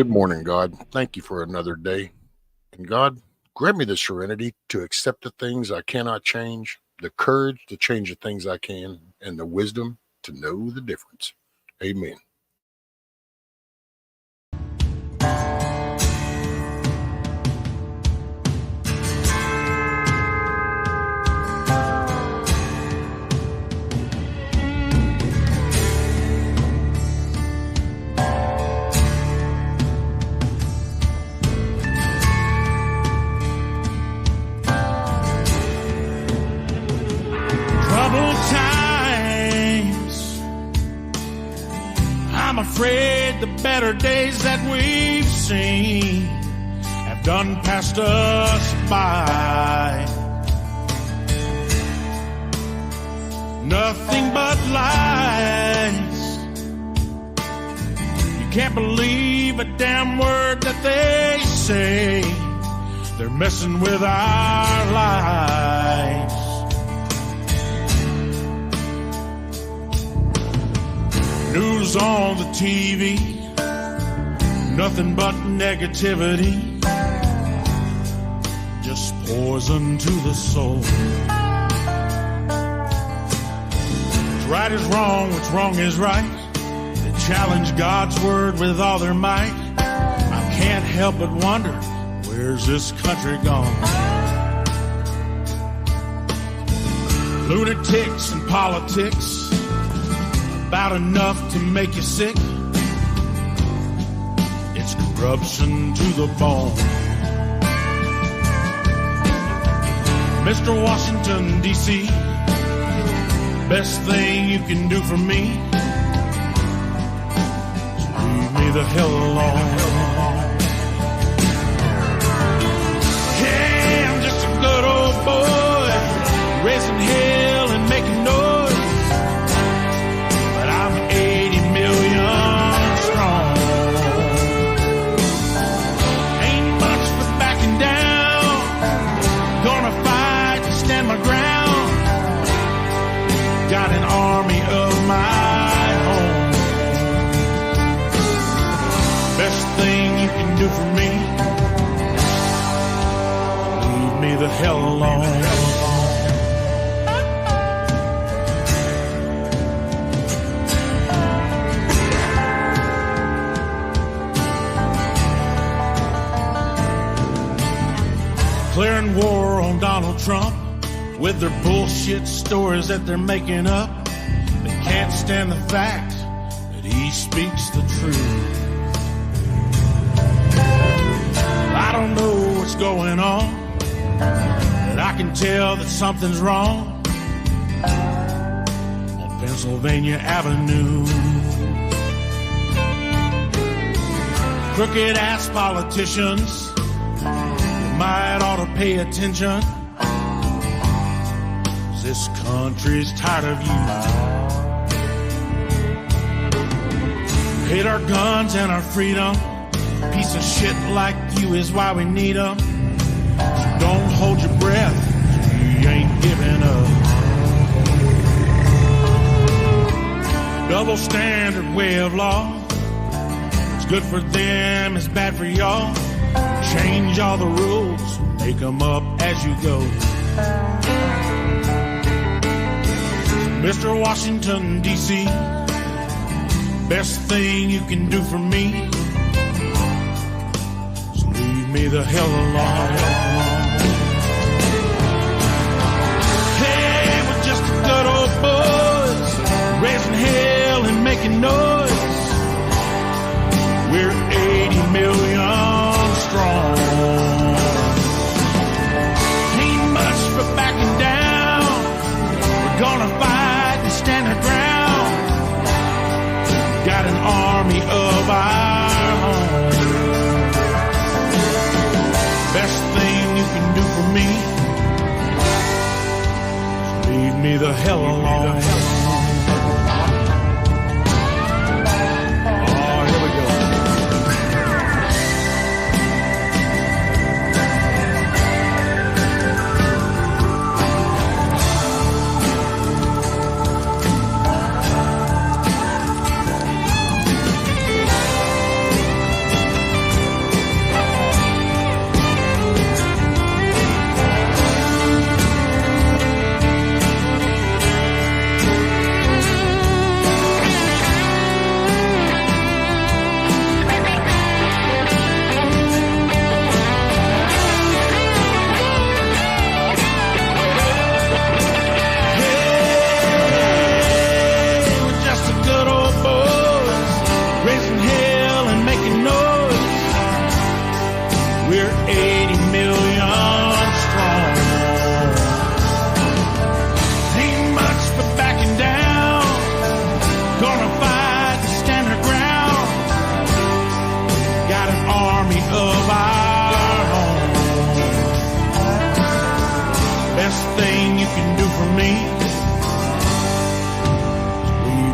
Good morning, God. Thank you for another day. And God, grant me the serenity to accept the things I cannot change, the courage to change the things I can, and the wisdom to know the difference. Amen. I'm afraid the better days that we've seen have done passed us by. Nothing but lies. You can't believe a damn word that they say. they're messing with our lives. News on the TV, nothing but negativity, just poison to the soul. What's right is wrong, what's wrong is right. They challenge God's word with all their might. I can't help but wonder, where's this country gone? Lunatics and politics, about enough to make you sick. It's corruption to the bone. Mr. Washington, D.C., best thing you can do for me is leave me the hell alone. Yeah, I'm just a good old boy, raising hell and making noise. But I'm 80 million strong. Ain't much for backing down. Gonna fight to stand my ground. Got an army of my own. Best thing you can do for me, leave me the hell alone. Declaring war on Donald Trump with their bullshit stories that they're making up. They can't stand the fact that he speaks the truth. I don't know what's going on, but I can tell that something's wrong on Pennsylvania Avenue. Crooked ass politicians, might ought to pay attention, 'cause this country's tired of you. Hate our guns and our freedom. Piece of shit like you is why we need them. So don't hold your breath, you ain't giving up. Double standard way of law. What's good for them is bad for y'all. Change all the rules, make them up as you go. Mr. Washington, D.C., best thing you can do for me is leave me the hell alone. Hey, we're just a good old boys, raising hell and making noise. We're 80 million strong. Ain't much for backing down. We're gonna fight and stand our ground. Got an army of our own. Best thing you can do for me is leave me the hell alone.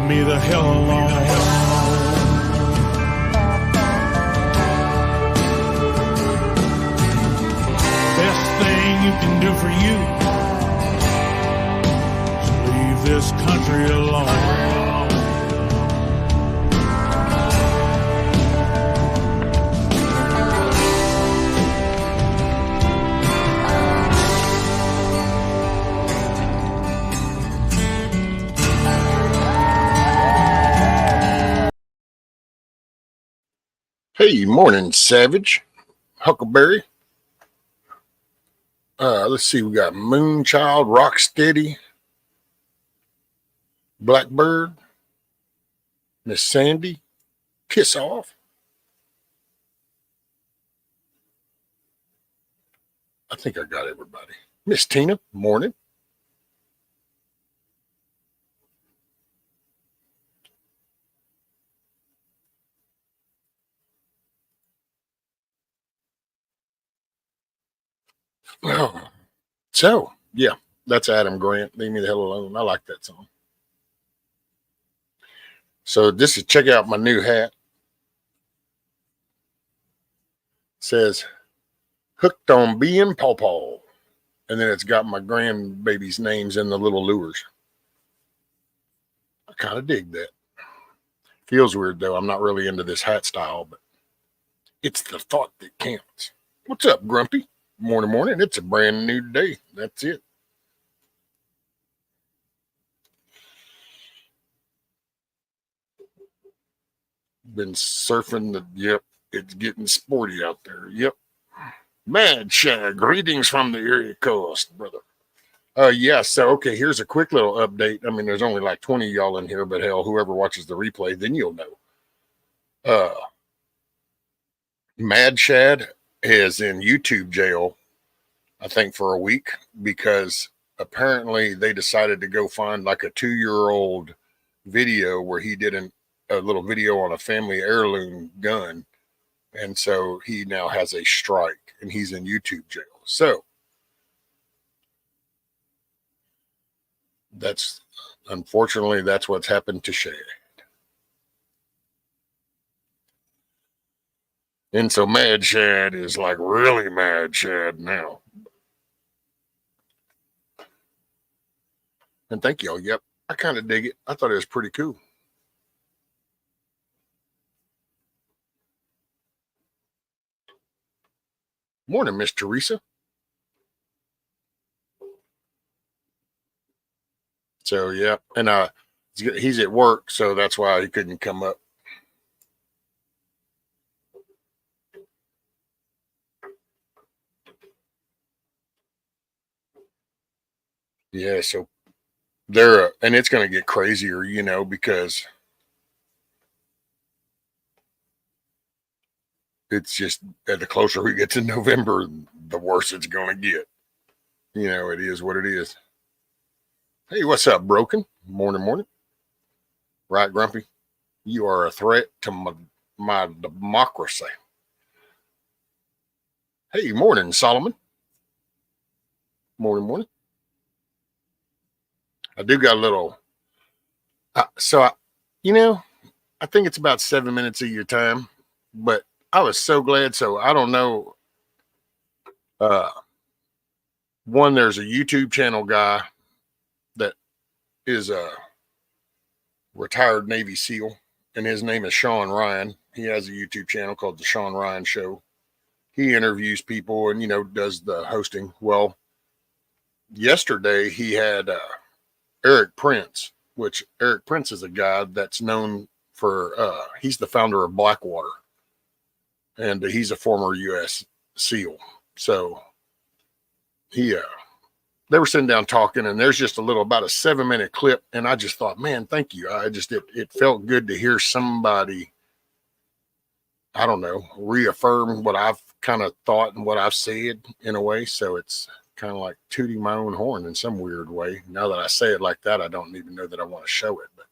Me the hell alone. can do for you. So leave this country alone. Hey, morning, Savage. Huckleberry. Let's see, we got Moonchild, Rocksteady, Blackbird, Miss Sandy, Kiss Off. I think I got everybody. Miss Tina, morning. Oh, so, yeah, that's Adam Grant. Leave me the hell alone. I like that song. So this is, check out my new hat. It says, hooked on being pawpaw. And then it's got my grandbaby's names in the little lures. I kind of dig that. Feels weird, though. I'm not really into this hat style, but it's the thought that counts. What's up, Grumpy? Morning, morning. It's a brand new day. That's it. Been surfing the, yep, it's getting sporty out there. Yep. Mad Shag, greetings from the area coast, brother. Yeah, so okay, here's a quick little update. I mean, there's only like 20 of y'all in here, but hell, whoever watches the replay, then you'll know. Mad Shad is in YouTube jail, I think, for a week because apparently they decided to go find like a 2-year-old video where he did a little video on a family heirloom gun. And so he now has a strike and he's in YouTube jail. So that's, unfortunately, that's what's happened to Shad. And so Mad Shad is like really Mad Shad now. And thank y'all. Yep. I kind of dig it. I thought it was pretty cool. Morning, Miss Teresa. So, yeah. And he's at work, so that's why he couldn't come up. Yeah, so they're and it's going to get crazier, because it's just the closer we get to November, the worse it's going to get. It is what it is. Hey, what's up, Broken? Morning, morning. Right, Grumpy? You are a threat to my democracy. Hey, morning, Solomon. Morning, morning. I do got a little. I think it's about 7 minutes of your time, but I was so glad. So I don't know. One, there's a YouTube channel guy that is a retired Navy SEAL, and his name is Sean Ryan. He has a YouTube channel called The Sean Ryan Show. He interviews people and, does the hosting. Well, yesterday he had Eric Prince, which Eric Prince is a guy that's known for, he's the founder of Blackwater, and he's a former U.S. SEAL. So they were sitting down talking, and there's just about a 7-minute clip. And I just thought, man, thank you. It felt good to hear somebody, I don't know, reaffirm what I've kind of thought and what I've said in a way. So it's kind of like tooting my own horn in some weird way. Now that I say it like that, I don't even know that I want to show it, but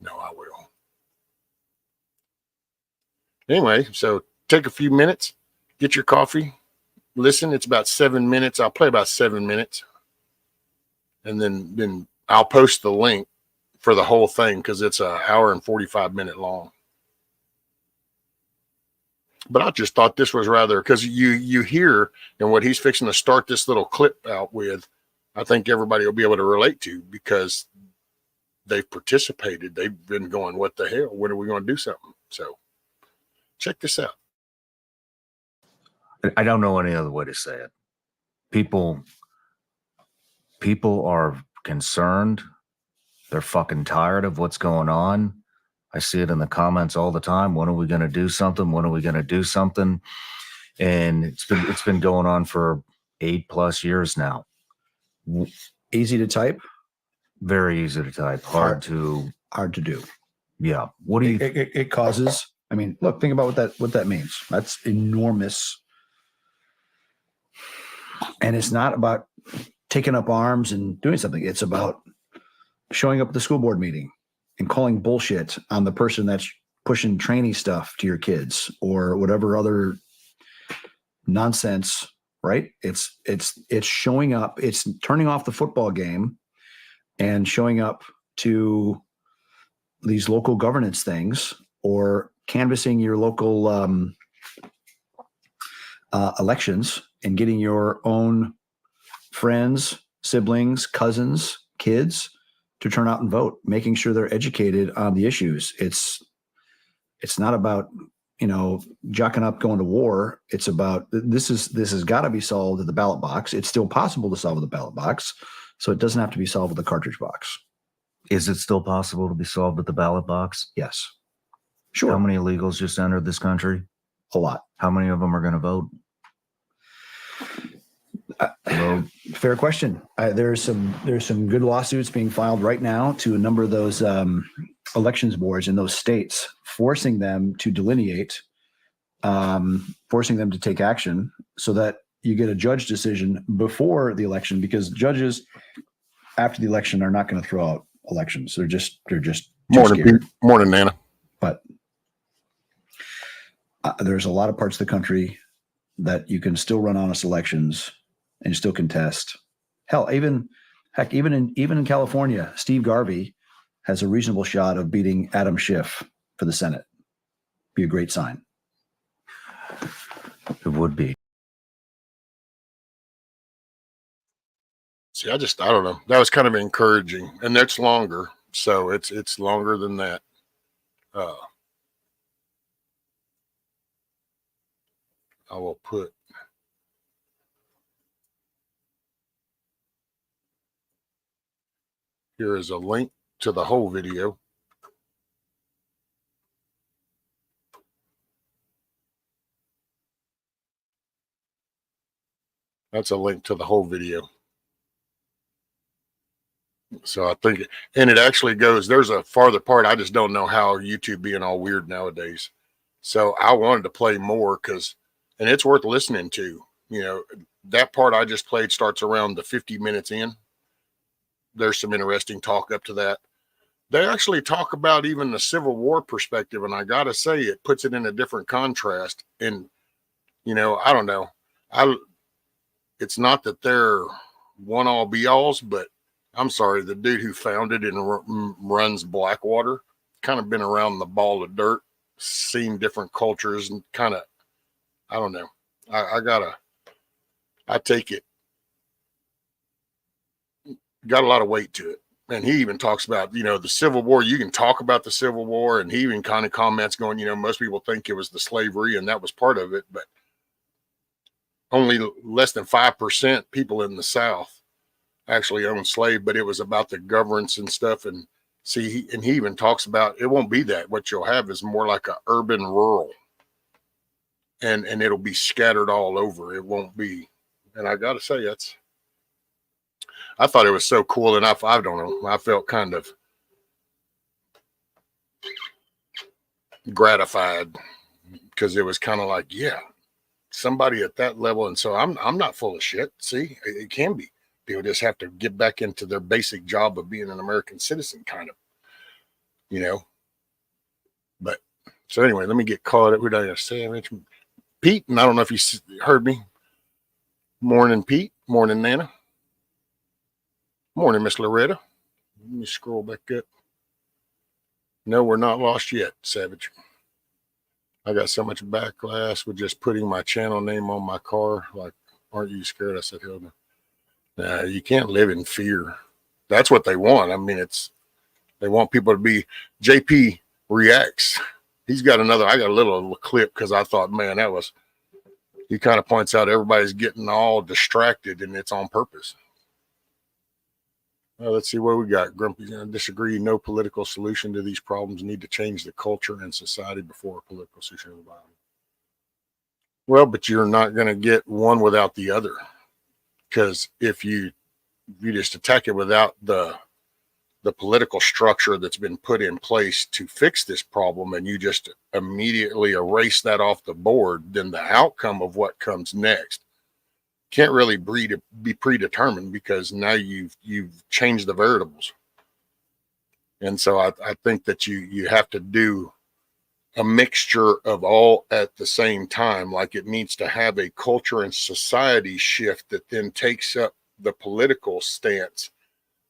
no, I will. Anyway, so take a few minutes, get your coffee, listen. It's about 7 minutes. I'll play about 7 minutes, and then I'll post the link for the whole thing because it's an hour and 45-minute long. But I just thought this was rather, because you hear, and what he's fixing to start this little clip out with, I think everybody will be able to relate to, because they've participated. They've been going, what the hell? When are we going to do something? So check this out. I don't know any other way to say it. People are concerned. They're fucking tired of what's going on. I see it in the comments all the time. When are we going to do something? When are we going to do something? And it's been going on for 8+ years now. Easy to type, Very easy to type, hard to do. Yeah. What do you? It causes. I mean, look, think about what that means. That's enormous. And it's not about taking up arms and doing something. It's about showing up at the school board meeting and calling bullshit on the person that's pushing trainee stuff to your kids or whatever other nonsense, right? It's showing up. It's turning off the football game and showing up to these local governance things or canvassing your local elections and getting your own friends, siblings, cousins, kids to turn out and vote, making sure they're educated on the issues. It's not about, jocking up, going to war. It's about this has got to be solved at the ballot box. It's still possible to solve with the ballot box, so it doesn't have to be solved with the cartridge box. Is it still possible to be solved at the ballot box? Yes. Sure. How many illegals just entered this country? A lot. How many of them are going to vote? Fair question. There's some good lawsuits being filed right now to a number of those elections boards in those states, forcing them to delineate, forcing them to take action so that you get a judge decision before the election, because judges after the election are not going to throw out elections. They're just Morning, Nana. But there's a lot of parts of the country that you can still run honest elections and still contest. Hell, even in California, Steve Garvey has a reasonable shot of beating Adam Schiff for the Senate. Be a great sign. It would be. See, I don't know. That was kind of encouraging, and that's longer. So it's longer than that. I will put here is a link to the whole video. That's a link to the whole video. So I think, and it actually goes, there's a farther part. I just don't know how YouTube being all weird nowadays. So I wanted to play more and it's worth listening to. That part I just played starts around the 50 minutes in. There's some interesting talk up to that. They actually talk about even the Civil War perspective. And I got to say, it puts it in a different contrast. And, I don't know. It's not that they're one all be alls, but I'm sorry, the dude who founded and runs Blackwater, kind of been around the ball of dirt, seen different cultures, and kind of, I don't know. I take it, got a lot of weight to it. And he even talks about, the Civil War. You can talk about the Civil War, and he even kind of comments going, most people think it was the slavery, and that was part of it, but only less than 5% people in the South actually owned slave, but it was about the governance and stuff. And see, he even talks about it won't be that. What you'll have is more like a urban rural, and it'll be scattered all over. It won't be. And I got to say, I thought it was so cool. And I don't know, I felt kind of gratified because it was kind of like, yeah, somebody at that level. And so I'm not full of shit. See, it can be. People just have to get back into their basic job of being an American citizen, kind of, But so anyway, let me get caught up. What did I say? Pete, and I don't know if you heard me. Morning, Pete. Morning, Nana. Morning, Miss Loretta. Let me scroll back up. No, we're not lost yet, Savage. I got so much backlash with just putting my channel name on my car. Like, aren't you scared? I said, hell no. Nah, you can't live in fear. That's what they want. I mean, they want people to be JP reacts. He's got another, I got a little clip because I thought, man, he kind of points out everybody's getting all distracted and it's on purpose. Well, let's see what we got. Grumpy's going to disagree. No political solution to these problems. Need to change the culture and society before a political solution. Well, but you're not going to get one without the other. Because if you just attack it without the political structure that's been put in place to fix this problem, and you just immediately erase that off the board, then the outcome of what comes next can't really be predetermined, because now you've changed the variables. And so I think that you have to do a mixture of all at the same time. Like, it needs to have a culture and society shift that then takes up the political stance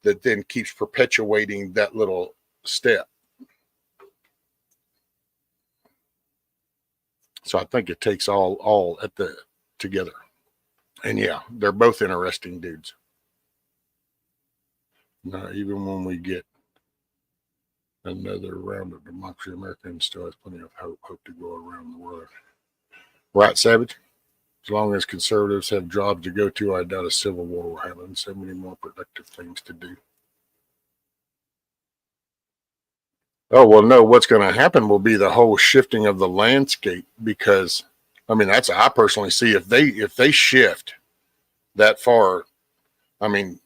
that then keeps perpetuating that little step. So I think it takes all at the together. And yeah, they're both interesting dudes. Now, even when we get another round of democracy, Americans still has plenty of hope to go around the world. Right, Savage? As long as conservatives have jobs to go to, I doubt a civil war will happen. So many more productive things to do. Oh, well, no, what's going to happen will be the whole shifting of the landscape, because, I mean, I personally see if they shift that far, I mean,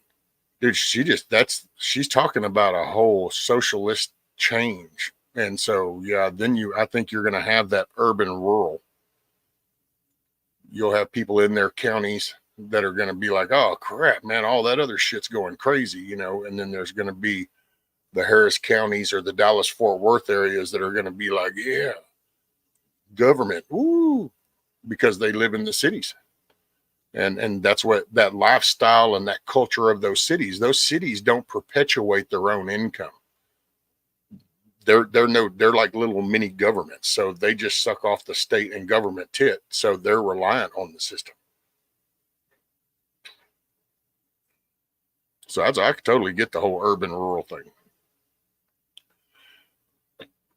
dude, she's talking about a whole socialist change. And so, yeah, then I think you're going to have that urban rural. You'll have people in their counties that are going to be like, oh crap, man, all that other shit's going crazy, and then there's going to be the Harris counties or the Dallas Fort Worth areas that are going to be like, yeah, government, woo, because they live in the cities. And that's what that lifestyle and that culture of those cities don't perpetuate their own income. They're like little mini governments. So they just suck off the state and government tit. So they're reliant on the system. So I could totally get the whole urban rural thing.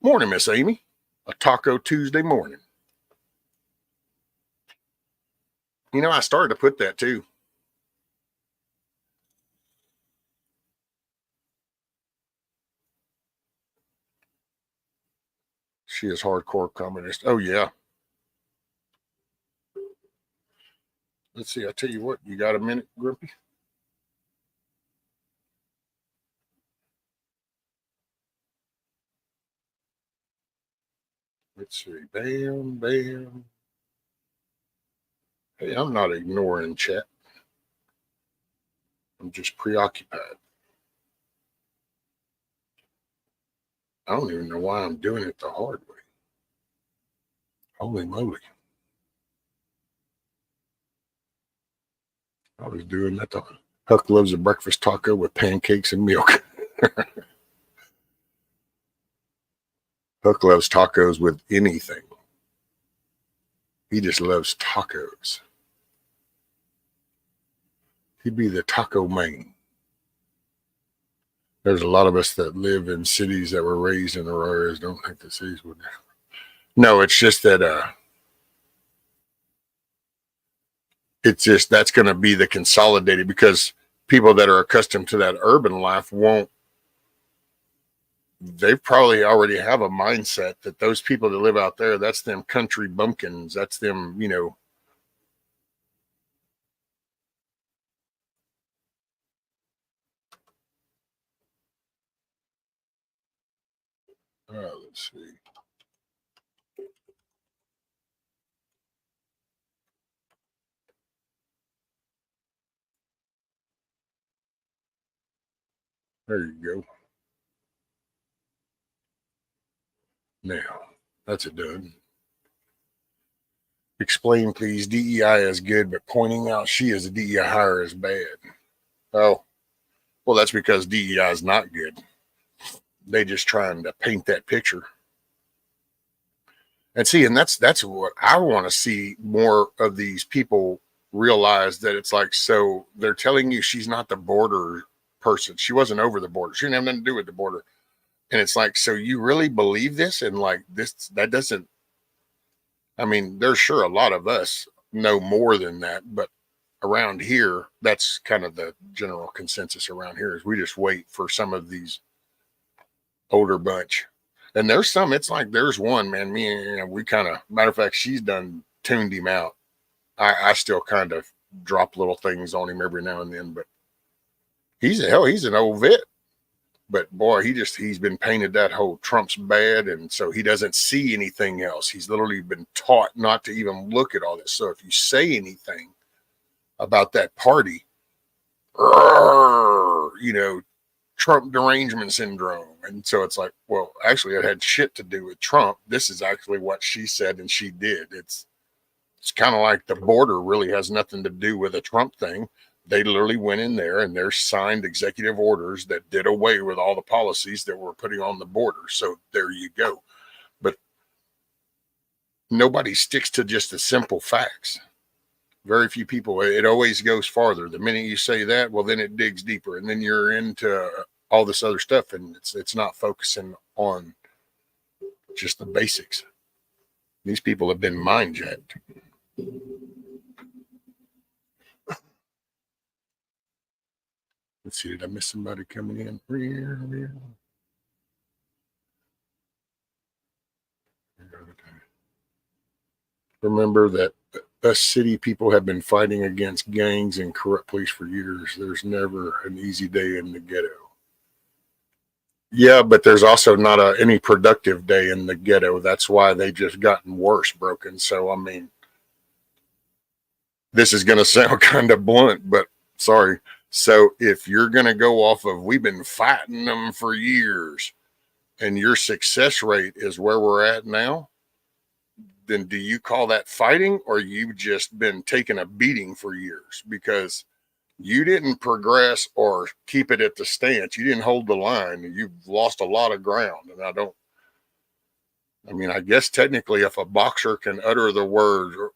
Morning, Miss Amy. A Taco Tuesday morning. I started to put that too. She is hardcore communist. Oh, yeah. Let's see. I tell you what, you got a minute, Grumpy? Let's see. Bam, bam. Hey, I'm not ignoring chat. I'm just preoccupied. I don't even know why I'm doing it the hard way. Holy moly. I was doing that. Huck loves a breakfast taco with pancakes and milk. Huck loves tacos with anything. He just loves tacos. He'd be the taco man. There's a lot of us that live in cities that were raised in rural areas. Don't think the cities would. No, it's just that it's just that's going to be the consolidated, because people that are accustomed to that urban life won't. They probably already have a mindset that those people that live out there, that's them country bumpkins. That's them, let's see. There you go. Now, that's it done. Explain, please. DEI is good, but pointing out she is a DEI hire is bad. Oh, well, that's because DEI is not good. They just trying to paint that picture. And see, and that's what I want to see more of these people realize, that it's like, so they're telling you she's not the border person. She wasn't over the border. She didn't have nothing to do with the border. And it's like, so you really believe this? And like this, that doesn't, I mean, there's sure a lot of us know more than that, but around here, that's kind of the general consensus around here, is we just wait for some of these older bunch. And there's some, it's like, there's one, man, me and, you know, we kind of, matter of fact, she's done tuned him out. I still kind of drop little things on him every now and then, but he's an old vet. But boy, he's been painted that whole Trump's bad. And so he doesn't see anything else. He's literally been taught not to even look at all this. So if you say anything about that party, you know, Trump derangement syndrome. And so it's like, well, actually it had shit to do with Trump. This is actually what she said and she did. It's kind of like the border really has nothing to do with a Trump thing. They literally went in there and they're signed executive orders that did away with all the policies that were putting on the border. So there you go. But nobody sticks to just the simple facts. Very few people. It always goes farther. The minute you say that, well, then it digs deeper, and then you're into all this other stuff, and it's not focusing on just the basics. These people have been mind jacked. Let's see, did I miss somebody coming in here? Remember that us city people have been fighting against gangs and corrupt police for years. There's never an easy day in the ghetto. Yeah, but there's also not any productive day in the ghetto. That's why they just gotten worse, broken. So, I mean, this is going to sound kind of blunt, but sorry. So if you're going to go off of, we've been fighting them for years and your success rate is where we're at now, then do you call that fighting, or you've just been taking a beating for years because you didn't progress or keep it at the stance? You didn't hold the line. You've lost a lot of ground. And I mean, I guess technically if a boxer can utter the word,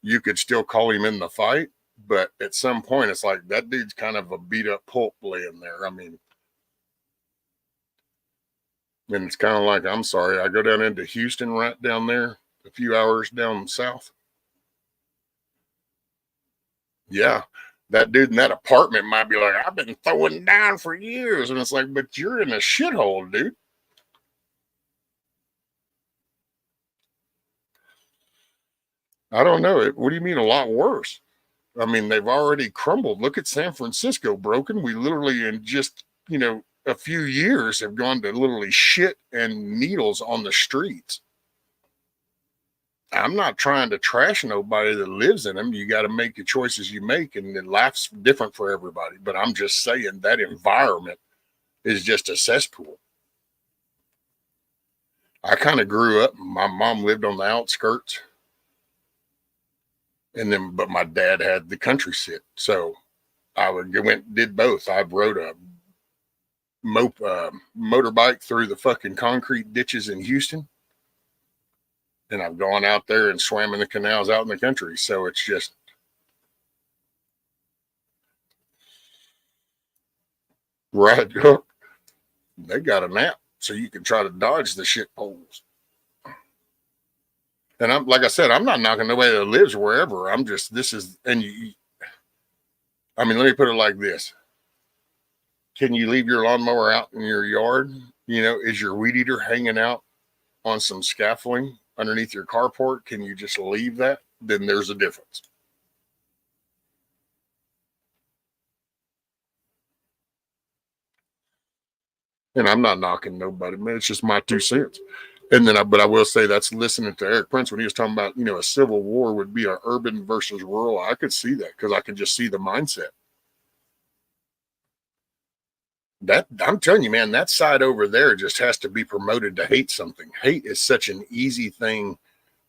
you could still call him in the fight. But at some point, it's like that dude's kind of a beat up pulp laying there. I mean, and it's kind of like, I'm sorry, I go down into Houston, right down there, a few hours down south. Yeah, that dude in that apartment might be like, I've been throwing down for years. And it's like, but you're in a shithole, dude. I don't know. What do you mean a lot worse? I mean, they've already crumbled. Look at San Francisco, broken. We literally, in just, you know, a few years, have gone to literally shit and needles on the streets. I'm not trying to trash nobody that lives in them. You got to make the choices you make, and life's different for everybody. But I'm just saying that environment is just a cesspool. I kind of grew up, my mom lived on the outskirts. And then, but my dad had the country sit. So I did both. I rode a motorbike through the fucking concrete ditches in Houston. And I've gone out there and swam in the canals out in the country. So it's just, right hook. They got a nap so you can try to dodge the shit poles. And I'm, like I said, I'm not knocking nobody that lives wherever. I'm just, this is, and I mean, let me put it like this. Can you leave your lawnmower out in your yard? You know, is your weed eater hanging out on some scaffolding underneath your carport? Can you just leave that? Then there's a difference. And I'm not knocking nobody, man. It's just my 2 cents. And then, but I will say that's listening to Eric Prince when he was talking about, you know, a civil war would be a urban versus rural. I could see that because I could just see the mindset. That, I'm telling you, man, that side over there just has to be promoted to hate something. Hate is such an easy thing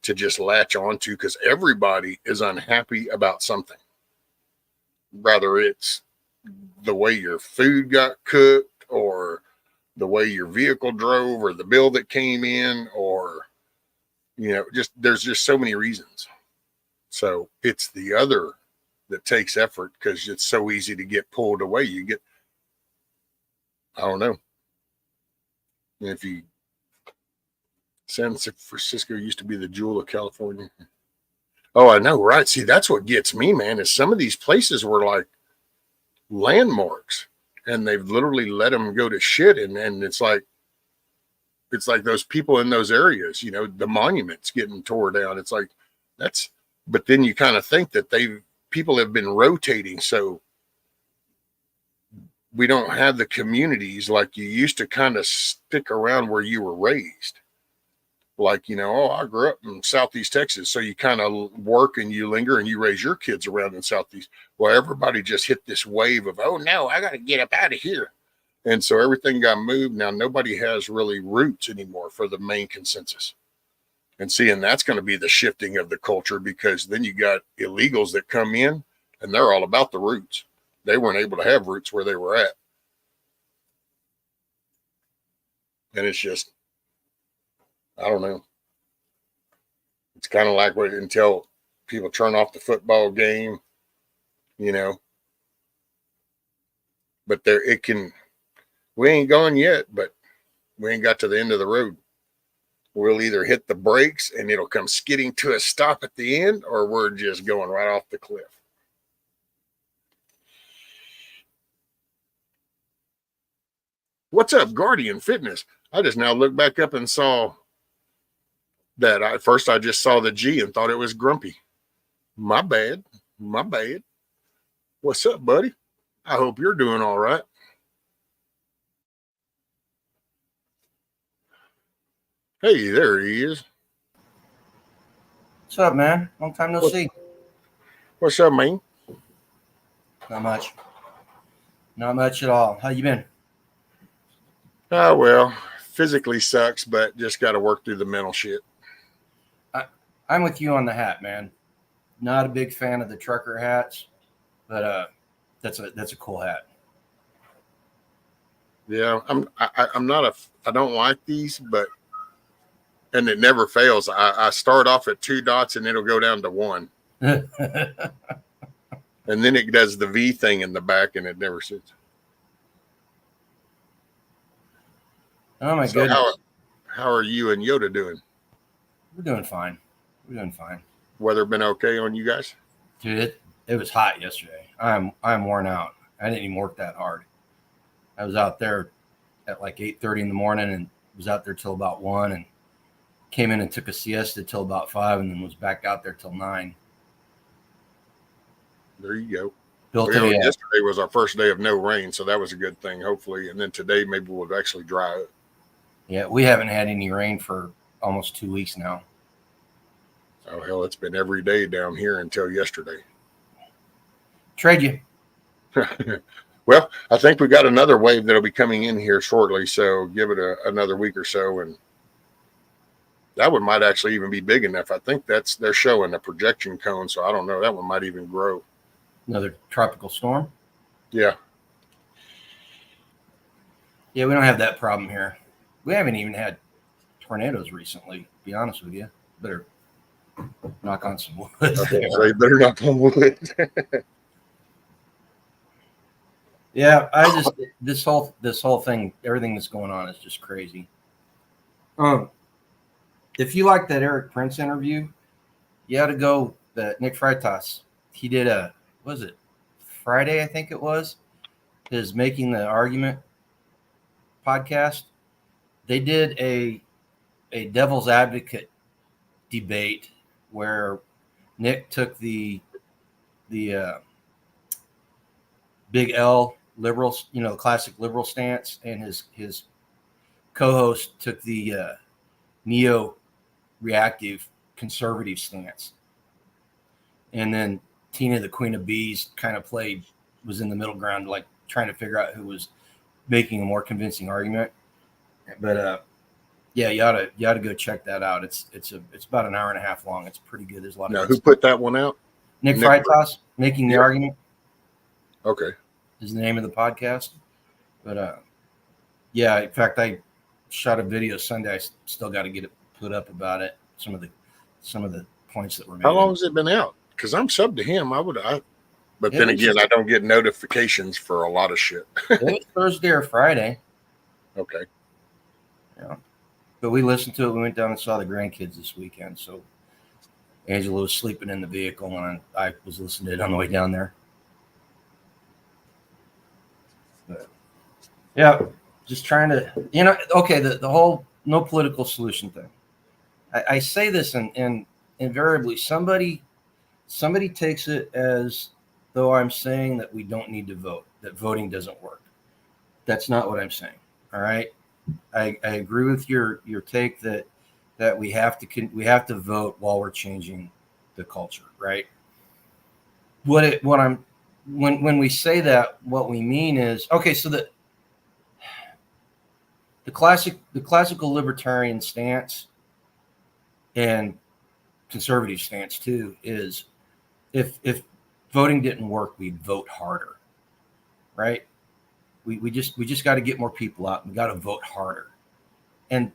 to just latch onto because everybody is unhappy about something. Whether it's the way your food got cooked, or the way your vehicle drove, or the bill that came in, or there's just so many reasons. So it's the other that takes effort because it's so easy to get pulled away. I don't know. If you, San Francisco used to be the jewel of California. Oh, I know, right? See, that's what gets me, man, is some of these places were like landmarks and they've literally let them go to shit. And it's like those people in those areas, the monuments getting tore down. It's like, but then you kind of think that people have been rotating. So we don't have the communities like you used to kind of stick around where you were raised. Like, I grew up in Southeast Texas. So you kind of work and you linger and you raise your kids around in Southeast. Well, everybody just hit this wave of, oh no, I got to get up out of here. And so everything got moved. Now nobody has really roots anymore for the main consensus. And that's going to be the shifting of the culture, because then you got illegals that come in and they're all about the roots. They weren't able to have roots where they were at. And it's just, I don't know. It's kind of like until people turn off the football game, but we ain't gone yet, but we ain't got to the end of the road. We'll either hit the brakes and it'll come skidding to a stop at the end, or we're just going right off the cliff. What's up, Guardian Fitness? I just now looked back up and saw that. At first I just saw the G and thought it was Grumpy. My bad. What's up, buddy? I hope you're doing all right. Hey, there he is. What's up, man? Long time no see. What's up, man? Not much. Not much at all. How you been? Oh, well, physically sucks, but just got to work through the mental shit. I'm with you on the hat, man. Not a big fan of the trucker hats, but that's a cool hat. Yeah, I don't like these, and it never fails. I start off at 2 dots and it'll go down to 1. And then it does the V thing in the back and it never sits. Oh my goodness. How are you and Yoda doing? We're doing fine. Weather been okay on you guys? Dude, it was hot yesterday. I'm worn out. I didn't even work that hard. I was out there at like 8:30 in the morning and was out there till about 1 and came in and took a siesta till about 5 and then was back out there till 9. There you go. Yesterday was our first day of no rain, so that was a good thing, hopefully. And then today maybe we'll actually dry up. Yeah, we haven't had any rain for almost 2 weeks now. Oh, hell, it's been every day down here until yesterday. Trade you. Well, I think we got another wave that'll be coming in here shortly, so give it another week or so, and that one might actually even be big enough. I think they're showing a projection cone, so I don't know. That one might even grow. Another tropical storm? Yeah. Yeah, we don't have that problem here. We haven't even had tornadoes recently, to be honest with you. Better knock on some wood. Okay, so you better knock on wood. Yeah, this whole thing, everything that's going on is just crazy. If you like that Eric Prince interview, you ought to go. That Nick Freitas, he did Friday, I think it was, his Making the Argument podcast. They did a devil's advocate debate where Nick took the big L liberal, classic liberal stance, and his co-host took the neo-reactive conservative stance. And then Tina, the Queen of Bees, kind of was in the middle ground, like trying to figure out who was making a more convincing argument. But yeah, you ought to go check that out. It's about an hour and a half long. It's pretty good. There's a lot of. Now, who put that one out? Nick Freitas, Making the Argument. Okay. Is the name of the podcast. But yeah, in fact, I shot a video Sunday. I still got to get it put up about it. some of the points that were made. How long has it been out? Because I'm sub to him. But then again, I don't get notifications for a lot of shit. It was Thursday or Friday. Okay. Yeah. But we listened to it. We went down and saw the grandkids this weekend. So Angela was sleeping in the vehicle, and I was listening to it on the way down there. But, yeah, just trying to, okay, the whole no political solution thing. I say this, and invariably somebody takes it as though I'm saying that we don't need to vote, that voting doesn't work. That's not what I'm saying. All right. I agree with your take that we have to vote while we're changing the culture, right? When we say that, what we mean is, okay, so the classical libertarian stance and conservative stance too is if voting didn't work, we'd vote harder, right? We just got to get more people out. We got to vote harder, and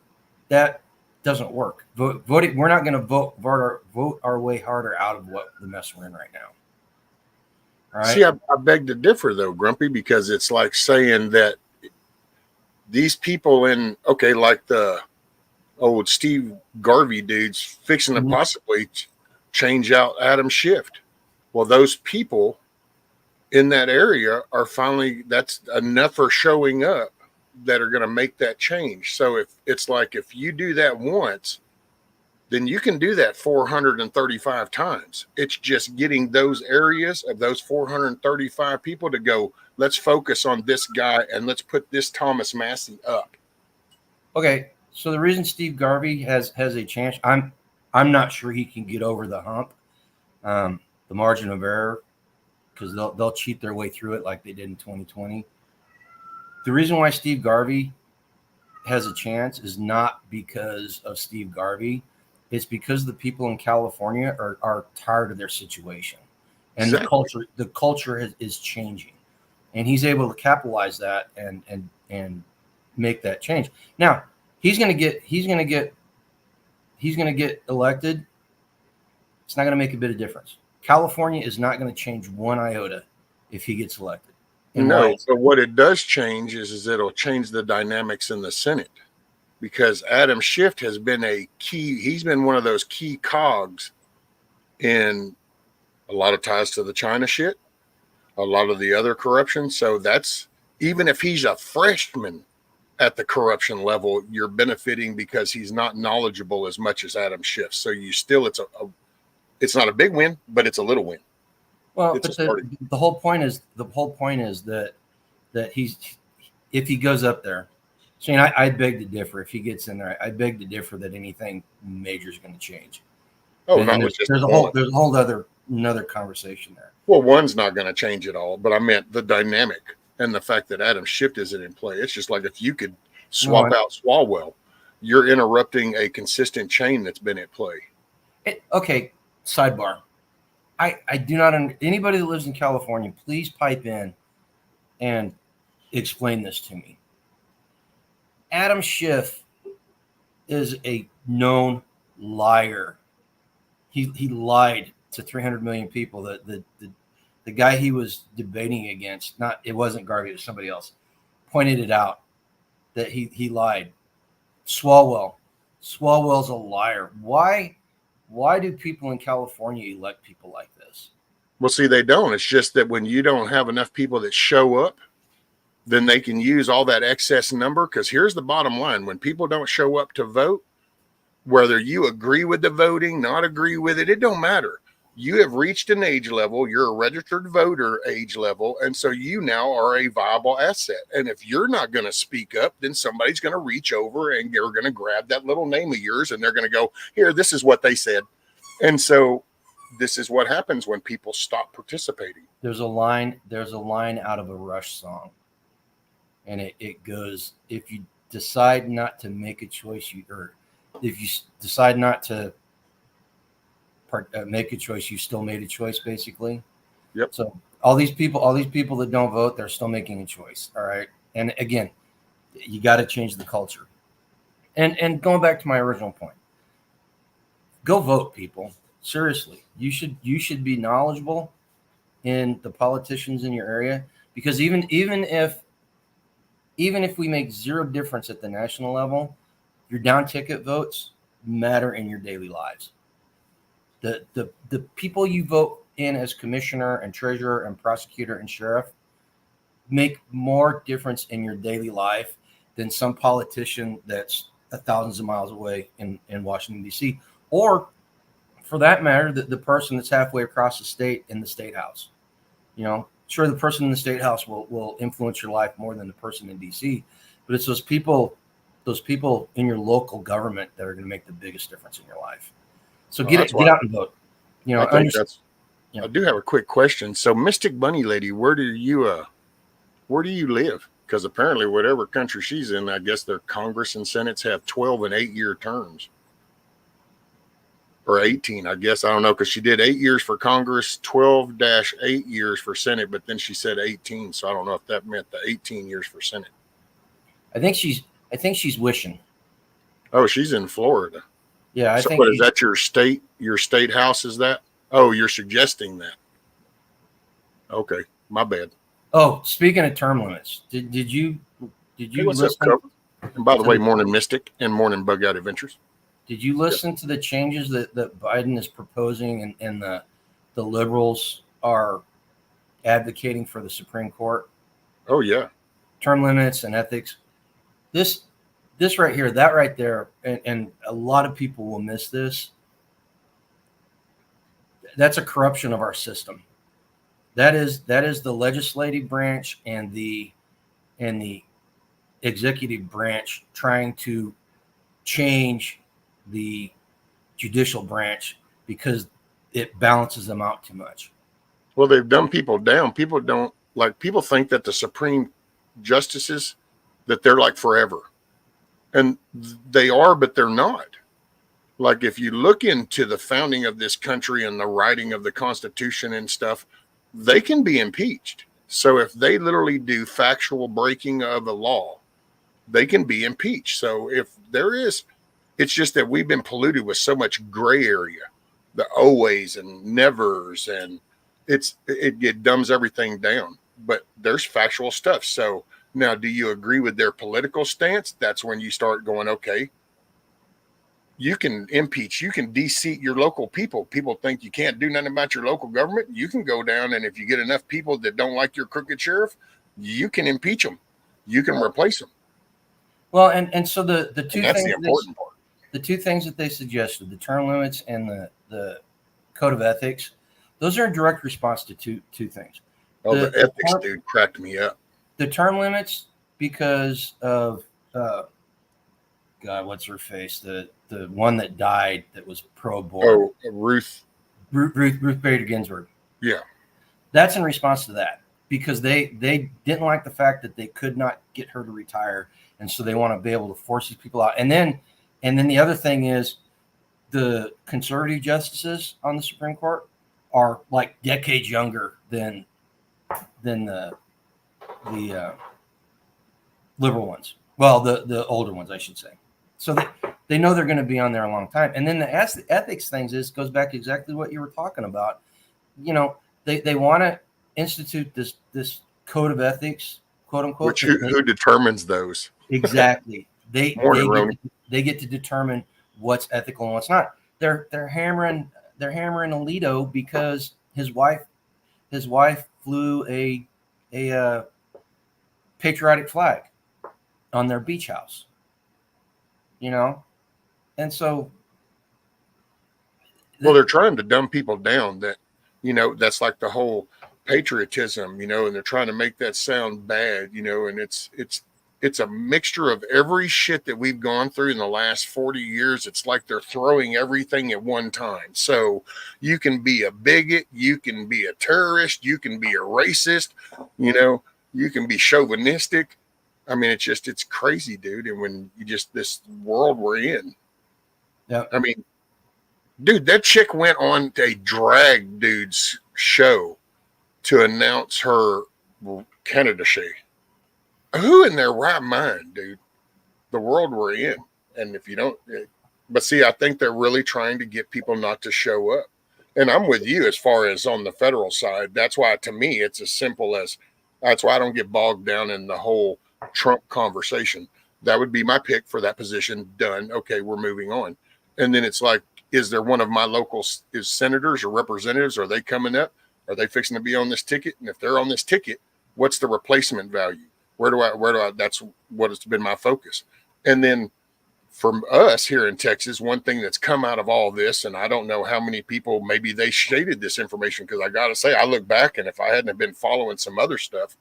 that doesn't work. Voting, we're not going to vote our way harder out of what the mess we're in right now. All right. See, I beg to differ though, Grumpy, because it's like saying that these people like the old Steve Garvey dudes fixing to possibly change out Adam Schiff. Well, those people in that area are finally, that's enough for showing up that are going to make that change. So if you do that once, then you can do that 435 times. It's just getting those areas of those 435 people to go, let's focus on this guy and let's put this Thomas Massey up. Okay. So the reason Steve Garvey has a chance, I'm not sure he can get over the hump, the margin of error, because they'll cheat their way through it like they did in 2020. The reason why Steve Garvey has a chance is not because of Steve Garvey. It's because the people in California are tired of their situation, and Exactly. the culture is changing, and he's able to capitalize that and make that change. Now he's going to get elected. It's not going to make a bit of difference. California is not going to change one iota if he gets elected. And no, but what it does change is it'll change the dynamics in the Senate, because Adam Schiff has been he's been one of those key cogs in a lot of ties to the China shit, a lot of the other corruption. So that's, even if he's a freshman at the corruption level, you're benefiting because he's not knowledgeable as much as Adam Schiff. So it's not a big win, but it's a little win. Well, but the whole point is that if he goes up there, Shane, I beg to differ. If he gets in there, I beg to differ that anything major is going to change. Oh, and there's a whole another conversation there. Well, one's not going to change it all, but I meant the dynamic and the fact that Adam Schiff isn't in play. It's just like if you could swap out Swalwell, you're interrupting a consistent chain that's been at play. Okay, sidebar. I do not. Anybody that lives in California, please pipe in and explain this to me. Adam Schiff is a known liar. He lied to 300 million people. The guy he was debating against, it wasn't Garvey, it was somebody else, pointed it out that he lied. Swalwell's a liar. Why do people in California elect people like this? Well, see, they don't. It's just that when you don't have enough people that show up, then they can use all that excess number. Because here's the bottom line. When people don't show up to vote, whether you agree with the voting, not agree with it, it don't matter. You have reached an age level. You're a registered voter age level. And so you now are a viable asset. And if you're not going to speak up, then somebody's going to reach over and they're going to grab that little name of yours and they're going to go, here, this is what they said. And so this is what happens when people stop participating. There's a line out of a Rush song. And it goes, if you decide not to make a choice, if you decide not to make a choice, you still made a choice, basically. Yep. So all these people that don't vote, they're still making a choice. All right. And again, you got to change the culture. And going back to my original point, Go vote, people. Seriously, you should be knowledgeable in the politicians in your area, because even if we make zero difference at the national level, your down ticket votes matter in your daily lives. The people you vote in as commissioner and treasurer and prosecutor and sheriff make more difference in your daily life than some politician that's thousands of miles away in Washington, D.C., or for that matter, the person that's halfway across the state in the state house. Sure, the person in the state house will influence your life more than the person in D.C., but it's those people in your local government that are going to make the biggest difference in your life. So get out and vote. I think I do have a quick question. So, Mystic Bunny Lady, where do you live? Because apparently, whatever country she's in, I guess their Congress and Senates have 12 and 8-year terms. Or 18, I guess. I don't know, because she did 8 years for Congress, 12-8 years for Senate, but then she said 18. So I don't know if that meant the 18 years for Senate. I think she's wishing. Oh, she's in Florida. Yeah, I think. What is that? Your state house is that? Oh, you're suggesting that. Okay, my bad. Oh, speaking of term limits, did you listen? And by the way, morning Mystic and morning Bug Out Adventures. Did you listen to the changes that Biden is proposing and the liberals are advocating for the Supreme Court? Oh, yeah. Term limits and ethics. This right here, that right there, and a lot of people will miss this. That's a corruption of our system. That is the legislative branch and the executive branch trying to change the judicial branch because it balances them out too much. Well, they've dumbed people down. People think that the Supreme justices, that they're like forever. And they are, but they're not. Like, if you look into the founding of this country and the writing of the Constitution and stuff, they can be impeached. So if they literally do factual breaking of a law, they can be impeached. So if there is, it's just that we've been polluted with so much gray area, the always and nevers, and it dumbs everything down. But there's factual stuff. So now, do you agree with their political stance? That's when you start going, okay, you can impeach, you can de-seat your local people. People think you can't do nothing about your local government. You can go down, and if you get enough people that don't like your crooked sheriff, you can impeach them. You can replace them. Well, and so the two and that's things the important part. The two things that they suggested, the term limits and the code of ethics, those are in direct response to two things. Oh, the ethics dude cracked me up. The term limits because of God, what's her face? The one that died that was pro-abortion. Oh, Ruth Bader Ginsburg. Yeah. That's in response to that, because they didn't like the fact that they could not get her to retire, and so they want to be able to force these people out. And then the other thing is the conservative justices on the Supreme Court are like decades younger than the liberal ones. Well, the older ones, I should say. So they know they're going to be on there a long time. And then the ethics things goes back to exactly what you were talking about. They want to institute this code of ethics, quote unquote. Which who determines those? Exactly. They get to determine what's ethical and what's not. They're hammering Alito because his wife flew a patriotic flag on their beach house. And so they're trying to dumb people down that, that's like the whole patriotism, and they're trying to make that sound bad, and it's a mixture of every shit that we've gone through in the last 40 years. It's like they're throwing everything at one time. So you can be a bigot, you can be a terrorist, you can be a racist, you can be chauvinistic. I mean, it's crazy, dude. And when this world we're in, yeah. I mean, dude, that chick went on a drag dude's show to announce her candidacy. Who in their right mind, dude? The world we're in. And if you don't, But see, I think they're really trying to get people not to show up. And I'm with you as far as on the federal side. That's why, to me, it's as simple as that's why I don't get bogged down in the whole Trump conversation. That would be my pick for that position. Done. Okay, we're moving on. And then it's like, is there one of my local senators or representatives? Are they coming up? Are they fixing to be on this ticket? And if they're on this ticket, what's the replacement value? Where do I, that's what has been my focus. And then for us here in Texas, one thing that's come out of all this, and I don't know how many people, maybe they shaded this information, because I got to say, I look back and if I hadn't been following some other stuff,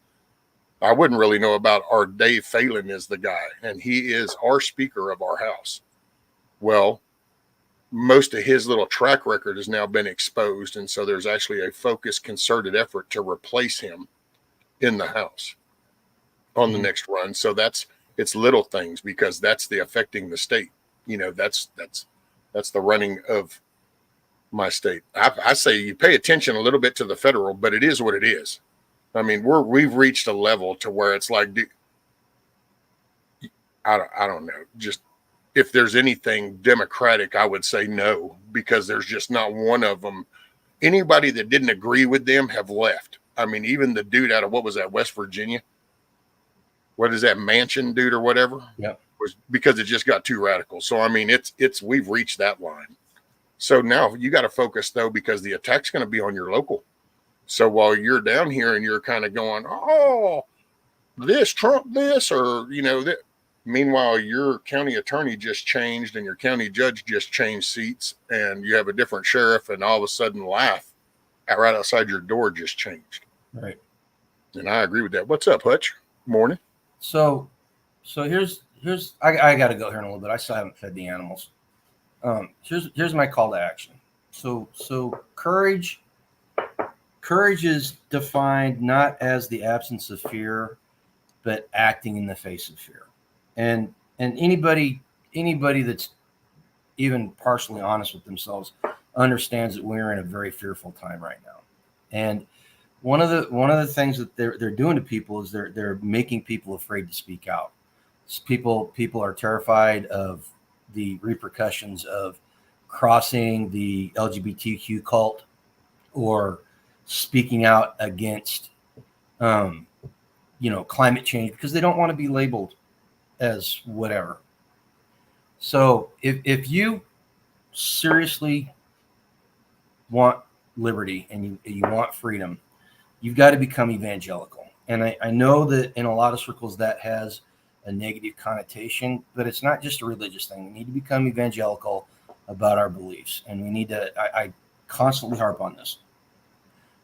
I wouldn't really know about our Dave Phelan is the guy, and he is our Speaker of our House. Well, most of his little track record has now been exposed, and so there's actually a focused, concerted effort to replace him in the House on the next run. So it's little things, because that's the affecting the state. That's the running of my state. I say you pay attention a little bit to the federal, but it is what it is. I mean, we've reached a level to where it's like, I don't know. Just if there's anything democratic, I would say no, because there's just not one of them. Anybody that didn't agree with them have left. I mean, even the dude out of, what was that, West Virginia? What is that, Mansion dude or whatever? Yeah. Was because it just got too radical. So, I mean, we've reached that line. So now you got to focus, though, because the attack's going to be on your local. So while you're down here and you're kind of going, oh, this Trump, this, or, that. Meanwhile, your county attorney just changed and your county judge just changed seats, and you have a different sheriff, and all of a sudden life right outside your door just changed. Right. And I agree with that. What's up, Hutch? Morning. So here's I got to go here in a little bit. I still haven't fed the animals. Here's my call to action. So courage is defined not as the absence of fear, but acting in the face of fear. And anybody that's even partially honest with themselves understands that we're in a very fearful time right now. And one of the things that they're doing to people is they're making people afraid to speak out. People are terrified of the repercussions of crossing the LGBTQ cult or speaking out against climate change, because they don't want to be labeled as whatever. So if you seriously want liberty and you want freedom, you've got to become evangelical. And I know that in a lot of circles that has a negative connotation, but it's not just a religious thing. We need to become evangelical about our beliefs, and we need to, I constantly harp on this.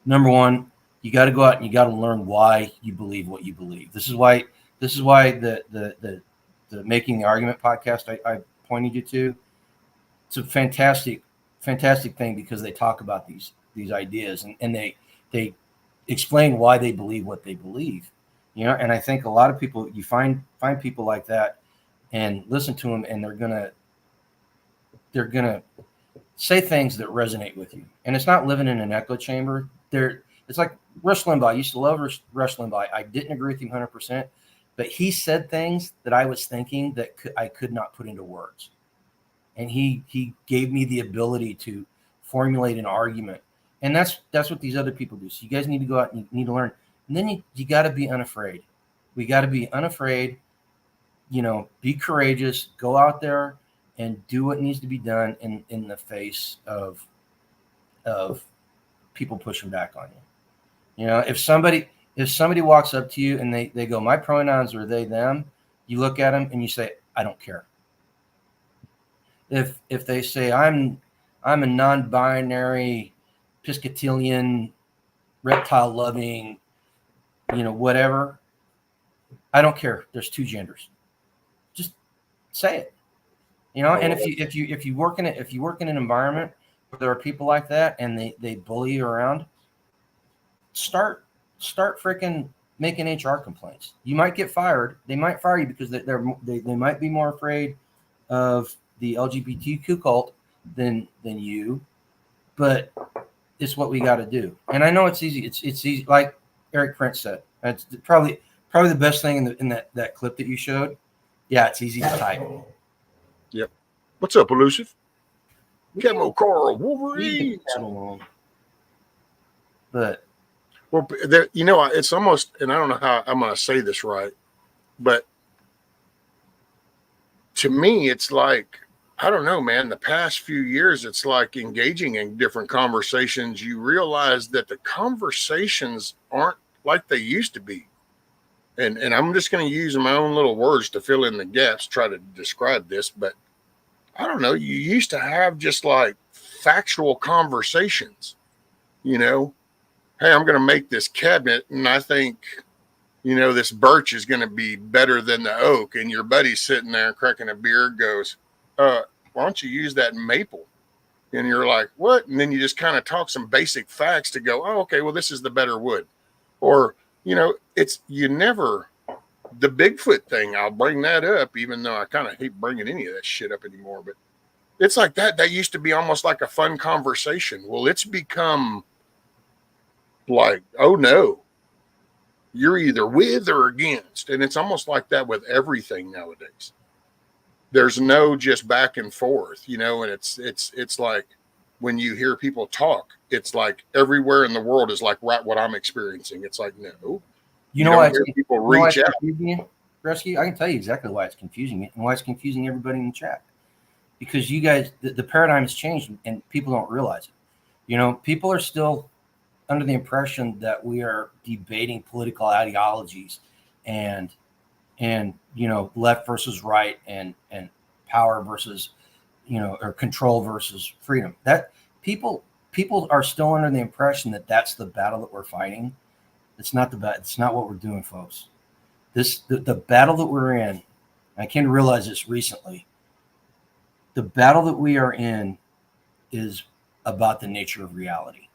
Number one, you got to go out and you got to learn why you believe what you believe. This is why the Making the Argument podcast I pointed you to, it's a fantastic thing, because they talk about these ideas and they explain why they believe what they believe. And I think a lot of people, you find people like that and listen to them, and they're gonna say things that resonate with you. And it's not living in an echo chamber. It's like Rush Limbaugh. I used to love Rush Limbaugh. I didn't agree with him 100%, but he said things that I was thinking that I could not put into words. And he gave me the ability to formulate an argument. And that's what these other people do. So you guys need to go out and you need to learn. And then you got to be unafraid. We got to be unafraid, be courageous, go out there and do what needs to be done in the face of people pushing back on you. If somebody walks up to you and they go, my pronouns are they, them, you look at them and you say, I don't care. If they say, I'm a non-binary, Piscatilian, reptile loving, whatever, I don't care. There's two genders. Just say it. And if you work in an environment where there are people like that and they bully you around, start freaking making HR complaints. You might get fired. They might fire you because they might be more afraid of the LGBTQ cult than you, but it's what we got to do. And I know it's easy. It's easy. Like Eric Prince said, it's probably the best thing in that clip that you showed. Yeah, it's easy to type. Yep. What's up, Elusive? We Camo Carl, leave the Wolverine. cat alone. But Well, there, you know, it's almost, and I don't know how I'm going to say this right, but to me, it's like, I don't know, man, the past few years, it's like engaging in different conversations. You realize that the conversations aren't like they used to be. And I'm just going to use my own little words to fill in the gaps, try to describe this, but I don't know. You used to have just like factual conversations, you know, hey, I'm going to make this cabinet, and I think, you know, this birch is going to be better than the oak. And your buddy's sitting there cracking a beer, goes, why don't you use that maple? And you're like, what? And then you just kind of talk some basic facts to go, oh, okay, well, this is the better wood. Or, you know, it's, you never, the Bigfoot thing, I'll bring that up, even though I kind of hate bringing any of that shit up anymore. But it's like that used to be almost like a fun conversation. Well, it's become like, oh no, you're either with or against. And it's almost like that with everything nowadays. There's no just back and forth, you know, and it's like when you hear people talk, it's like everywhere in the world is like right what I'm experiencing. It's like, no, you don't know hear people you know why reach it's out. confusing you, Rescue? I can tell you exactly why it's confusing you and why it's confusing everybody in the chat. Because you guys, the paradigm has changed and people don't realize it. You know, people are still under the impression that we are debating political ideologies and you know, left versus right and power versus, you know, or control versus freedom. That people are still under the impression that that's the battle that we're fighting. It's not the battle. It's not what we're doing, folks. The battle that we're in. I came to realize this recently. The battle that we are in is about the nature of reality.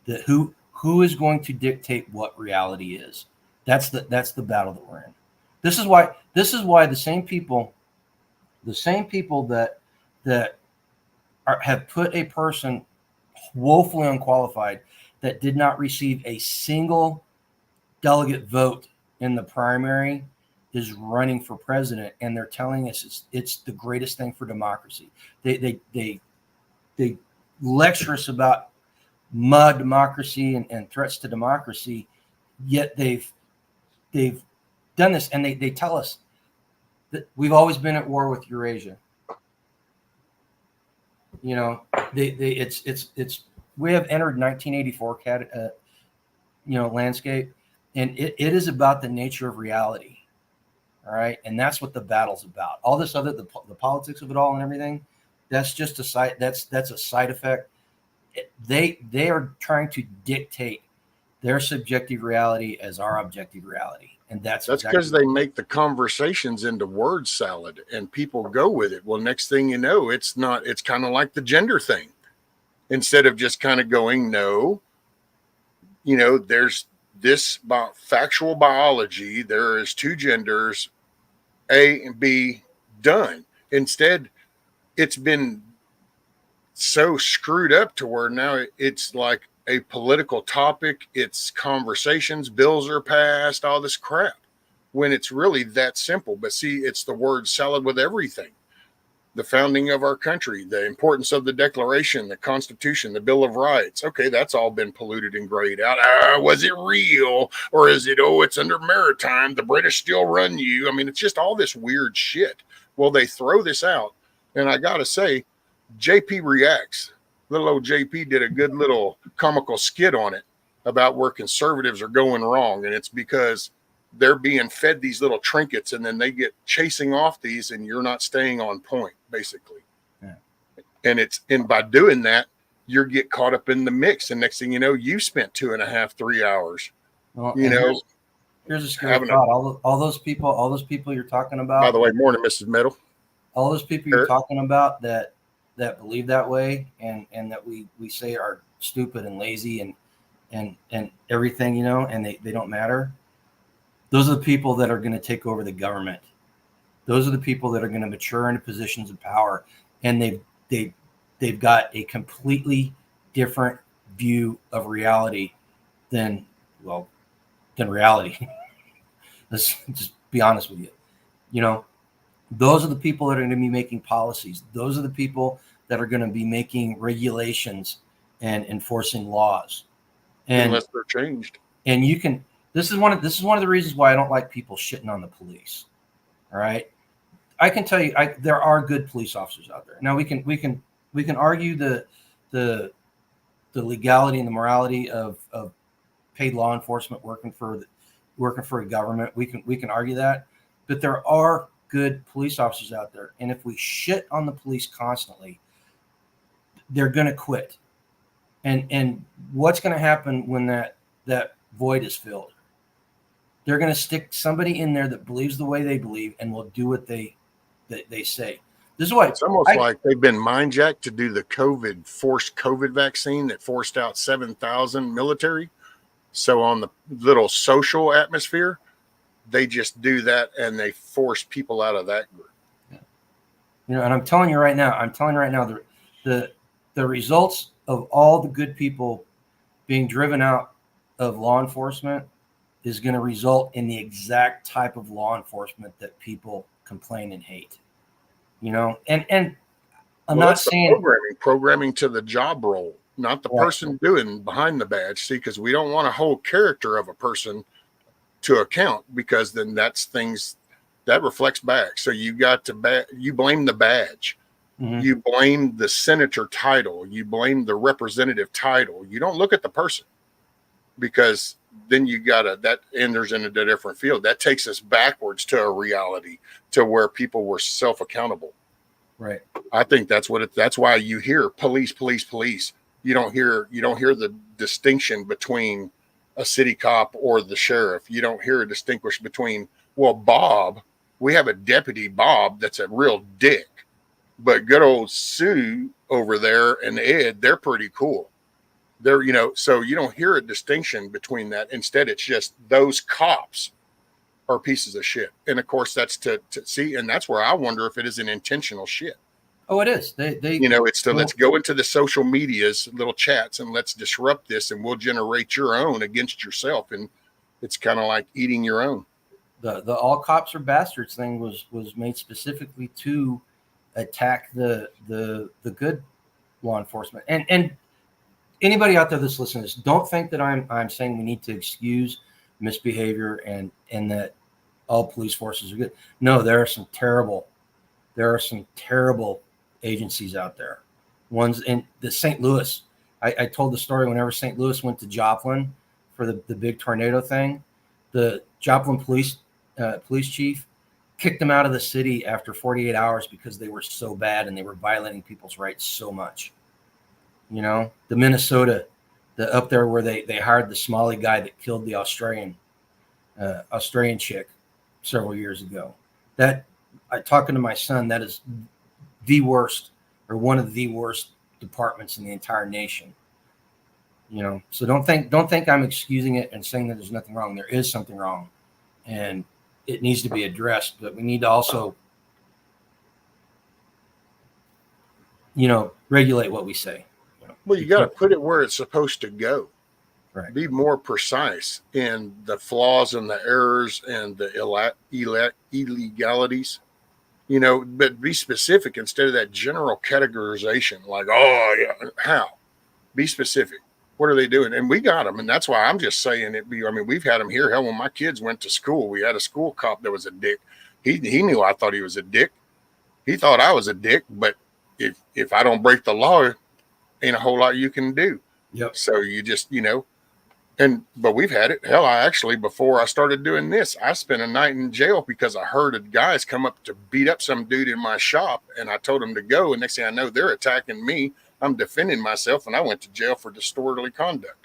That who is going to dictate what reality is. That's the battle that we're in. This is why the same people that have put a person woefully unqualified that did not receive a single delegate vote in the primary is running for president, and they're telling us it's the greatest thing for democracy. They lecture us about mud democracy and threats to democracy, yet they've done this, and they tell us that we've always been at war with Eurasia. You know, it's we have entered 1984 landscape, and it is about the nature of reality. All right, and that's what the battle's about. All this other the politics of it all and everything, that's just a side. That's a side effect. They are trying to dictate their subjective reality as our objective reality. And that's because they make the conversations into word salad and people go with it. Well, next thing you know, it's kind of like the gender thing. Instead of just kind of going, no, you know, there's this factual biology. There is two genders, A and B, done. Instead, it's been so screwed up to where now it's like a political topic. It's conversations, bills are passed, all this crap, when it's really that simple. But see, it's the word salad with everything. The founding of our country, the importance of the Declaration, the Constitution, the Bill of Rights. Okay, that's all been polluted and grayed out. Was it real? Or is it, oh, it's under maritime, the British still run you? I mean, it's just all this weird shit. Well, they throw this out, and I gotta say, JP reacts. Little old JP did a good little comical skit on it about where conservatives are going wrong. And it's because they're being fed these little trinkets, and then they get chasing off these, and you're not staying on point, basically. Yeah. And by doing that, you get caught up in the mix. And next thing you know, you spent 2.5, 3 hours, well, here's a scary thought. All those people you're talking about. By the way, morning, Mrs. Meadow. All those people you're talking about that believe that way and that we say are stupid and lazy and everything, you know, and they don't matter. Those are the people that are going to take over the government. Those are the people that are going to mature into positions of power, and they've got a completely different view of reality than reality. Let's just be honest with you. You know, Those are the people that are going to be making policies. Those are the people that are going to be making regulations and enforcing laws. And unless they're changed. and you can. This is one of the reasons why I don't like people shitting on the police. All right, I can tell you, there are good police officers out there. Now we can argue the legality and the morality of paid law enforcement working for a government. We can argue that, but there are good police officers out there, and if we shit on the police constantly, they're going to quit. And what's going to happen when that void is filled? They're going to stick somebody in there that believes the way they believe and will do what they say. This is what It's almost like they've been mind jacked to do the forced COVID vaccine that forced out 7,000 military. So on the little social atmosphere, they just do that and they force people out of that group. And I'm telling you right now, the results of all the good people being driven out of law enforcement is going to result in the exact type of law enforcement that people complain and hate. And I'm not saying programming to the job role, not the person doing behind the badge. See, because we don't want to hold character of a person to account, because then that's things that reflects back. So you got to you blame the badge. Mm-hmm. You blame the senator title. You blame the representative title. You don't look at the person, because then you got that enters into a different field. That takes us backwards to a reality to where people were self-accountable. Right. I think that's that's why you hear police. You don't hear the distinction between a city cop or the sheriff. You don't hear a distinguish between, well, Bob, we have a deputy Bob that's a real dick, but good old Sue over there and Ed, they're pretty cool. They're, so you don't hear a distinction between that. Instead, it's just those cops are pieces of shit. And of course, that's to see, and that's where I wonder if it is an intentional shit. Oh, it is. They it's to let's go into the social media's little chats and let's disrupt this, and we'll generate your own against yourself. And it's kind of like eating your own. The all cops are bastards thing was made specifically to attack the good law enforcement. And anybody out there that's listening to this, don't think that I'm saying we need to excuse misbehavior and that all police forces are good. No, there are some terrible agencies out there. Ones in the St. Louis. I told the story whenever St. Louis went to Joplin for the big tornado thing. The Joplin police chief kicked them out of the city after 48 hours because they were so bad and they were violating people's rights so much. The Minnesota, up there where they hired the Somali guy that killed the Australian chick several years ago. That, talking to my son, that is the worst, or one of the worst departments in the entire nation. So don't think I'm excusing it and saying that there's nothing wrong. There is something wrong, and it needs to be addressed. But we need to also, regulate what we say. Well, you got to put it where it's supposed to go. Right. Be more precise in the flaws and the errors and the illegalities, but be specific instead of that general categorization. Like, oh, yeah, how? Be specific. What are they doing? And we got them. And that's why I'm just saying we've had them here. Hell, when my kids went to school, we had a school cop that was a dick. He knew I thought he was a dick. He thought I was a dick. But if I don't break the law, ain't a whole lot you can do. Yep. So you just, but we've had it. Hell, before I started doing this, I spent a night in jail because I heard guys come up to beat up some dude in my shop, and I told him to go. And next thing I know, they're attacking me. I'm defending myself, and I went to jail for disorderly conduct.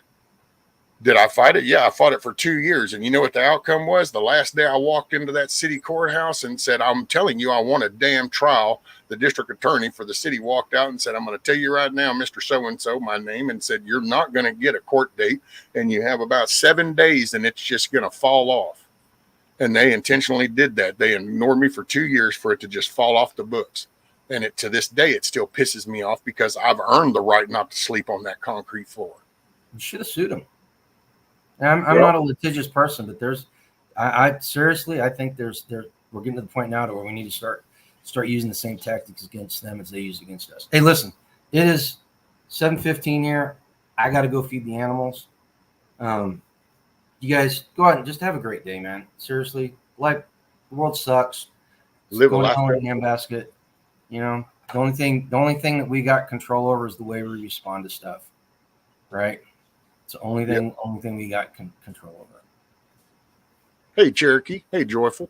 Did I fight it? Yeah, I fought it for 2 years. And you know what the outcome was? The last day I walked into that city courthouse and said, I'm telling you, I want a damn trial. The district attorney for the city walked out and said, I'm going to tell you right now, Mr. So-and-so, my name, and said, you're not going to get a court date, and you have about 7 days, and it's just going to fall off. And they intentionally did that. They ignored me for 2 years for it to just fall off the books. And to this day, it still pisses me off because I've earned the right not to sleep on that concrete floor. You should have sued him. I'm not a litigious person, but I seriously, I think we're getting to the point now to where we need to start start using the same tactics against them as they use against us. Hey, listen, it is 7:15 here. I got to go feed the animals. You guys go out and just have a great day, man. Seriously, like the world sucks. It's Live a going life. down like a handbasket. You know, the only thing that we got control over is the way we respond to stuff, right? It's the only thing we got control over. Hey, Cherokee. Hey, Joyful.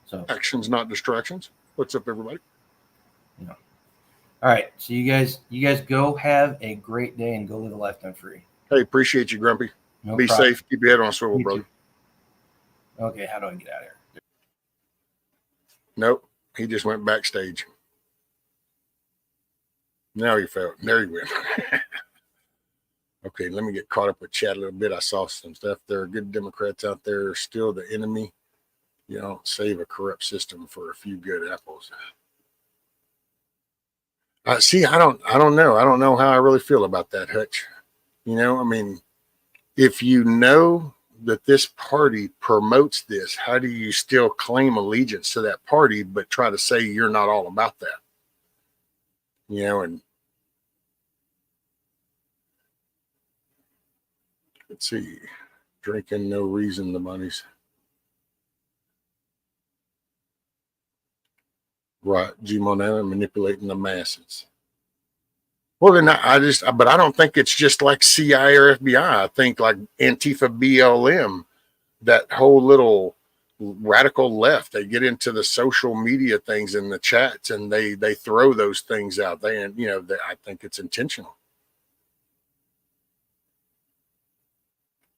So Actions, not distractions. What's up, everybody? all right. So you guys go have a great day and go live a lifetime free. Hey, appreciate you, Grumpy. No Be problem. safe. Keep your head on a swivel, You brother. too. Okay, how do I get out of here? Nope. He just went backstage. Now he fell. There he went. Okay, let me get caught up with chat a little bit. I saw some stuff. There are good Democrats out there still the enemy. You don't save a corrupt system for a few good apples. See, I don't know. I don't know how I really feel about that, Hutch. You know, I mean, if you know that this party promotes this, how do you still claim allegiance to that party, but try to say you're not all about that? You know, and let's see, drinking no reason, the money's right. G Monana manipulating the masses. Well, then but I don't think it's just like CIA or FBI. I think like Antifa, BLM, that whole little radical left, they get into the social media things in the chats and they throw those things out there. And, you know, I think it's intentional.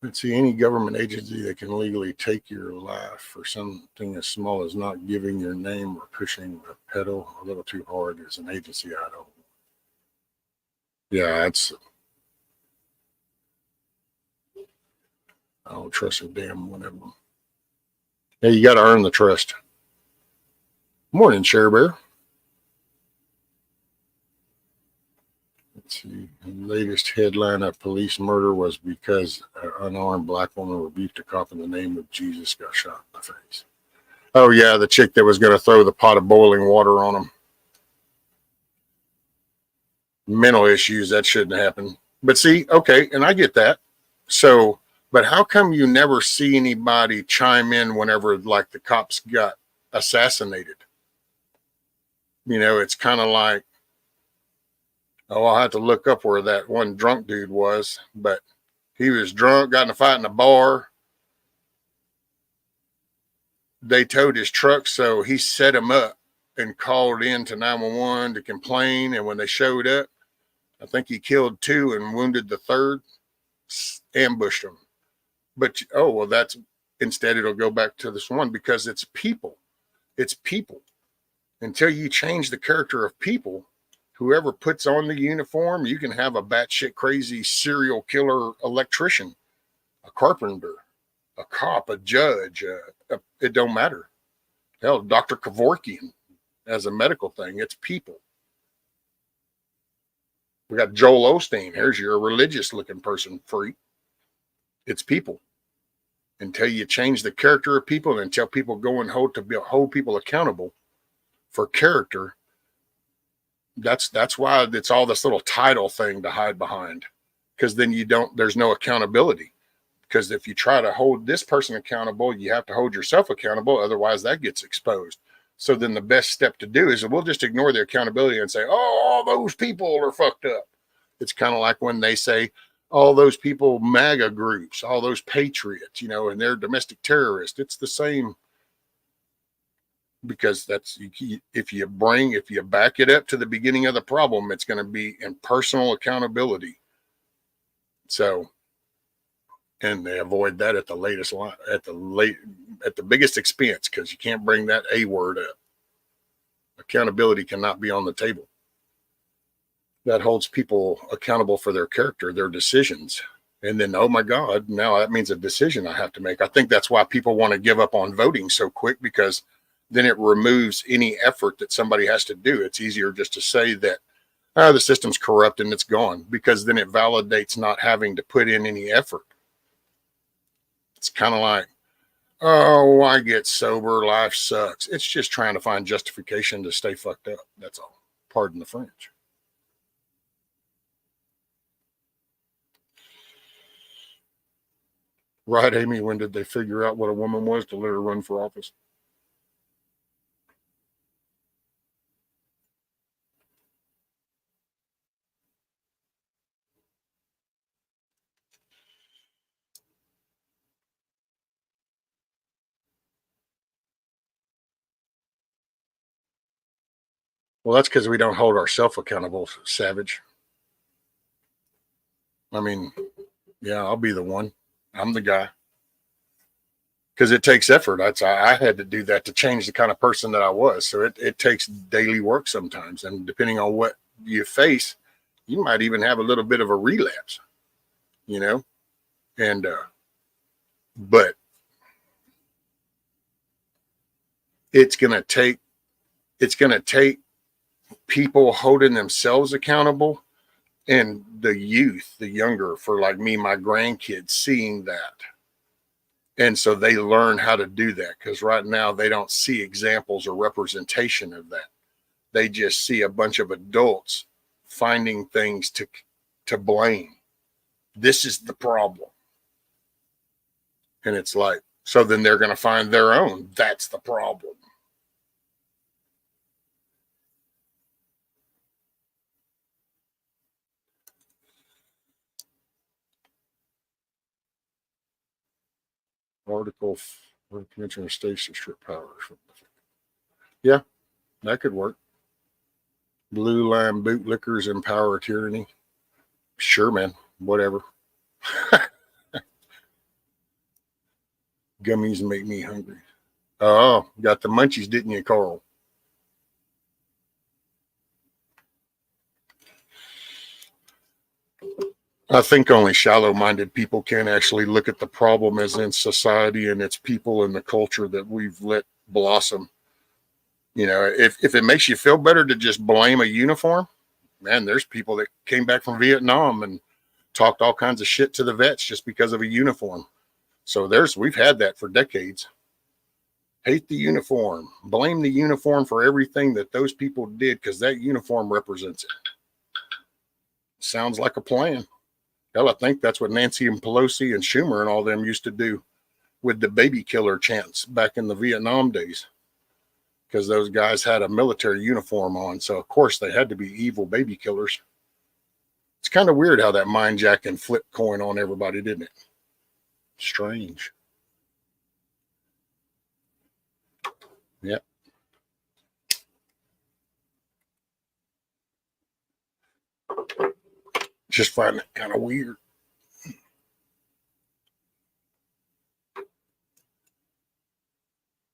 Let's see, any government agency that can legally take your life for something as small as not giving your name or pushing the pedal a little too hard is an agency I don't. Yeah, I don't trust a damn one of them. Yeah, you got to earn the trust. Morning, Share Bear. Let's see. The latest headline of police murder was because an unarmed black woman rebuked a cop in the name of Jesus, got shot in the face. Oh, yeah, the chick that was going to throw the pot of boiling water on him. Mental issues, that shouldn't happen. But see, okay, and I get that. So, but how come you never see anybody chime in whenever like the cops got assassinated? You know, it's kind of like, oh, I'll have to look up where that one drunk dude was, but he was drunk, got in a fight in a bar. They towed his truck, so he set him up and called in to 911 to complain. And when they showed up, I think he killed two and wounded the third, ambushed them. But, oh, well, that's instead it'll go back to this one because it's people. It's people. Until you change the character of people, whoever puts on the uniform, you can have a batshit crazy serial killer electrician, a carpenter, a cop, a judge. It don't matter. Hell, Dr. Kevorkian as a medical thing. It's people. We got Joel Osteen. Here's your religious looking person, freak. It's people. Until you change the character of people and until people go and hold people accountable for character, that's why it's all this little title thing to hide behind. Because then there's no accountability. Because if you try to hold this person accountable, you have to hold yourself accountable. Otherwise, that gets exposed. So then the best step to do is we'll just ignore the accountability and say, oh, all those people are fucked up. It's kind of like when they say, all those people, MAGA groups, all those patriots, you know, and they're domestic terrorists. It's the same, because if you back it up to the beginning of the problem, it's going to be in personal accountability. So, and they avoid that at the latest line, at the biggest expense, because you can't bring that A word up. Accountability cannot be on the table. That holds people accountable for their character, their decisions. And then, oh my God, now that means a decision I have to make. I think that's why people want to give up on voting so quick, because then it removes any effort that somebody has to do. It's easier just to say that the system's corrupt and it's gone, because then it validates not having to put in any effort. It's kind of like, Oh, I get sober. Life sucks. It's just trying to find justification to stay fucked up. That's all. Pardon the French. Right, Amy? When did they figure out what a woman was to let her run for office? Well, that's because we don't hold ourselves accountable, savage. I mean, yeah, I'll be the one. I'm the guy. Because it takes effort. I had to do that to change the kind of person that I was. So it takes daily work sometimes. And depending on what you face, you might even have a little bit of a relapse, you know? And, but it's going to take people holding themselves accountable and the youth, the younger, for like me, my grandkids, seeing that. And so they learn how to do that, because right now they don't see examples or representation of that. They just see a bunch of adults finding things to blame. This is the problem. And it's like, so then they're going to find their own. That's the problem. Article for Convention of States to strip powers. Yeah, that could work. Blue line bootlickers empower tyranny. Sure, man. Whatever. Gummies make me hungry. Oh, got the munchies, didn't you, Carl? I think only shallow-minded people can actually look at the problem as in society and its people and the culture that we've let blossom. You know, if it makes you feel better to just blame a uniform, man, there's people that came back from Vietnam and talked all kinds of shit to the vets just because of a uniform. So we've had that for decades. Hate the uniform, blame the uniform for everything that those people did because that uniform represents it. Sounds like a plan. Hell, I think that's what Nancy and Pelosi and Schumer and all them used to do with the baby killer chants back in the Vietnam days, because those guys had a military uniform on. So, of course, they had to be evil baby killers. It's kind of weird how that mind jack and flip coin on everybody, didn't it? Strange. Yep. Just find it kind of weird.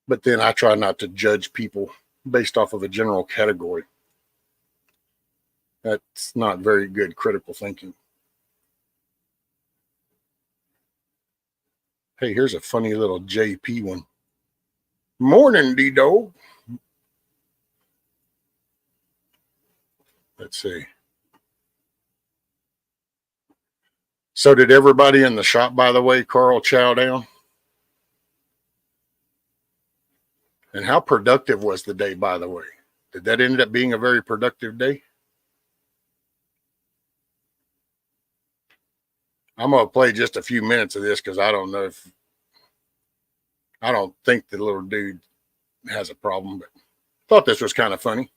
But then I try not to judge people based off of a general category. That's not very good critical thinking. Hey, here's a funny little JP one. Morning, D-Dog. Let's see. So did everybody in the shop, by the way, Carl, chow down? And how productive was the day, by the way? Did that end up being a very productive day? I'm going to play just a few minutes of this because I don't think the little dude has a problem, but thought this was kind of funny.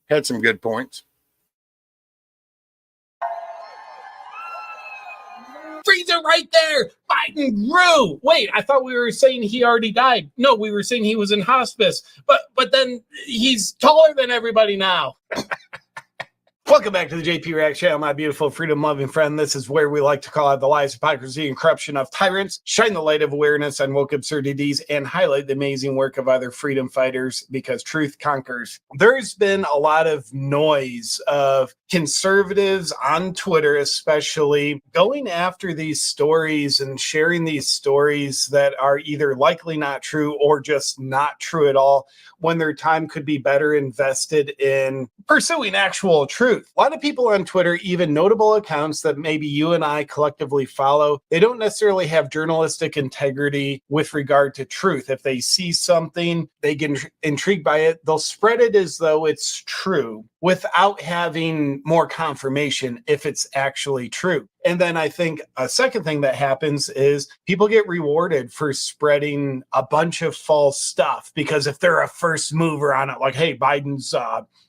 Had some good points. Freezer right there. Biden grew. Wait, I thought we were saying he already died. No, we were saying he was in hospice. But then he's taller than everybody now. Welcome back to the JP React channel, my beautiful freedom-loving friend. This is where we like to call out the lies, hypocrisy, and corruption of tyrants, shine the light of awareness on woke absurdities, and highlight the amazing work of other freedom fighters, because truth conquers. There's been a lot of noise of conservatives on Twitter, especially, going after these stories and sharing these stories that are either likely not true or just not true at all, when their time could be better invested in pursuing actual truth. A lot of people on Twitter, even notable accounts that maybe you and I collectively follow, they don't necessarily have journalistic integrity with regard to truth. If they see something, they get intrigued by it, they'll spread it as though it's true without having more confirmation if it's actually true. And then I think a second thing that happens is people get rewarded for spreading a bunch of false stuff, because if they're a first mover on it, like, hey, Biden's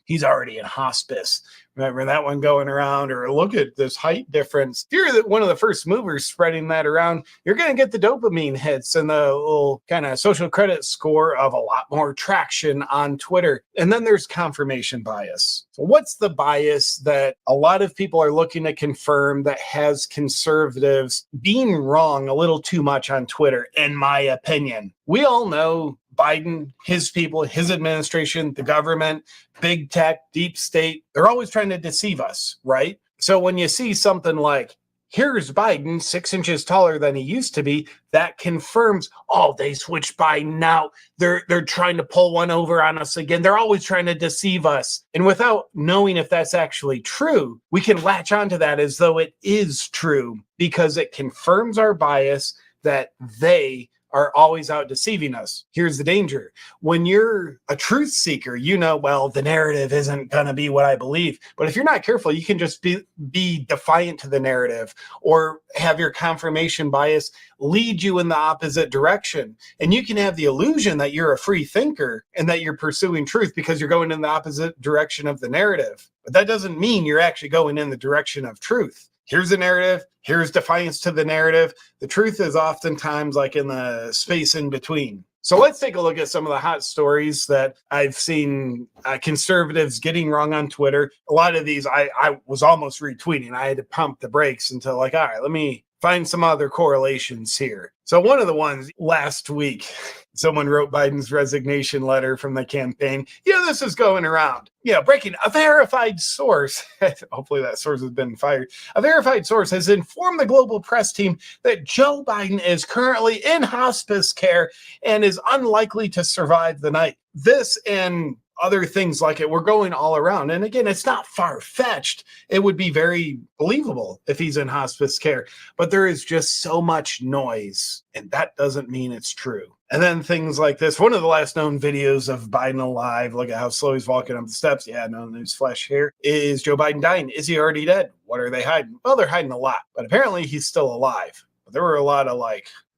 he's already in hospice. Remember that one going around? Or look at this height difference. If you're one of the first movers spreading that around, you're going to get the dopamine hits and the little kind of social credit score of a lot more traction on Twitter. And then there's confirmation bias. So what's the bias that a lot of people are looking to confirm that has conservatives being wrong a little too much on Twitter, in my opinion? We all know Biden, his people, his administration, the government, big tech, deep state, they're always trying to deceive us, right? So when you see something like, here's Biden 6 inches taller than he used to be, that confirms, oh, they switched Biden now. They're trying to pull one over on us again. They're always trying to deceive us. And without knowing if that's actually true, we can latch onto that as though it is true, because it confirms our bias that they are always out deceiving us. Here's the danger. When you're a truth seeker, you know, well, the narrative isn't going to be what I believe. But if you're not careful, you can just be defiant to the narrative, or have your confirmation bias lead you in the opposite direction. And you can have the illusion that you're a free thinker and that you're pursuing truth because you're going in the opposite direction of the narrative. But that doesn't mean you're actually going in the direction of truth. Here's the narrative. Here's defiance to the narrative. The truth is oftentimes like in the space in between. So let's take a look at some of the hot stories that I've seen conservatives getting wrong on Twitter. A lot of these I was almost retweeting. I had to pump the brakes until like, all right, let me find some other correlations here. So one of the ones last week, someone wrote Biden's resignation letter from the campaign. This is going around. Breaking, a verified source, hopefully that source has been fired. A verified source has informed the global press team that Joe Biden is currently in hospice care and is unlikely to survive the night. This and other things like it, we're going all around. And again, it's not far-fetched. It would be very believable if he's in hospice care, but there is just so much noise, and that doesn't mean it's true. And then things like this. One of the last known videos of Biden alive, look at how slow he's walking up the steps. Yeah, no news flash here. Is Joe Biden dying? Is he already dead? What are they hiding? Well, they're hiding a lot, but apparently he's still alive. But there were a lot of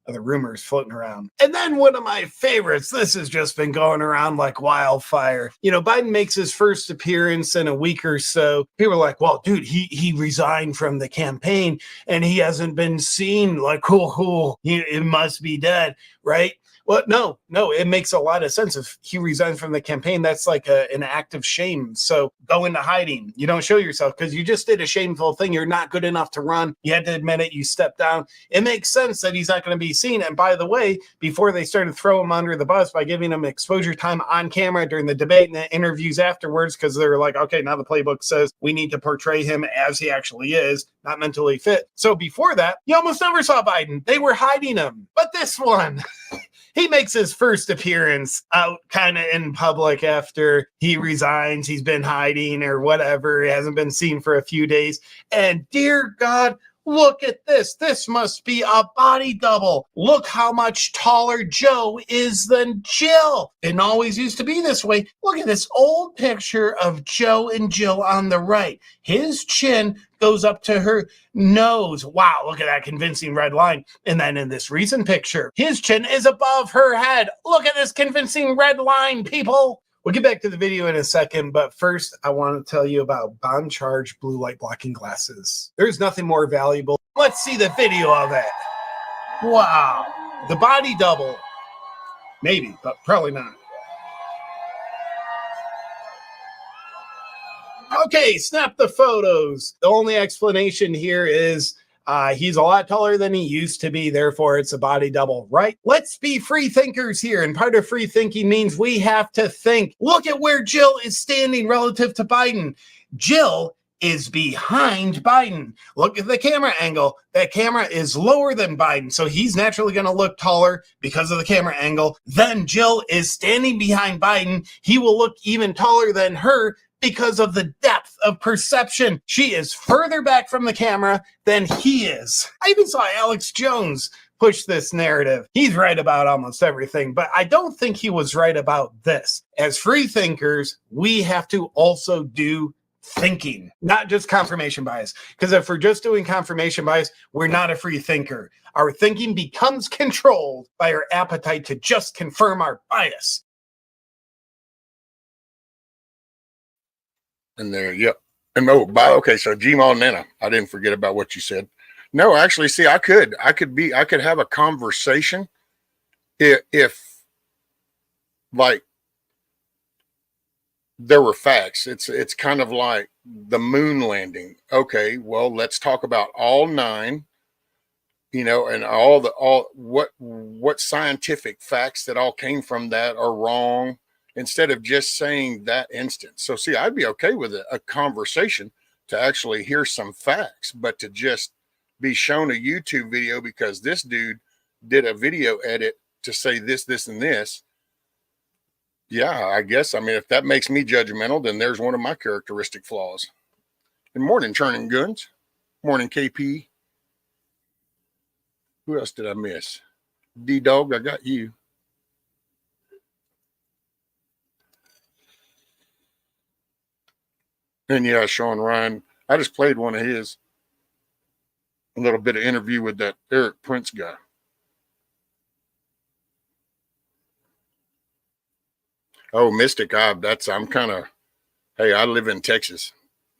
other rumors floating around. And then one of my favorites, this has just been going around like wildfire. Biden makes his first appearance in a week or so. People are like, well, dude, he resigned from the campaign and he hasn't been seen. Like, cool, it must be dead, right? Well, no, it makes a lot of sense. If he resigns from the campaign, that's like an act of shame. So go into hiding. You don't show yourself because you just did a shameful thing. You're not good enough to run. You had to admit it. You stepped down. It makes sense that he's not going to be seen. And by the way, before they started throwing him under the bus by giving him exposure time on camera during the debate and the interviews afterwards, because they're like, okay, now the playbook says we need to portray him as he actually is, not mentally fit. So before that, you almost never saw Biden. They were hiding him. But this one... He makes his first appearance out kind of in public after he resigns. He's been hiding or whatever. He hasn't been seen for a few days. And dear God, look at this. This must be a body double. Look how much taller Joe is than Jill. It always used to be this way. Look at this old picture of Joe and Jill on the right. His chin goes up to her nose. Wow, look at that convincing red line. And then in this recent picture, his chin is above her head. Look at this convincing red line, people. We'll get back to the video in a second, but first I want to tell you about Bond Charge blue light blocking glasses. There's nothing more valuable. Let's see the video of it. Wow. The body double. Maybe, but probably not. Okay, snap the photos. The only explanation here is he's a lot taller than he used to be, therefore it's a body double, right? Let's be free thinkers here, and part of free thinking means we have to think. Look at where Jill is standing relative to Biden. Jill is behind Biden. Look at the camera angle. That camera is lower than Biden, so he's naturally going to look taller because of the camera angle. Then Jill is standing behind Biden. He will look even taller than her because of the depth of perception. She is further back from the camera than he is. I even saw Alex Jones push this narrative. He's right about almost everything, but I don't think he was right about this. As free thinkers, we have to also do thinking, not just confirmation bias. Because if we're just doing confirmation bias, we're not a free thinker. Our thinking becomes controlled by our appetite to just confirm our bias. And there, yep. And okay, so Gmail Nana, I didn't forget about what you said. No, actually, see, I could have a conversation if like there were facts. It's kind of like the moon landing. Okay, well, let's talk about all 9, and what scientific facts that all came from that are wrong, instead of just saying that instance. So see, I'd be okay with a conversation to actually hear some facts, but to just be shown a YouTube video because this dude did a video edit to say this, this, and this. Yeah, I guess. I mean, if that makes me judgmental, then there's one of my characteristic flaws. And morning, Churning Guns. Morning, KP. Who else did I miss? D-Dog, I got you. And yeah, Sean Ryan. I just played one of his. A little bit of interview with that Eric Prince guy. Oh, Mystic, I'm kind of, hey, I live in Texas.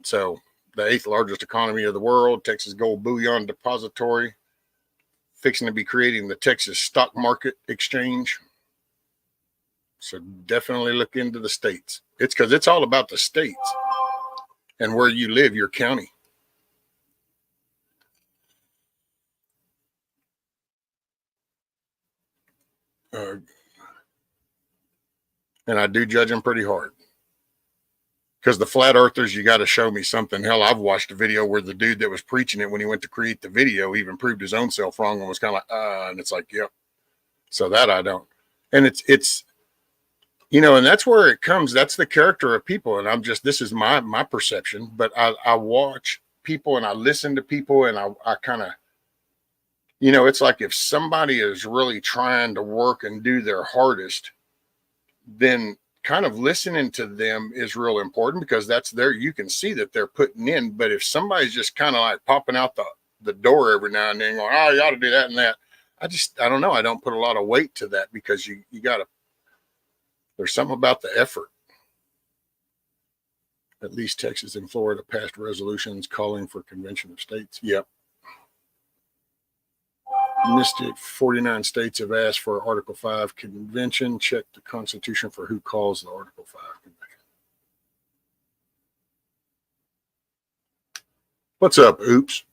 So the 8th largest economy of the world, Texas Gold Bullion Depository, fixing to be creating the Texas Stock Market Exchange. So definitely look into the states. It's because it's all about the states and where you live, your county. And I do judge them pretty hard. Because the flat earthers, you got to show me something. Hell, I've watched a video where the dude that was preaching it when he went to create the video even proved his own self wrong and was kind of like, and it's like, yep. So that I don't. And it's, and that's where it comes. That's the character of people. And this is my perception, but I watch people and I listen to people and I kind of, it's like if somebody is really trying to work and do their hardest, then kind of listening to them is real important because you can see that they're putting in. But if somebody's just kind of like popping out the door every now and then going, oh, you ought to do that and that. I don't know. I don't put a lot of weight to that because you got to, there's something about the effort. At least Texas and Florida passed resolutions calling for convention of states. Yep. Mystic, 49 states have asked for Article 5 convention. Check the Constitution for who calls the Article 5 convention. What's up, Oops?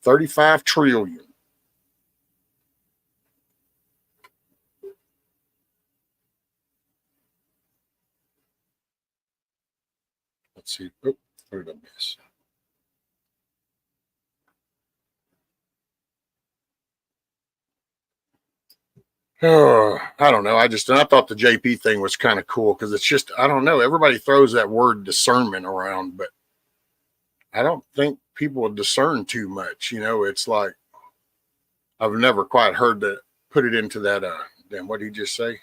$35 trillion. Let's see. Oh, where did I miss? Oh, I don't know. I thought the JP thing was kind of cool because it's just, I don't know. Everybody throws that word discernment around, but I don't think people discern too much. It's like, I've never quite heard that, put it into that, damn, what did he just say?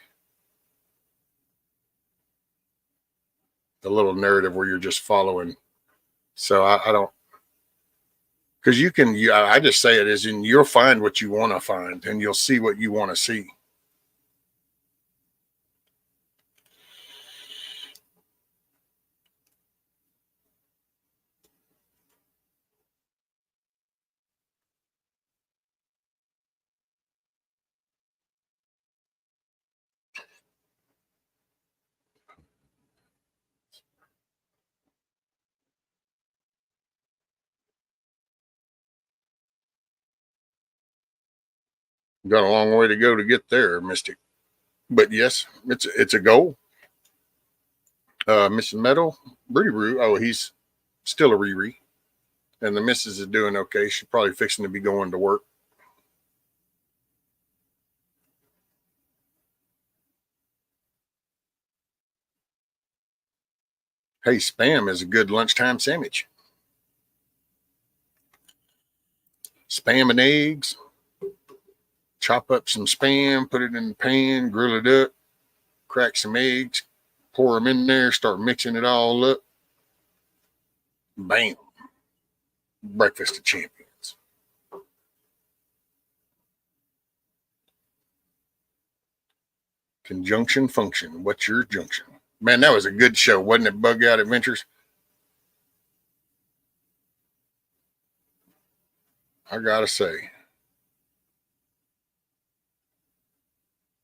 The little narrative where you're just following. So I don't, because I just say it as in you'll find what you want to find and you'll see what you want to see. Got a long way to go to get there, Mystic. But yes, it's a goal. Mrs. Meadow, Rudy Roo. Oh, he's still a Riri. And the missus is doing okay. She's probably fixing to be going to work. Hey, Spam is a good lunchtime sandwich. Spam and eggs. Chop up some Spam, put it in the pan, grill it up, crack some eggs, pour them in there, start mixing it all up. Bam. Breakfast of champions. Conjunction function. What's your junction? Man, that was a good show, wasn't it? Bug Out Adventures. I gotta say,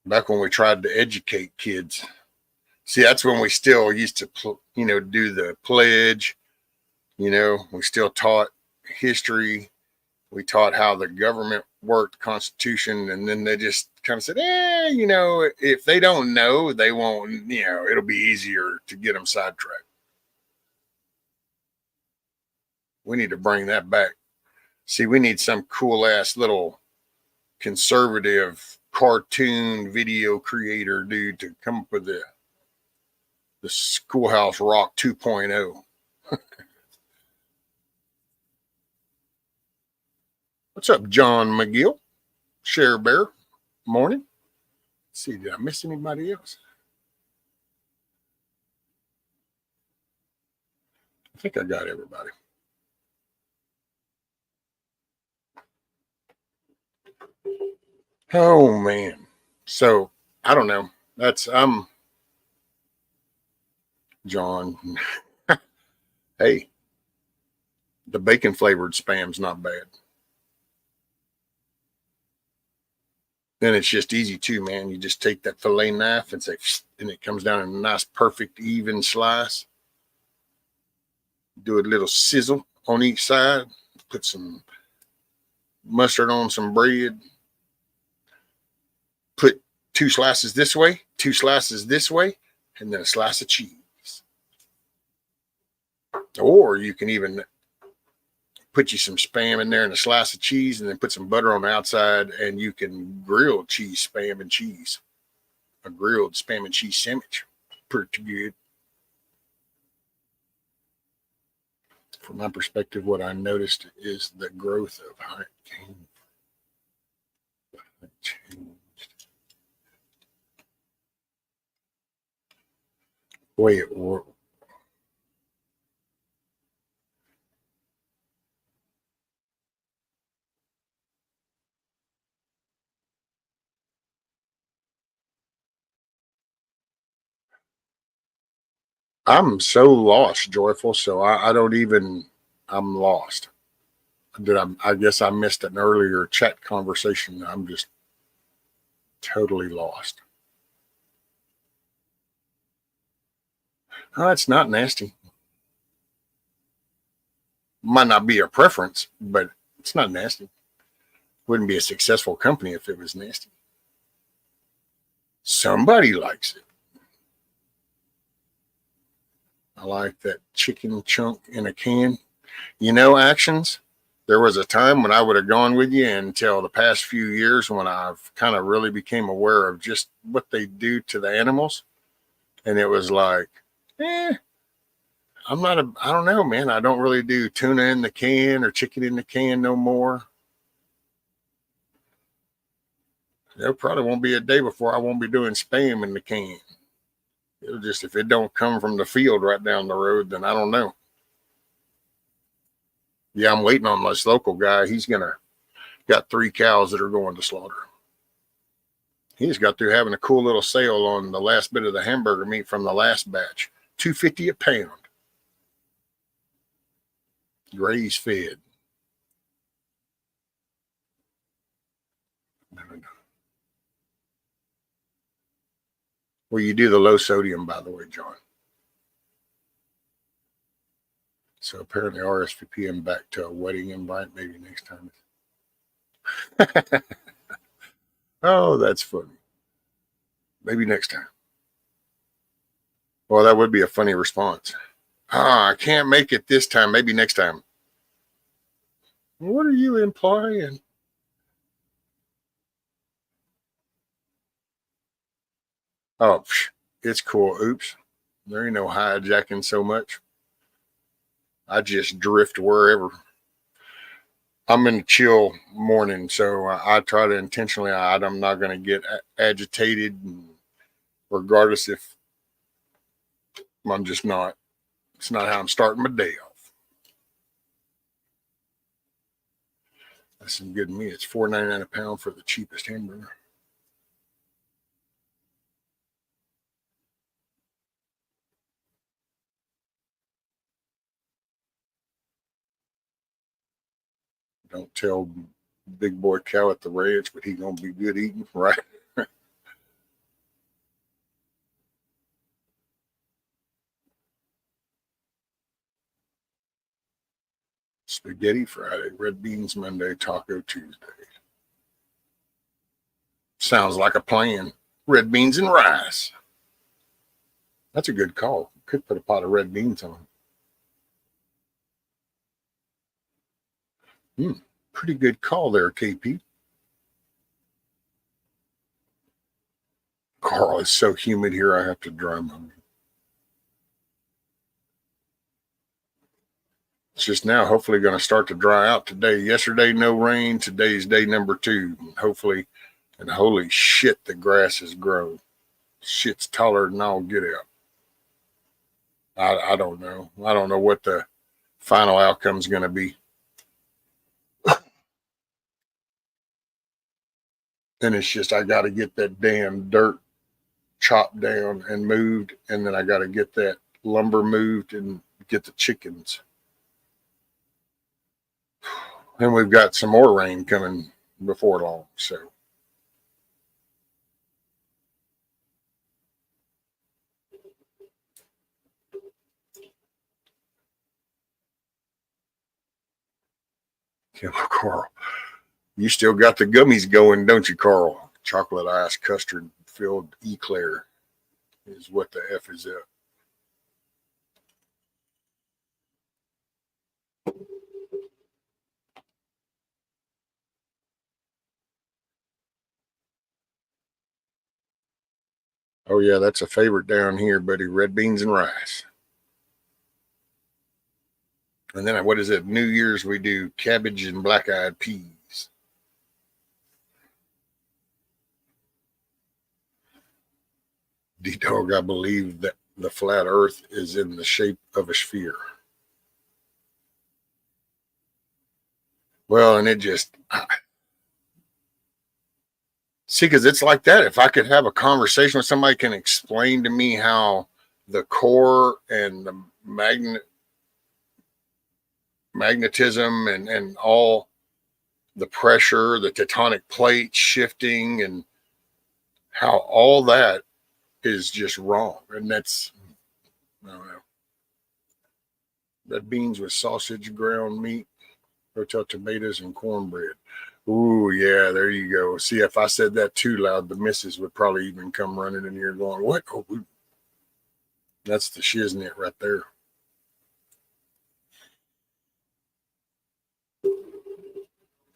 back when we tried to educate kids, see, that's when we still used to, do the pledge. We still taught history. We taught how the government worked, Constitution, and then they just kind of said, if they don't know, they won't, it'll be easier to get them sidetracked. We need to bring that back. See, we need some cool ass little conservative cartoon video creator dude to come up with the Schoolhouse Rock 2.0. What's up, John McGill? Share Bear. Morning. Let's see, did I miss anybody else? I think I got everybody. Oh man. So I don't know. That's John. Hey, the bacon flavored Spam's not bad. Then it's just easy too, man. You just take that fillet knife and and it comes down in a nice, perfect, even slice. Do a little sizzle on each side. Put some mustard on some bread. Put 2 slices this way, 2 slices this way, and then a slice of cheese. Or you can even put you some Spam in there and a slice of cheese, and then put some butter on the outside, and you can grill cheese, Spam, and cheese. A grilled Spam and cheese sandwich. Pretty good. From my perspective, what I noticed is the growth of how it changed. Way it worked. I'm so lost, Joyful. So I don't even. I'm lost. I guess I missed an earlier chat conversation. I'm just totally lost. Oh, it's not nasty. Might not be a preference, but it's not nasty. Wouldn't be a successful company if it was nasty. Somebody likes it. I like that chicken chunk in a can. Actions. There was a time when I would have gone with you until the past few years when I've kind of really became aware of just what they do to the animals. And it was like, I don't know, man. I don't really do tuna in the can or chicken in the can no more. There probably won't be a day before I won't be doing Spam in the can. It'll just, if it don't come from the field right down the road, then I don't know. Yeah, I'm waiting on this local guy. He's got 3 cows that are going to slaughter. He's got through having a cool little sale on the last bit of the hamburger meat from the last batch. $2.50 a pound. Graze fed. Well, you do the low sodium, by the way, John. So apparently RSVP back to a wedding invite maybe next time. Oh, that's funny. Maybe next time. Well, that would be a funny response. I can't make it this time. Maybe next time. What are you implying? Oh, it's cool. Oops. There ain't no hijacking so much. I just drift wherever. I'm in a chill morning, so I try to intentionally, I'm not going to get agitated, regardless if I'm just not. It's not how I'm starting my day off. That's some good meat. It's $4.99 a pound for the cheapest hamburger. Don't tell Big Boy Cow at the ranch, but he gonna be good eating, right? Spaghetti Friday, red beans Monday, taco Tuesday. Sounds like a plan. Red beans and rice. That's a good call. Could put a pot of red beans on. Pretty good call there, KP. Carl, it's so humid here, I have to dry my. It's just now hopefully going to start to dry out today. Yesterday, no rain. Today's day number 2. Hopefully, and holy shit, the grass has grown. Shit's taller than I'll get out. I don't know. I don't know what the final outcome's going to be. And it's just, I got to get that damn dirt chopped down and moved. And then I got to get that lumber moved and get the chickens. And we've got some more rain coming before long. So. Carl, you still got the gummies going, don't you, Carl? Chocolate ice custard filled eclair is what the F is that. Oh, yeah, that's a favorite down here, buddy. Red beans and rice. And then what is it? New Year's, we do cabbage and black-eyed peas. D-Dog, I believe that the flat earth is in the shape of a sphere. Well, and it just... See, because it's like that. If I could have a conversation with somebody can explain to me how the core and the magnetism and all the pressure, the tectonic plate shifting, and how all that is just wrong. And that's, I don't know. Red beans with sausage, ground meat, hotel tomatoes, and cornbread. Ooh, yeah, there you go. See, if I said that too loud, the missus would probably even come running in here going, what? Oh, that's the shiznit right there.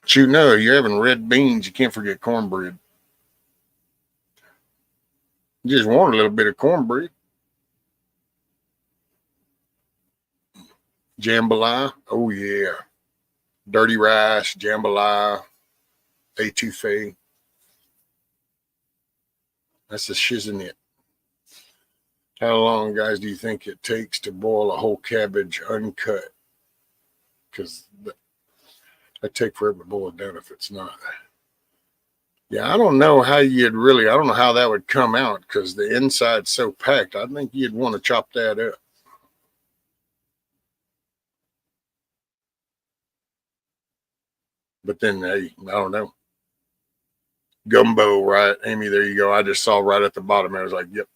But you know, you're having red beans, you can't forget cornbread. You just want a little bit of cornbread. Jambalaya, oh yeah. Dirty rice, jambalaya, etouffee. That's the shiznit. How long, guys, do you think it takes to boil a whole cabbage uncut? Because that'd take forever to boil it down if it's not. Yeah, I don't know how you'd really, I don't know how that would come out because the inside's so packed. I think you'd want to chop that up. But then, hey, I don't know. Gumbo, right? Amy, there you go. I just saw right at the bottom. I was like, yep.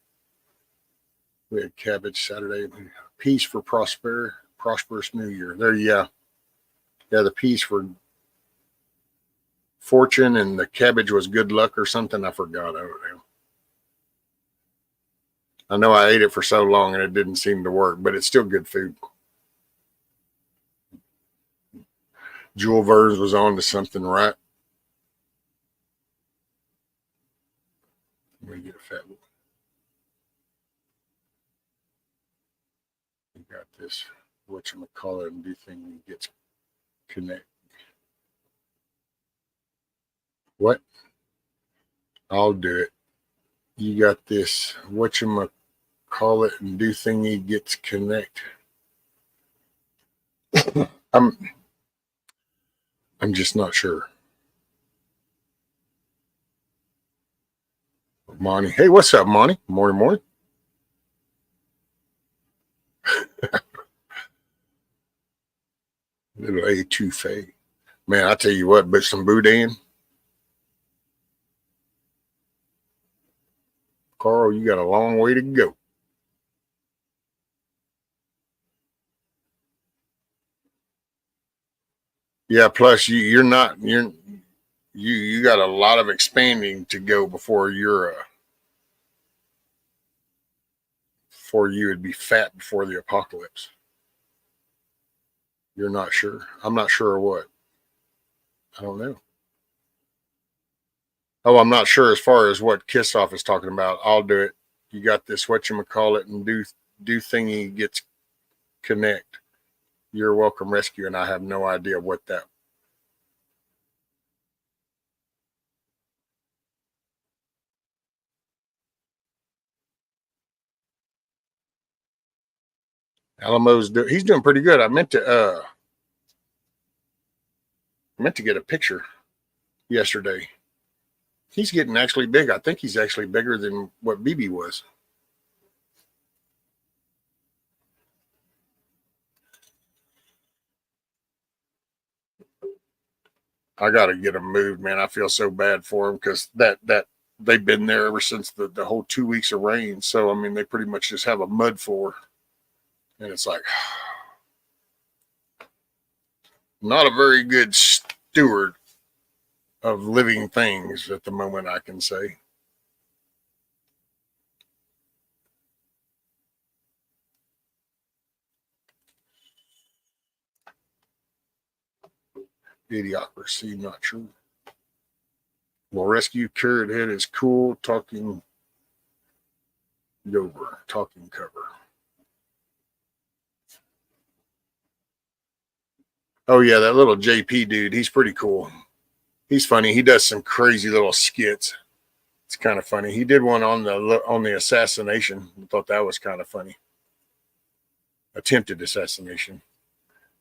We had cabbage Saturday. Peace for prosperous New Year. There, yeah. Yeah, the peace for fortune and the cabbage was good luck or something. I forgot. I don't know. I know I ate it for so long and it didn't seem to work, but it's still good food. Jewel Vers was on to something, right? Let me get a fat one. You got this, whatchamacallit, and do thing gets connect. What? I'll do it. You got this, whatchamacallit, and do thingy gets connect. I'm just not sure. Monty. Hey, what's up, Monty? Morning, morning. Little A2 Man, I tell you what, but some boudin. Carl, you got a long way to go. Yeah, plus you got a lot of expanding to go before before you would be fat before the apocalypse. You're not sure. I'm not sure what. I don't know. Oh, I'm not sure as far as what Kissoff is talking about. I'll do it. You got this whatchamacallit, and do thingy gets connect. You're welcome rescue, and I have no idea what that. He's doing pretty good. I meant to get a picture yesterday. He's getting actually big. I think he's actually bigger than what BB was. I got to get him moved, man. I feel so bad for him because that they've been there ever since the whole 2 weeks of rain. So, I mean, they pretty much just have a mud floor. And it's like, not a very good steward of living things at the moment, I can say. Idiocracy, not true. Well, rescue carrot head is cool. Talking over, talking cover. Oh yeah, that little JP dude, he's pretty cool. He's funny. He does some crazy little skits. It's kind of funny. He did one on the assassination. I thought that was kind of funny. Attempted assassination.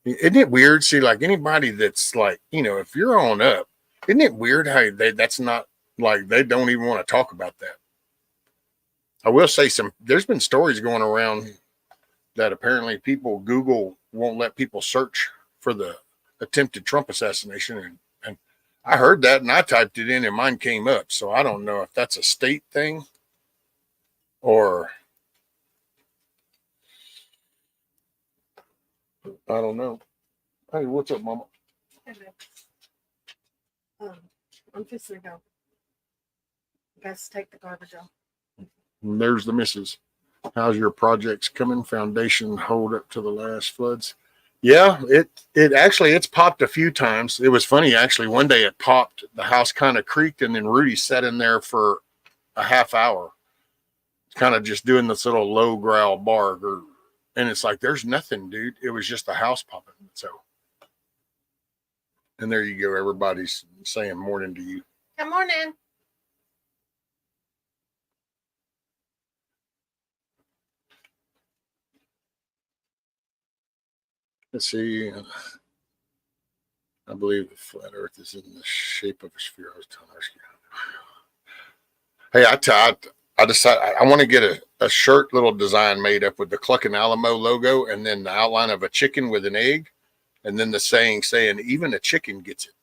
Isn't it weird? See, like anybody that's like, if you're on up, isn't it weird how that's not like they don't even want to talk about that? I will say there's been stories going around that apparently Google won't let people search for the attempted Trump assassination. And I heard that and I typed it in and mine came up. So I don't know if that's a state thing or I don't know. Hey, what's up, Mama? I'm just gonna go. Guys, take the garbage off. And there's the missus. How's your projects coming? Foundation hold up to the last floods? Yeah, it's popped a few times. It was funny actually. One day it popped. The house kind of creaked, and then Rudy sat in there for a half hour, kind of just doing this little low growl bark. And it's like there's nothing, dude. It was just the house popping. So, and there you go. Everybody's saying morning to you. Good morning. Let's see. I believe the flat Earth is in the shape of a sphere. I was telling her. Hey, I decided I want to get a shirt little design made up with the Cluckin Alamo logo and then the outline of a chicken with an egg, and then the saying even a chicken gets it.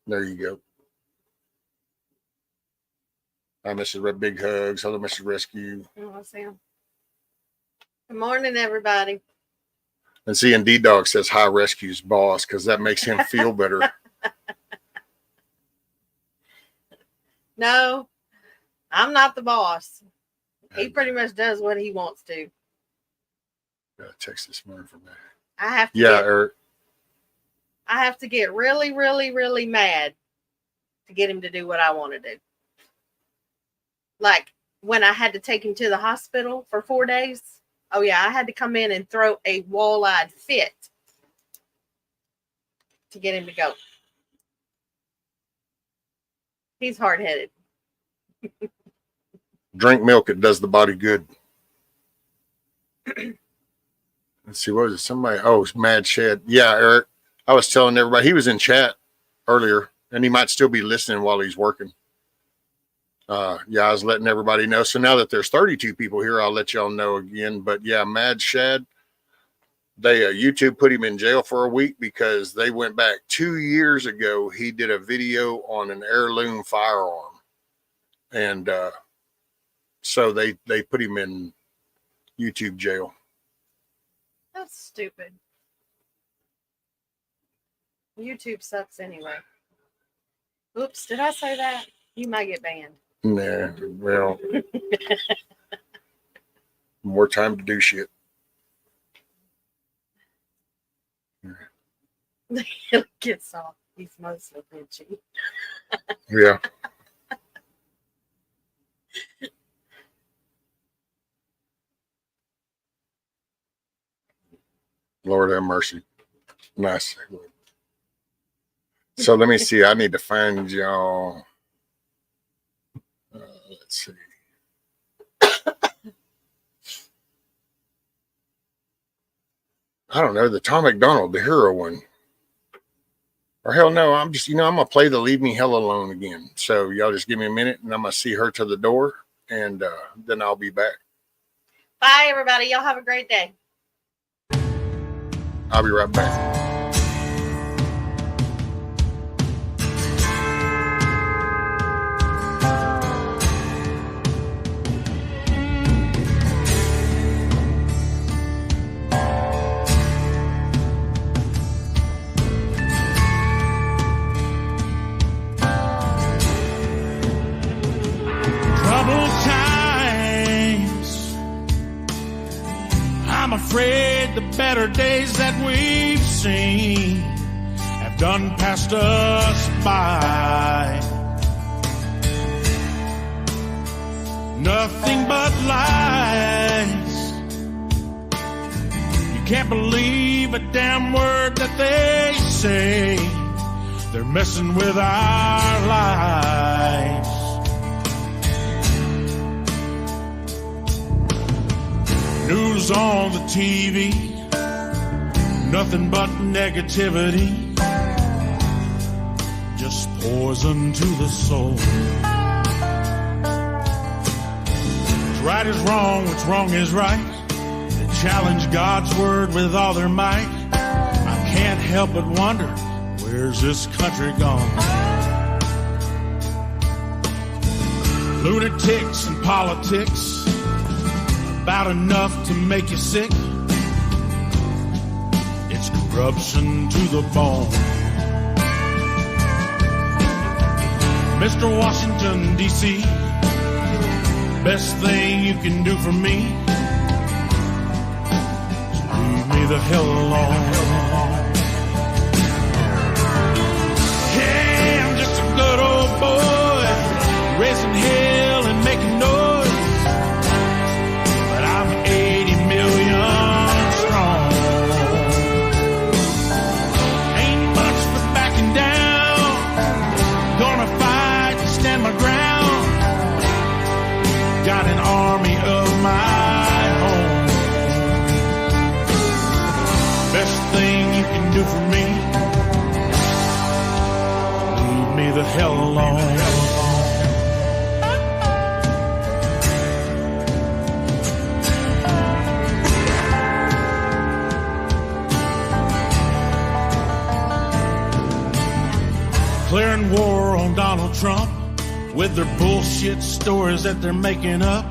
There you go. Hi, Mrs. Red. Big hugs. Hello, Mrs. Rescue. Oh, Sam. Good morning, everybody. And seeing D-Dog says hi, Rescue's boss, because that makes him feel better. No, I'm not the boss. He pretty much does what he wants to. Got a text this morning from that. I have to Yeah, get, Eric. I have to get really, really, really mad to get him to do what I want to do. Like when I had to take him to the hospital for 4 days. Oh yeah, I had to come in and throw a wall-eyed fit to get him to go. He's hard-headed. Drink milk. It does the body good. Let's see. What was it? Somebody. Oh, it's Mad Shed. Yeah, Eric. I was telling everybody. He was in chat earlier, and he might still be listening while he's working. Yeah, I was letting everybody know. So now that there's 32 people here, I'll let y'all know again. But yeah, Mad Shad, they YouTube put him in jail for a week because they went back 2 years ago. He did a video on an heirloom firearm, and so they put him in YouTube jail. That's stupid. YouTube sucks anyway. Oops, did I say that? You might get banned. Nah, well, more time to do shit. He'll get soft. He's mostly bitchy. Yeah. Lord have mercy. Nice. So let me see. I need to find y'all. Let's see. I don't know. The Tom McDonald, the hero one. Or hell no, I'm just, I'm going to play the Leave Me Hell Alone again. So y'all just give me a minute and I'm going to see her to the door and then I'll be back. Bye, everybody. Y'all have a great day. I'll be right back. I'm afraid the better days that we've seen have done passed us by. Nothing but lies. You can't believe a damn word that they say. They're messing with our lives. News on the TV, nothing but negativity, just poison to the soul. What's right is wrong, what's wrong is right. They challenge God's word with all their might. I can't help but wonder, where's this country gone? Lunatics and politics, about enough to make you sick. It's corruption to the bone. Mr. Washington, D.C., best thing you can do for me is leave me the hell alone. Hey, I'm just a good old boy, raising hell and making noise. Got an army of my own. Best thing you can do for me, leave me the hell alone. Declaring war on Donald Trump with their bullshit stories that they're making up.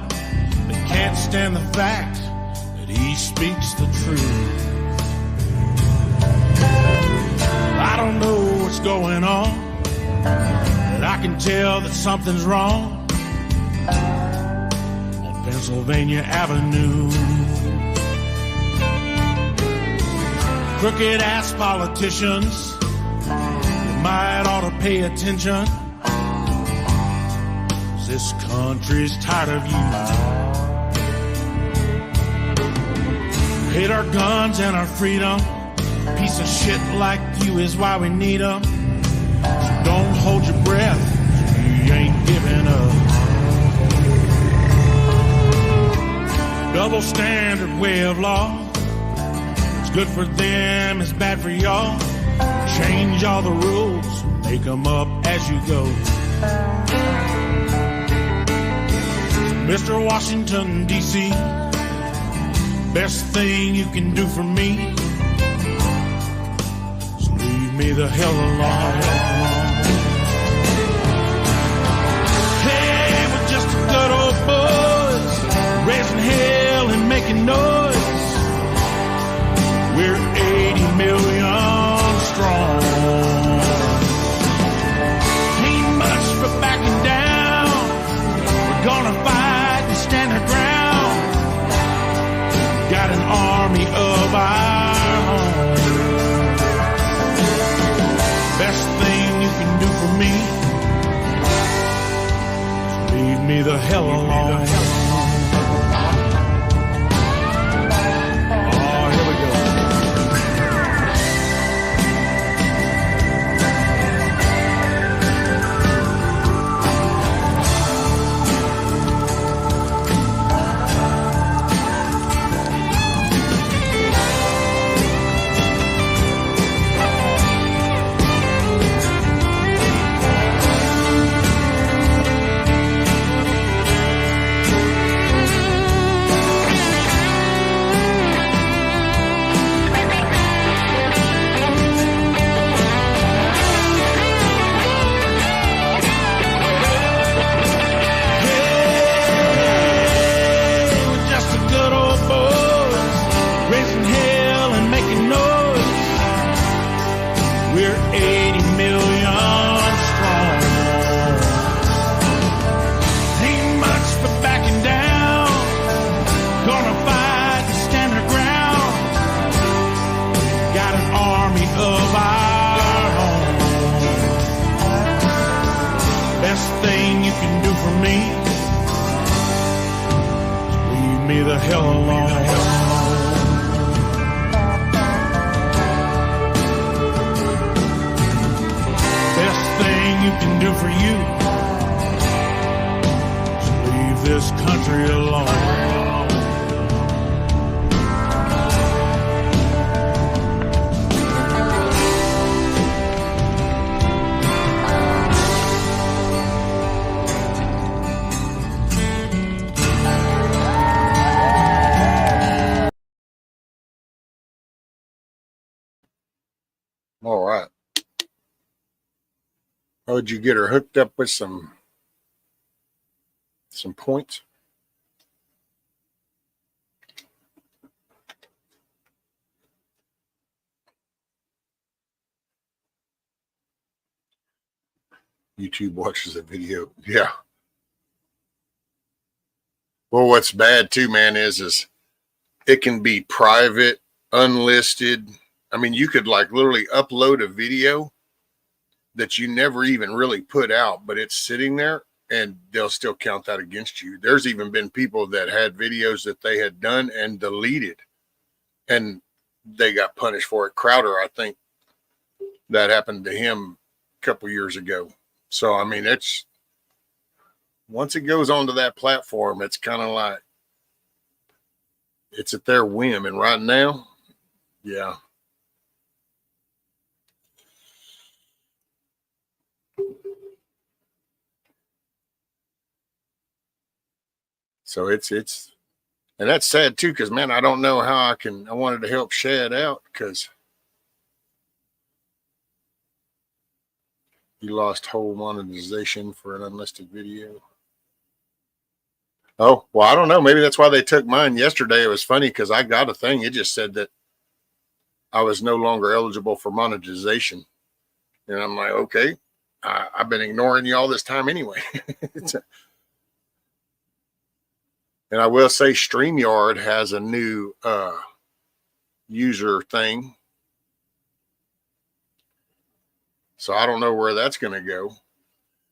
They can't stand the fact that he speaks the truth. I don't know what's going on. and I can tell that something's wrong on Pennsylvania Avenue. Crooked ass politicians, you might ought to pay attention. This country's tired of you. Hate our guns and our freedom. Piece of shit like you is why we need them. So don't hold your breath, you ain't giving up. Double standard way of law. It's good for them, it's bad for y'all. Change all the rules, make them up as you go. Mr. Washington, D.C., best thing you can do for me is leave me the hell alone. Hey, we're just a good old boys, raising hell and making noise. We're 80 million strong. Ain't much for backing down. We're gonna fight. Stand our ground. Got an army of our own. Best thing you can do for me is leave me the hell alone. Oh, here we go. All right. How would you get her hooked up with some points? YouTube watches the video. Yeah. Well, what's bad too, man, is it can be private, unlisted. I mean, you could like literally upload a video that you never even really put out, but it's sitting there and they'll still count that against you. There's even been people that had videos that they had done and deleted and they got punished for it. Crowder, I think that happened to him a couple years ago. So, I mean, it's once it goes onto that platform, it's kind of like it's at their whim. And right now, yeah. So it's and that's sad too, because man, I don't know how I wanted to help Shad out because he lost whole monetization for an unlisted video. Oh, well, I don't know. Maybe that's why they took mine yesterday. It was funny because I got a thing. It just said that I was no longer eligible for monetization. And I'm like, okay. I've been ignoring you all this time anyway. And I will say StreamYard has a new user thing. So I don't know where that's going to go.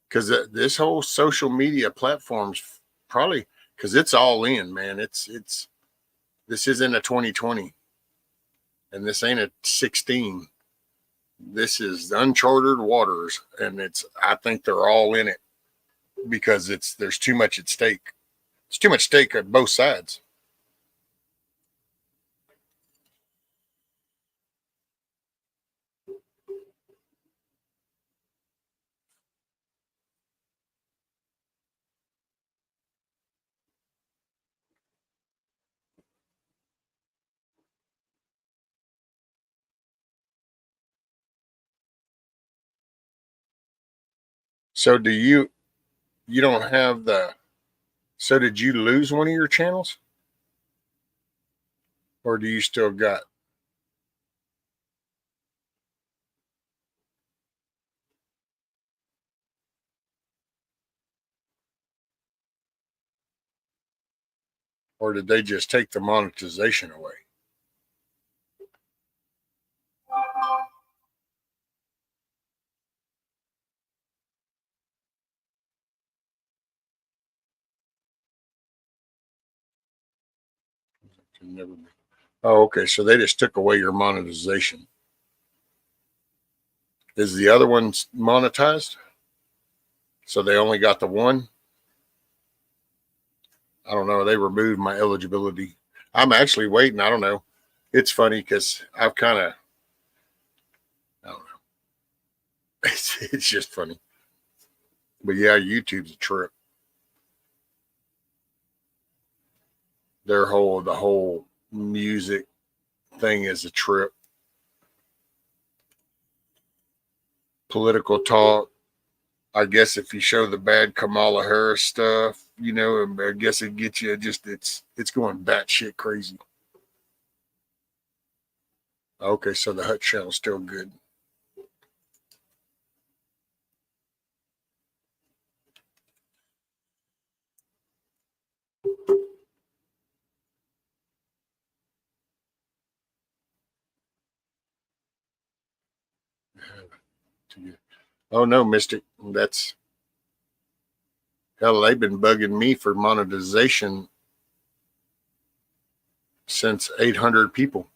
Because this whole social media platform's probably, because it's all in, man. This isn't a 2020. And this ain't a 16. This is uncharted waters. And I think they're all in it because there's too much at stake. It's too much stake at both sides. So you don't have so did you lose one of your channels? Or do you still got? Or did they just take the monetization away? Can never be. Oh, okay. So they just took away your monetization. Is the other one monetized? So they only got the one? I don't know. They removed my eligibility. I'm actually waiting. I don't know. It's funny because I've kind of, I don't know. It's just funny. But yeah, YouTube's a trip. The whole music thing is a trip. Political talk. I guess if you show the bad Kamala Harris stuff, I guess it gets you it's going batshit crazy. Okay, so the Hut channel's still good. Oh no, Mystic. Hell, they've been bugging me for monetization since 800 people.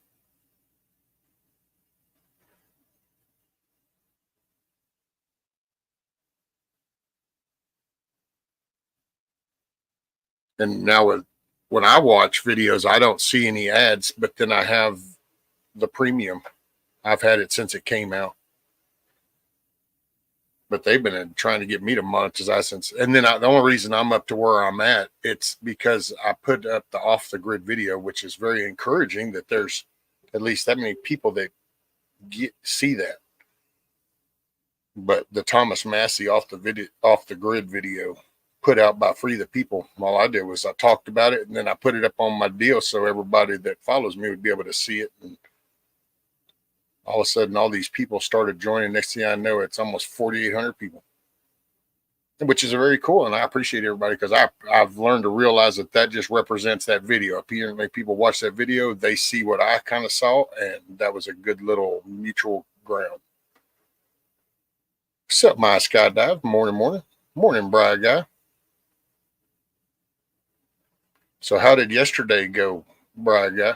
And now when I watch videos, I don't see any ads, but then I have the premium. I've had it since it came out. But they've been trying to get me to monetize since. And then the only reason I'm up to where I'm at, it's because I put up the off the grid video, which is very encouraging that there's at least that many people that see that. But the Thomas Massey off the grid video put out by Free the People. All I did was I talked about it and then I put it up on my deal so everybody that follows me would be able to see it. And all of a sudden, all these people started joining. Next thing I know, it's almost 4,800 people, which is very cool. And I appreciate everybody because I've learned to realize that just represents that video. If you make people watch that video, they see what I kind of saw, and that was a good little mutual ground. What's up, my skydive? Morning, Bride Guy. So how did yesterday go, Bride Guy?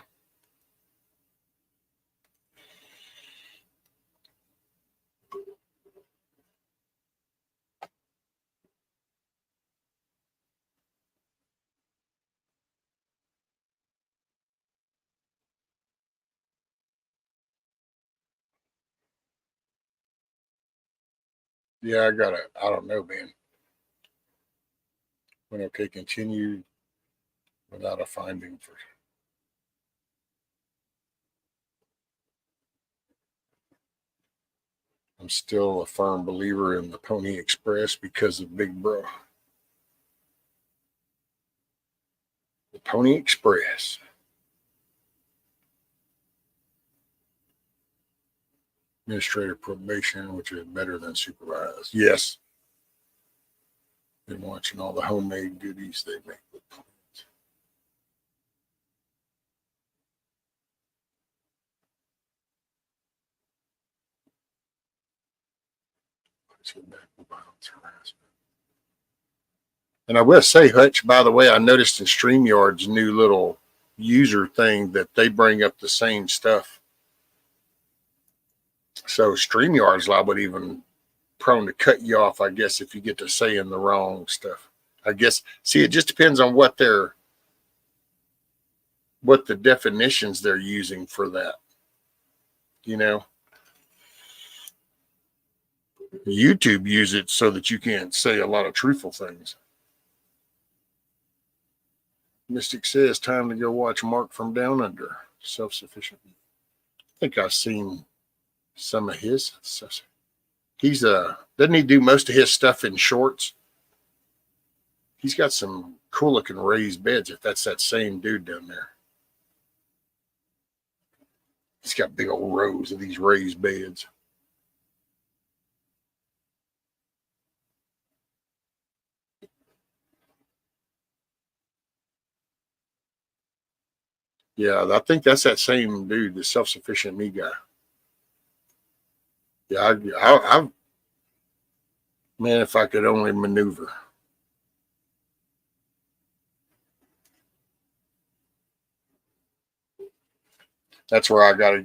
Yeah, I don't know, man. When okay, continue without a finding for. I'm still a firm believer in the Pony Express because of Big Bro. The Pony Express. Administrative probation, which is better than supervised. Yes. Been watching all the homemade goodies they make with plants. And I will say, Hutch, by the way, I noticed in StreamYard's new little user thing that they bring up the same stuff. So StreamYard's liable to even prone to cut you off, I guess, if you get to saying the wrong stuff. I guess, see, it just depends on what the definitions they're using for that. You know, YouTube use it so that you can't say a lot of truthful things. Mystic says, time to go watch Mark from Down Under. Self-sufficient. I think I've seen some of his stuff. He's doesn't he do most of his stuff in shorts? He's got some cool looking raised beds, if that's that same dude down there. He's got big old rows of these raised beds. Yeah, I think that's that same dude, the self-sufficient me guy. Yeah, I man, if I could only maneuver. That's where I got to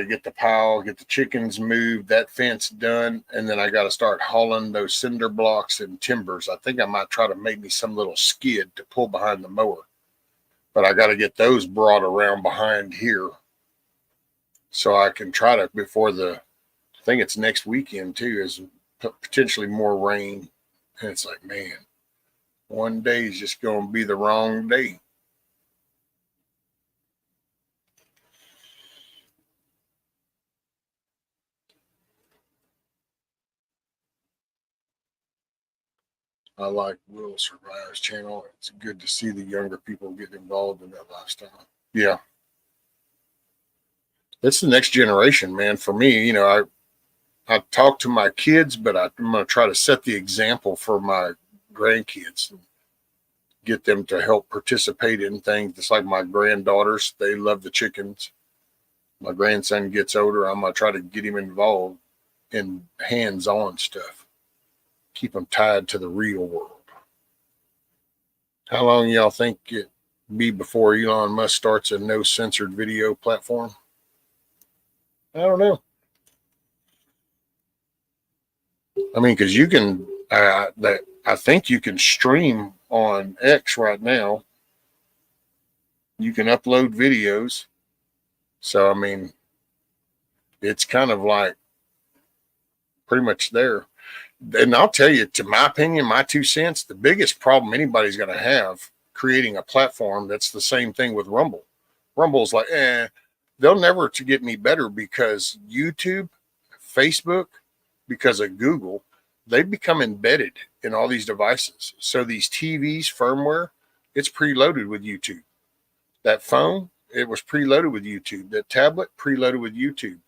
get the pile, get the chickens moved, that fence done, and then I got to start hauling those cinder blocks and timbers. I think I might try to make me some little skid to pull behind the mower, but I got to get those brought around behind here so I can try to, before I think it's next weekend too, is potentially more rain. And it's like, man, one day is just going to be the wrong day. I like Will Survive's channel. It's good to see the younger people get involved in that lifestyle. Yeah. It's the next generation, man. For me, you know, I talk to my kids, but I'm going to try to set the example for my grandkids and get them to help participate in things. It's like my granddaughters, they love the chickens. My grandson gets older, I'm going to try to get him involved in hands-on stuff. Keep them tied to the real world. How long y'all think it be before Elon Musk starts a no censored video platform? I don't know. I mean, because you can, I think you can stream on X right now. You can upload videos. So, I mean, it's kind of like pretty much there. And I'll tell you, to my opinion, my 2 cents, the biggest problem anybody's going to have creating a platform that's the same thing with Rumble. Rumble's like, they'll never to get me better because YouTube, Facebook, because of Google, they've become embedded in all these devices. So these TVs, firmware, it's preloaded with YouTube. That phone, it was preloaded with YouTube. That tablet, preloaded with YouTube.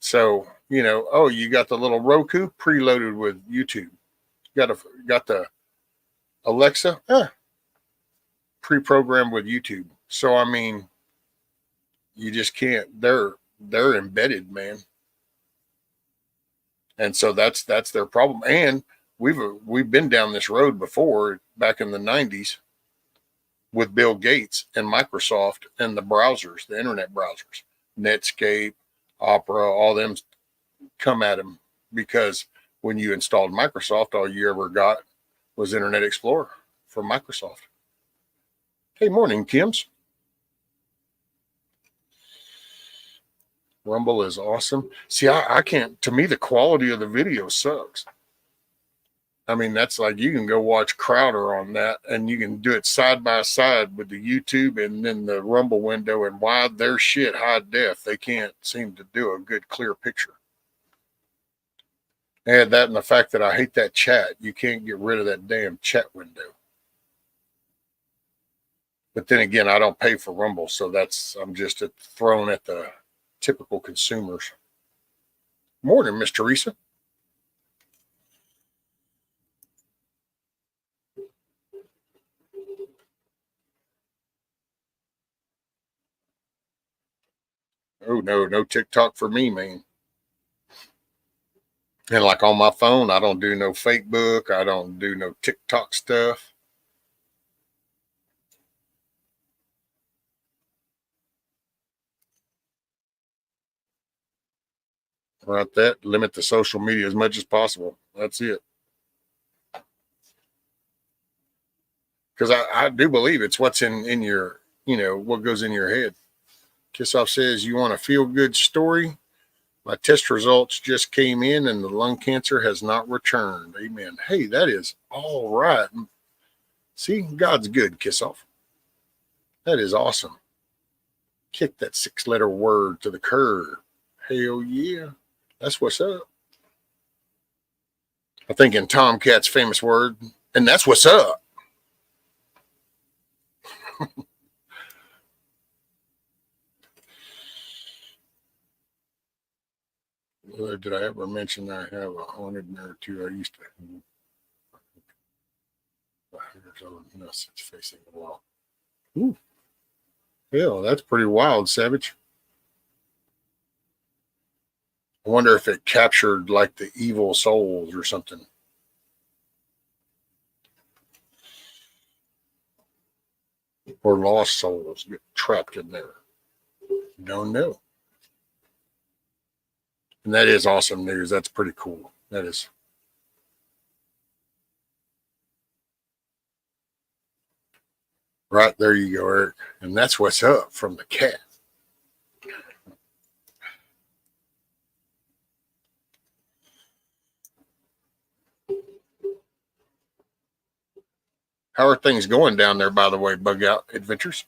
So, you know, oh, you got the little Roku preloaded with YouTube. Got the Alexa pre-programmed with YouTube. So, I mean, you just can't. They're embedded, man. And so that's their problem. And we've been down this road before, back in the 90s, with Bill Gates and Microsoft and the browsers, the internet browsers, Netscape, Opera, all them come at him because when you installed Microsoft, all you ever got was Internet Explorer from Microsoft. Hey, morning, Kims. Rumble is awesome. See, I can't, to me, the quality of the video sucks. I mean, that's like, you can go watch Crowder on that and you can do it side by side with the YouTube and then the Rumble window, and why their shit high def, they can't seem to do a good clear picture. Add that and the fact that I hate that chat. You can't get rid of that damn chat window. But then again, I don't pay for Rumble, so I'm just thrown at the typical consumers. Morning, Miss Teresa. Oh, no TikTok for me, man. And like on my phone, I don't do no Facebook. I don't do no TikTok stuff. Right, that limit the social media as much as possible. That's it. Because I do believe it's what's in your, what goes in your head. Kissoff says, you want a feel-good story? My test results just came in and the lung cancer has not returned. Amen. Hey, that is all right. See, God's good, Kissoff. That is awesome. Kick that 6-letter word to the curb. Hell yeah. That's what's up. I think in Tomcat's famous word, and that's what's up. Did I ever mention I have a haunted mirror too? I used to. It's facing the wall. Ooh. Hell, that's pretty wild, Savage. I wonder if it captured like the evil souls or something. Or lost souls get trapped in there. Don't know. And that is awesome news. That's pretty cool. That is. Right, there you go, Eric. And that's what's up from the cat. How are things going down there, by the way, Bug Out Adventures?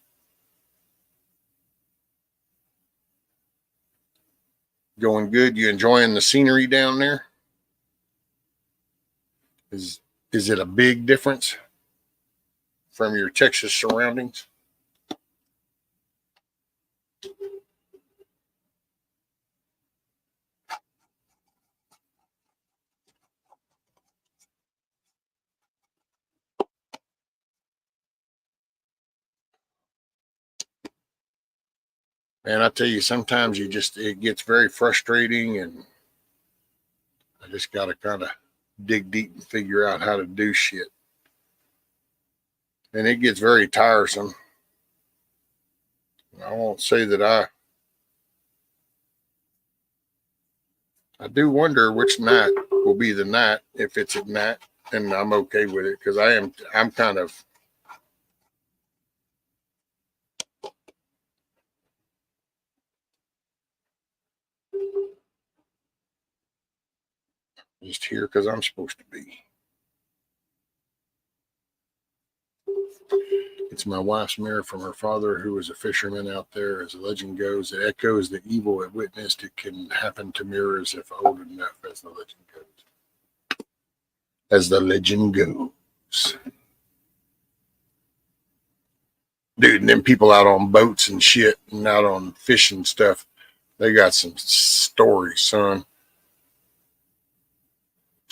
Going good? You enjoying the scenery down there? Is it a big difference from your Texas surroundings? And I tell you, sometimes it gets very frustrating, and I just got to kind of dig deep and figure out how to do shit. And it gets very tiresome. I won't say that I do wonder which night will be the night, if it's at night, and I'm okay with it, because I'm kind of just here because I'm supposed to be. It's my wife's mirror from her father, who was a fisherman out there. As the legend goes, it echoes the evil it witnessed. It can happen to mirrors if old enough, as the legend goes. As the legend goes. Dude, and then people out on boats and shit and out on fishing stuff, they got some stories, son.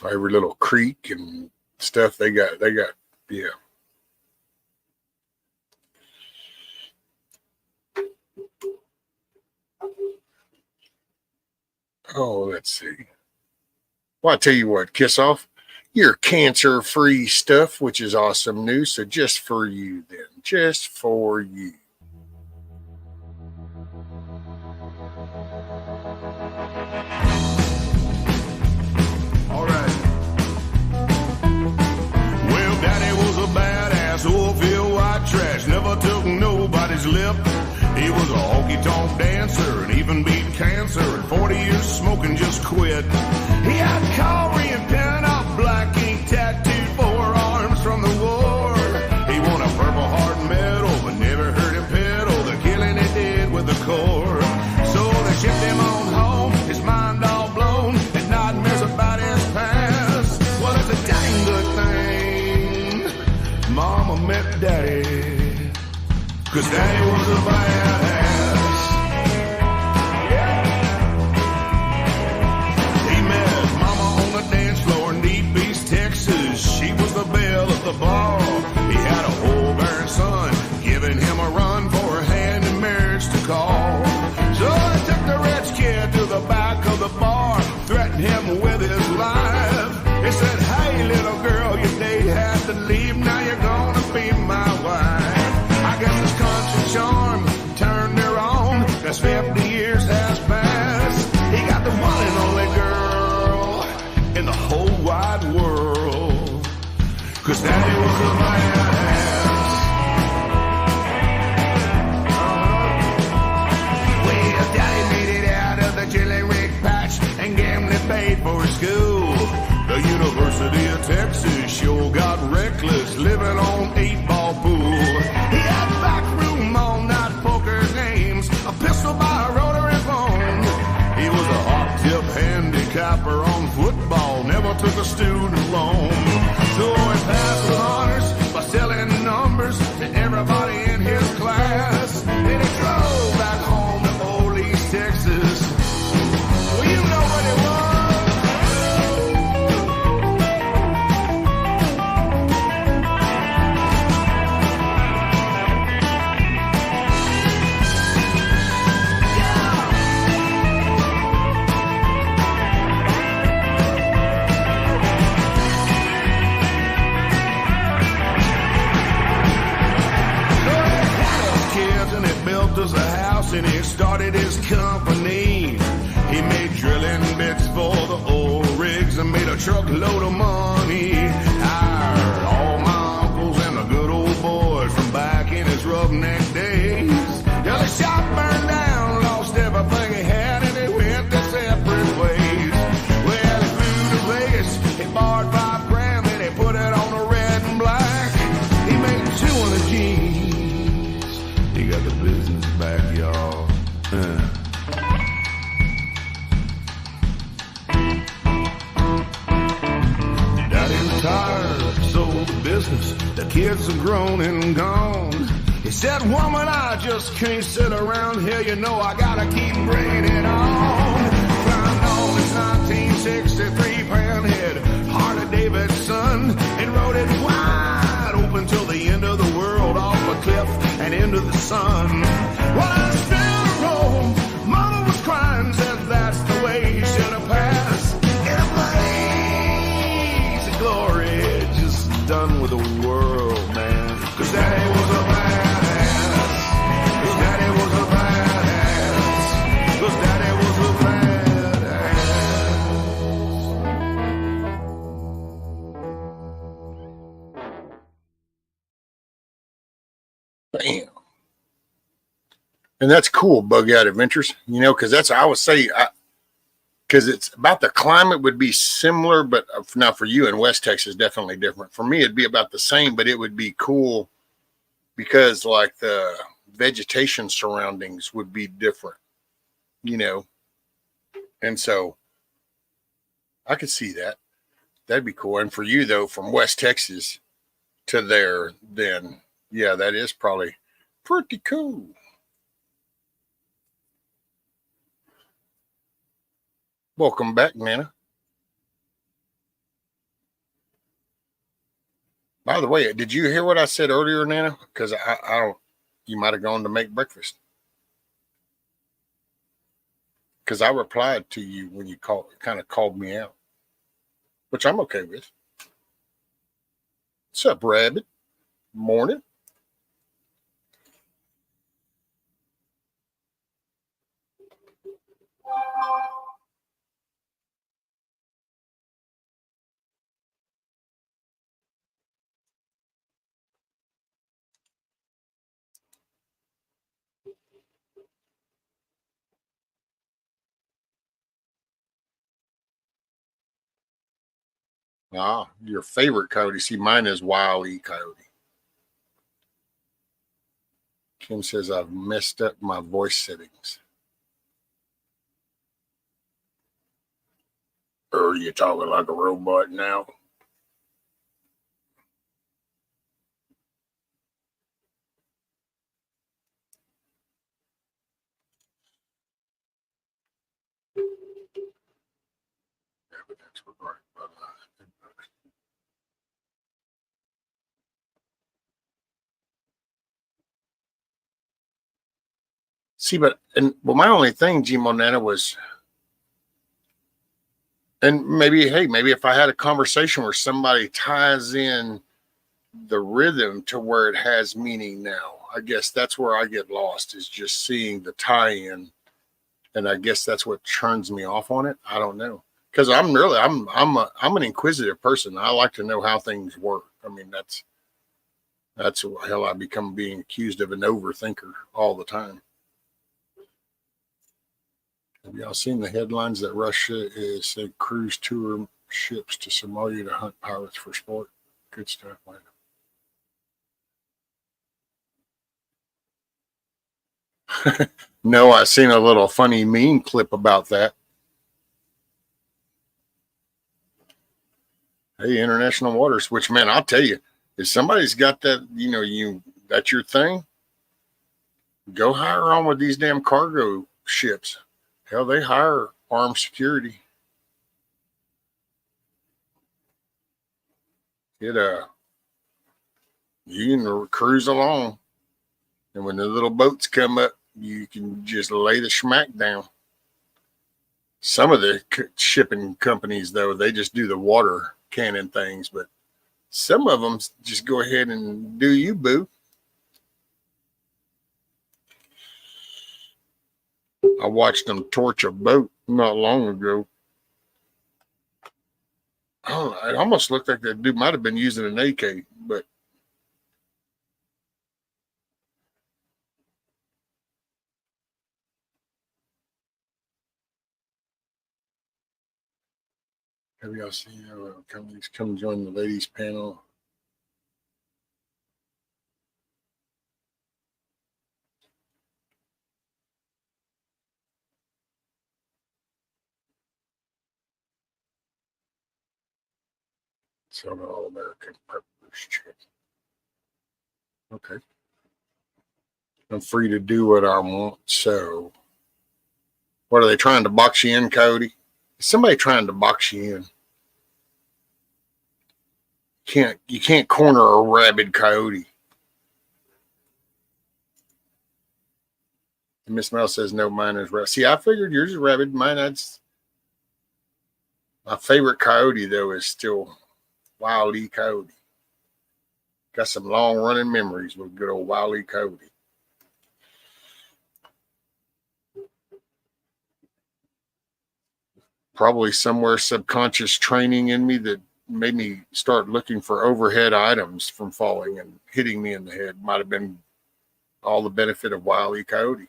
Every little creek and stuff they got, yeah. Oh, let's see. Well, I tell you what, Kissoff, you're cancer-free stuff, which is awesome news. So just for you then, just for you. All right. Well, Daddy was a badass, oil-filled white trash, never took nobody's lip. He was a honky-tonk dancer and even beat cancer, and 40 years smoking just quit. He had cavalry and pin-up black ink tattooed 4 arms from the war. He won a Purple Heart medal, but never heard him pedal the killing he did with the Corps. So they shipped him on home, his mind all blown, and nightmares about his past. Well, it's a dang good thing Mama met Daddy, 'cause Daddy was a badass. Yeah. ball. He had a whole barren son, giving him a run for a hand in marriage to call. So he took the rich kid to the back of the bar, threatened him with his life. He said, hey, little girl, your date had to leave, now you're gonna be my wife. I guess his country charm turned her on, as 50 years has passed. He got the one and only girl in the whole wide world, 'cause daddy was a badass. Well, daddy made it out of the jelly rig patch and gambling paid for his school. The University of Texas sure got reckless, living on 8-ball pool. He had backroom all-night poker games, a pistol by a rotary phone. He was a hot-tip handicapper on football, never took a student loan. So he passed with honors by selling numbers to everybody in his class. Then he drove back home to Old East Texas. Well, you know what it was. Us a house and he started his company. He made drilling bits for the old rigs and made a truckload of money. Hired all my uncles and the good old boys from back in his roughneck days. Till the shop burned down, lost everything he had, and they went their separate ways. Well, he flew to Vegas, he borrowed $5 grand, and he put it on the red and black. He made 200 G's. He got the business back, y'all. Daddy retired, sold the business. The kids are grown and gone. He said, woman, I just can't sit around here. You know I gotta keep bringing it on. Climbed on his 1963 Panhead Harley Davidson and rode it wide open till the end of the world, off a cliff and into the sun. Well, I still roll. Mama was crying, said that's the way he should have passed. In a blaze of glory, just done with the world, man. 'Cause daddy was a badass. 'Cause daddy was a badass. 'Cause daddy was a badass. Bam. And that's cool, Bug Out Adventures, you know, because that's, I would say, because it's about the climate would be similar, but now for you in West Texas, definitely different. For me, it'd be about the same, but it would be cool because like the vegetation surroundings would be different, you know. And so I could see that. That'd be cool. And for you, though, from West Texas to there, then, yeah, that is probably pretty cool. Welcome back, Nana. By the way, did you hear what I said earlier, Nana? Because I don't, you might have gone to make breakfast. Because I replied to you when you kind of called me out, which I'm okay with. What's up, Rabbit? Morning. Ah, your favorite coyote. See, mine is Wile E. Coyote. Kim says I've messed up my voice settings. Are you talking like a robot now? Yeah, but that's right. See, but my only thing, G Monana, was, and maybe if I had a conversation where somebody ties in the rhythm to where it has meaning now, I guess that's where I get lost, is just seeing the tie-in, and I guess that's what turns me off on it. I don't know, because I'm an inquisitive person. I like to know how things work. I mean, that's hell, I become being accused of an overthinker all the time. Have y'all seen the headlines that Russia is sent cruise tour ships to Somalia to hunt pirates for sport? Good stuff, man. No, I seen a little funny meme clip about that. Hey, international waters, which, man, I'll tell you, if somebody's got that, that's your thing, go hire on with these damn cargo ships. Hell, they hire armed security. You can cruise along, and when the little boats come up, you can just lay the schmack down. Some of the shipping companies, though, they just do the water cannon things, but some of them just go ahead and do you, boo. I watched them torch a boat not long ago. Oh, it almost looked like that dude might have been using an AK, but have y'all seen companies come join the ladies panel? So the All-American Preppers check. Okay. I'm free to do what I want. So what are they trying to box you in, Cody? Is somebody trying to box you in? You can't corner a rabid coyote. And Miss Mel says no, mine is rabid. See, I figured yours is rabid. Mine, that's my favorite coyote, though, is still Wild E. Coyote. Got some long running memories with good old Wild E. Coyote. Probably somewhere subconscious training in me that made me start looking for overhead items from falling and hitting me in the head. Might have been all the benefit of Wild E. Coyote.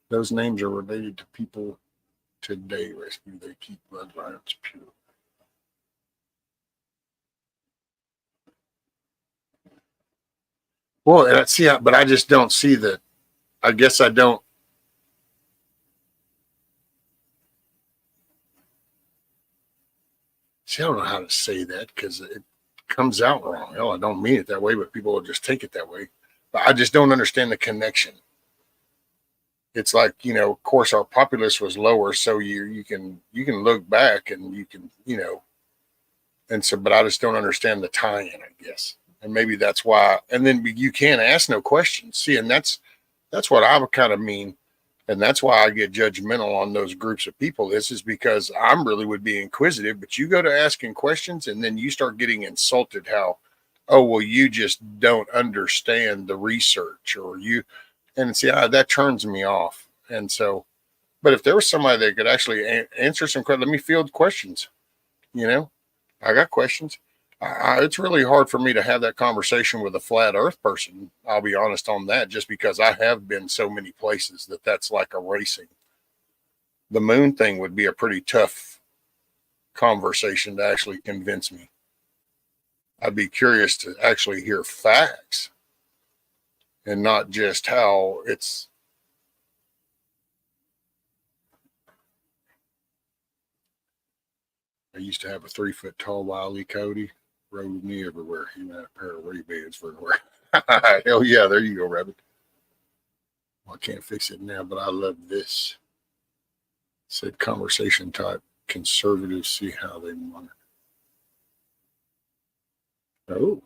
Those names are related to people today. Rescue, they keep bloodlines pure. Well, see, but I just don't see that. I guess I don't. See, I don't know how to say that because it comes out wrong. Hell, I don't mean it that way, but people will just take it that way. But I just don't understand the connection. It's like, of course, our populace was lower, so you can look back and you can, and so, but I just don't understand the tie-in, I guess, and maybe that's why. And then you can't ask no questions. See, and that's what I kind of mean. And that's why I get judgmental on those groups of people. This is because I'm really would be inquisitive, but you go to asking questions and then you start getting insulted how, oh, well, you just don't understand the research or you, and see, that turns me off. And so, but if there was somebody that could actually answer some questions, let me field questions, I got questions. It's really hard for me to have that conversation with a flat earth person. I'll be honest on that, just because I have been so many places that's like erasing. The moon thing would be a pretty tough conversation to actually convince me. I'd be curious to actually hear facts and not just how it's. I used to have a 3-foot tall Wile E. Coyote. Rode with me everywhere. He had a pair of Ray-Bans for everywhere. Hell yeah, there you go, Rabbit. Well, I can't fix it now, but I love this. It said conversation type. Conservatives see how they want it. Oh,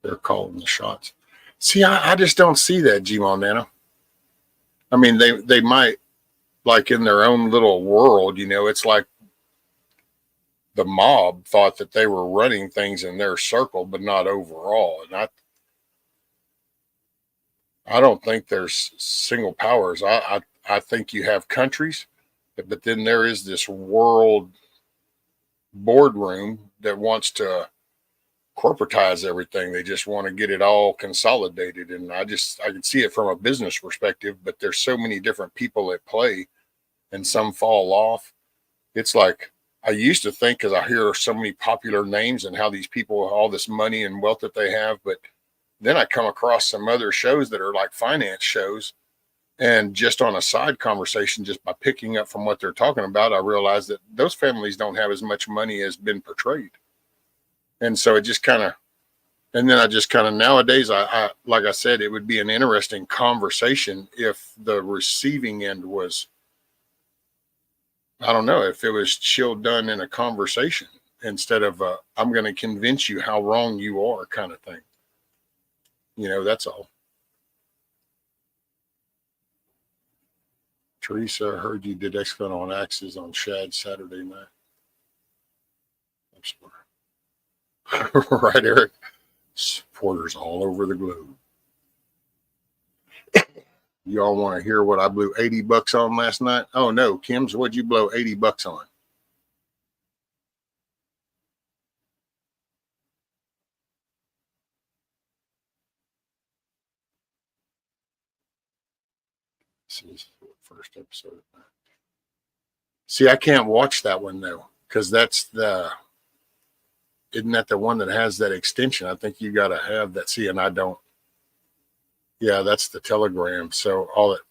they're calling the shots. See, I just don't see that, G Montana. I mean, they might, like in their own little world, you know, it's like the mob thought that they were running things in their circle, but not overall. And I don't think there's single powers. I think you have countries, but then there is this world boardroom that wants to corporatize everything. They just want to get it all consolidated. And I can see it from a business perspective, but there's so many different people at play and some fall off. It's like, I used to think, because I hear so many popular names and how these people, all this money and wealth that they have, but then I come across some other shows that are like finance shows. And just on a side conversation, just by picking up from what they're talking about, I realized that those families don't have as much money as been portrayed. And so it just kind of, and then I just kind of, nowadays, I like I said, it would be an interesting conversation if the receiving end was, I don't know, if it was chill done in a conversation instead of I'm going to convince you how wrong you are kind of thing. You know, that's all. Teresa, I heard you did excellent on axes on Shad Saturday night. I'm sorry. Right, Eric? Supporters all over the globe. Y'all want to hear what I blew $80 on last night? Oh no, Kim's, what'd you blow $80 on? This is the first episode. See, I can't watch that one though, because isn't that the one that has that extension? I think you got to have that. See, and I don't. Yeah, that's the Telegram. So all it.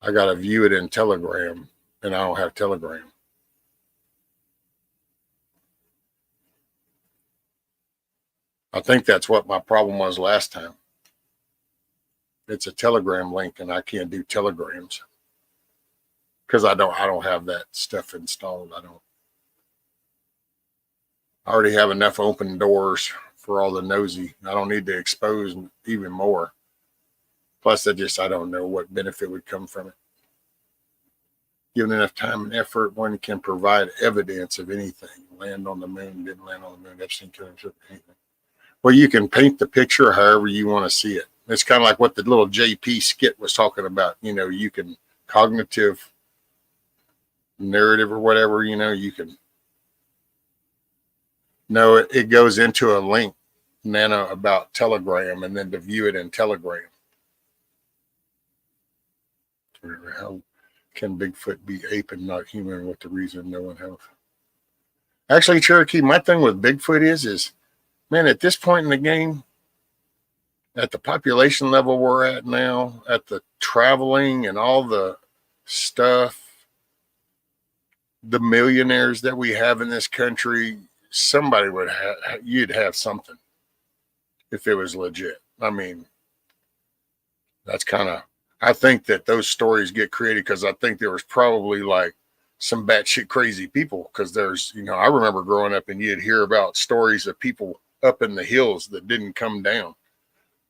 I got to view it in Telegram, and I don't have Telegram. I think that's what my problem was last time. It's a Telegram link, and I can't do Telegrams because I don't have that stuff installed. I already have enough open doors for all the nosy. I don't need to expose even more. Plus, I don't know what benefit would come from it. Given enough time and effort, one can provide evidence of anything. Land on the moon, didn't land on the moon, Epstein killed himself, anything. Well, you can paint the picture however you want to see it. It's kind of like what the little JP skit was talking about. You know, you can cognitive narrative or whatever, you know, you can. No, it goes into a link, Nana, about Telegram, and then to view it in Telegram. How can Bigfoot be ape and not human? What the reason no one has? Actually, Cherokee, my thing with Bigfoot is, man, at this point in the game, at the population level we're at now, at the traveling and all the stuff, the millionaires that we have in this country, somebody would have, you'd have something if it was legit. I mean, that's kind of, I think that those stories get created because I think there was probably like some batshit crazy people, because there's, you know, I remember growing up and you'd hear about stories of people up in the hills that didn't come down,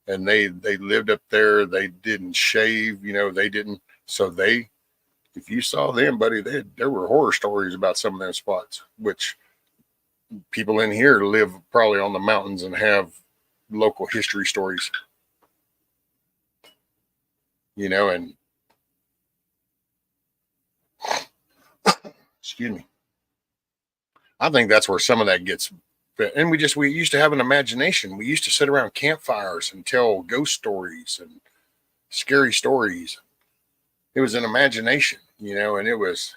and they lived up there. They didn't shave, you know, they didn't. So if you saw them, buddy, there were horror stories about some of them spots, which people in here live probably on the mountains and have local history stories, you know, and excuse me. I think that's where some of that gets. And we used to have an imagination. We used to sit around campfires and tell ghost stories and scary stories. It was an imagination, you know, and it was,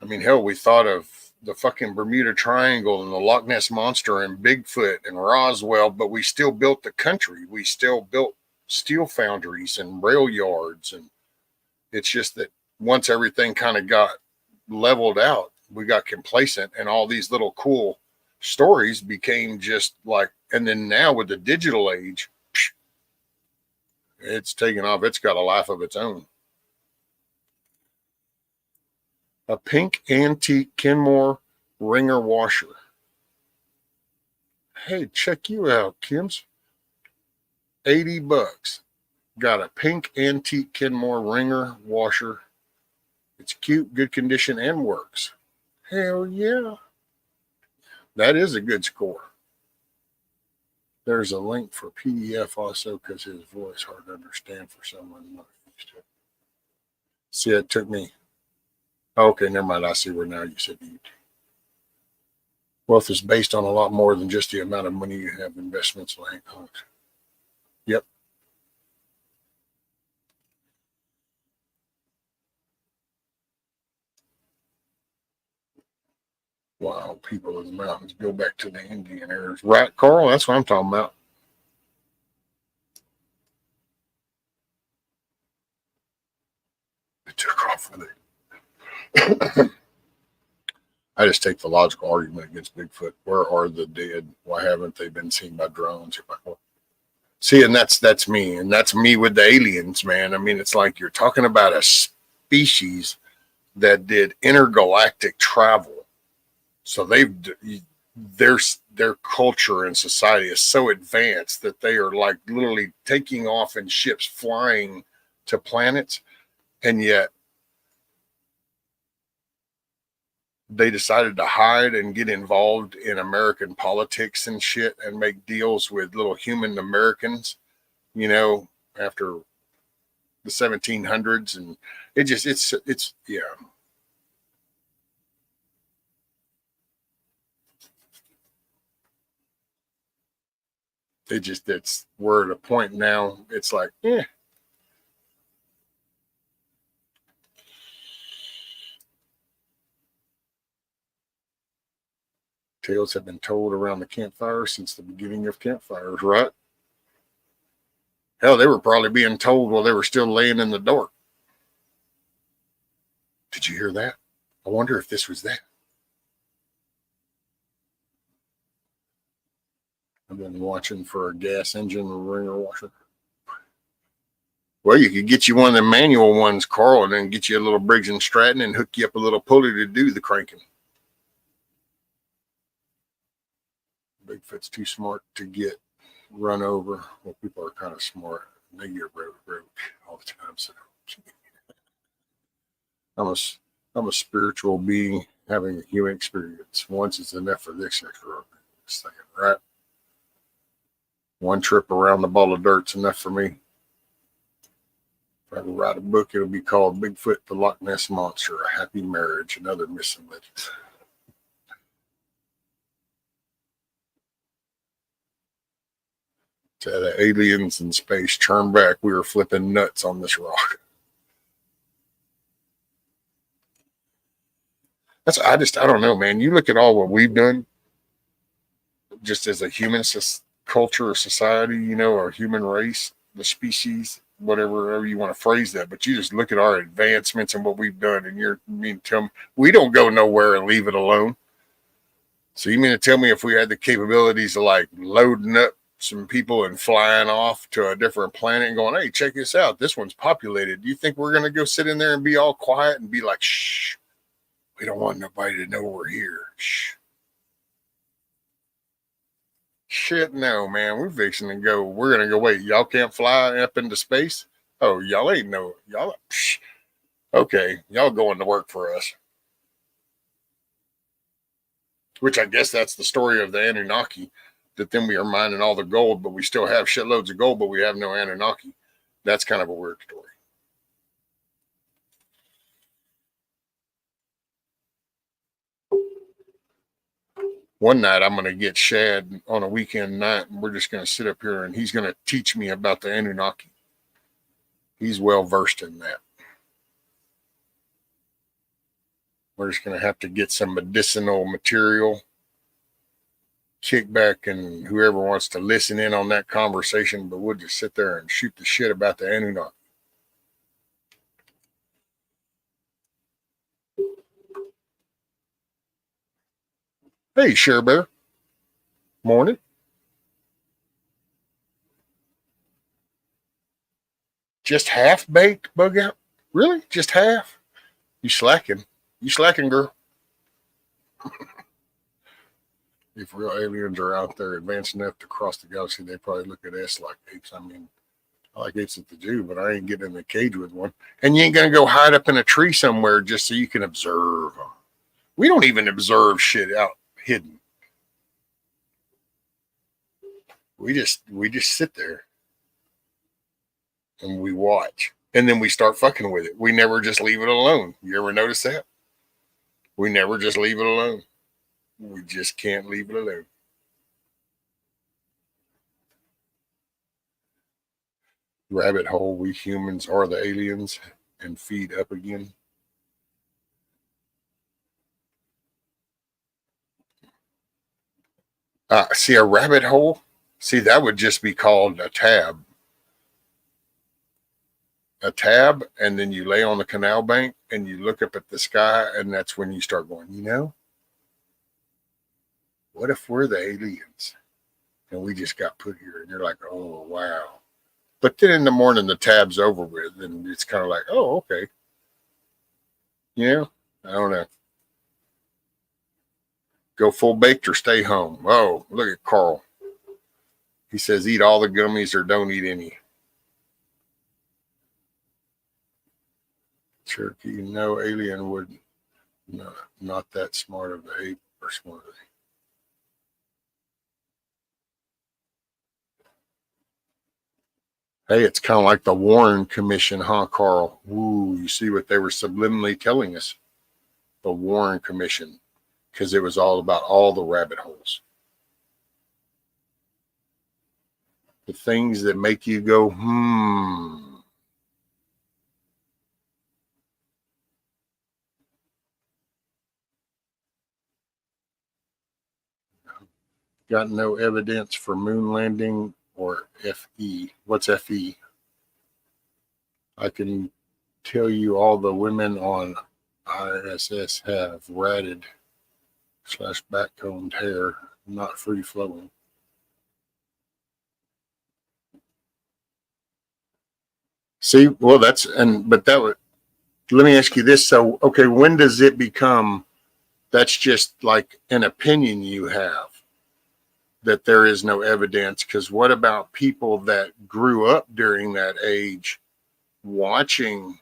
I mean, hell, we thought of the fucking Bermuda Triangle and the Loch Ness Monster and Bigfoot and Roswell, but we still built the country. We still built steel foundries and rail yards. And it's just that once everything kind of got leveled out, we got complacent, and all these little cool stories became just like, and then now with the digital age, it's taken off. It's got a life of its own. A pink antique Kenmore Ringer washer. Hey, check you out, Kims. $80. Got a pink antique Kenmore Ringer washer. It's cute, good condition, and works. Hell yeah. That is a good score. There's a link for PDF also because his voice hard to understand for someone not used to it. See, it took me. Okay, never mind. I see where now you said YouTube. Wealth is based on a lot more than just the amount of money you have, investments like. Yep. Wild people in the mountains go back to the Indian eras. Right, Carl? That's what I'm talking about. It took off with it. I just take the logical argument against Bigfoot. Where are the dead? Why haven't they been seen by drones? See, and that's me. And that's me with the aliens, man. I mean, it's like you're talking about a species that did intergalactic travel. So their culture and society is so advanced that they are like literally taking off in ships flying to planets, and yet they decided to hide and get involved in American politics and shit and make deals with little human Americans, after the 1700s. And it's yeah. We're at a point now, it's like, yeah. Tales have been told around the campfire since the beginning of campfires, right? Hell, they were probably being told while they were still laying in the dark. Did you hear that? I wonder if this was that. I've been watching for a gas engine Ringer washer. Well, you could get you one of the manual ones, Carl, and then get you a little Briggs and Stratton and hook you up a little pulley to do the cranking. Bigfoot's too smart to get run over. Well, people are kind of smart. They get broke all the time. So I'm a spiritual being having a human experience. Once is enough for this thing, right? One trip around the ball of dirt's enough for me. If I could write a book, it'll be called Bigfoot, the Loch Ness Monster, A Happy Marriage, and Other Missing Legends. To the aliens in space, turn back. We were flipping nuts on this rock. I don't know, man. You look at all what we've done just as a human culture or society, or human race, the species, whatever you want to phrase that. But you just look at our advancements and what we've done, and you mean to tell me we don't go nowhere and leave it alone? So you mean to tell me if we had the capabilities of like loading up some people and flying off to a different planet and going, hey, check this out, this one's populated, do you think we're going to go sit in there and be all quiet and be like, shh, we don't want nobody to know we're here? Shh. Shit, no, man. We're fixing to go. We're going to go, wait, y'all can't fly up into space? Oh, y'all ain't no, y'all, psh, okay, y'all going to work for us. Which I guess that's the story of the Anunnaki, that then we are mining all the gold, but we still have shitloads of gold, but we have no Anunnaki. That's kind of a weird story. One night I'm going to get Shad on a weekend night, and we're just going to sit up here and he's going to teach me about the Anunnaki. He's well versed in that. We're just going to have to get some medicinal material, kick back, and whoever wants to listen in on that conversation, but we'll just sit there and shoot the shit about the Anunnaki. Hey, Share Bear. Morning. Just half baked, Bug Out? Really? Just half? You slacking. You slacking, girl? If real aliens are out there advanced enough to cross the galaxy, they probably look at us like apes. I mean, I like apes at the zoo, but I ain't getting in the cage with one. And you ain't going to go hide up in a tree somewhere just so you can observe them. We don't even observe shit out hidden. We just sit there and we watch. And then we start fucking with it. We never just leave it alone. You ever notice that? We never just leave it alone. We just can't leave it alone. Rabbit hole, we humans are the aliens, and feed up again. See, a rabbit hole? See, that would just be called a tab. A tab, and then you lay on the canal bank and you look up at the sky, and that's when you start going, you know, what if we're the aliens and we just got put here? And you're like, oh, wow. But then in the morning, the tab's over with, and it's kind of like, oh, okay. You know, I don't know. Go full baked or stay home. Oh, look at Carl. He says, eat all the gummies or don't eat any. Cherokee, no alien would, no, not that smart of the ape or smarter. Hey, it's kind of like the Warren Commission, huh, Carl? Ooh, you see what they were subliminally telling us? The Warren Commission, because it was all about all the rabbit holes. The things that make you go, Got no evidence for moon landing or FE. What's FE? I can tell you all the women on ISS have ratted / backcombed hair, not free flowing. See, well, but that would, let me ask you this. So, okay, when does it become, that's just like an opinion you have that there is no evidence? Because what about people that grew up during that age watching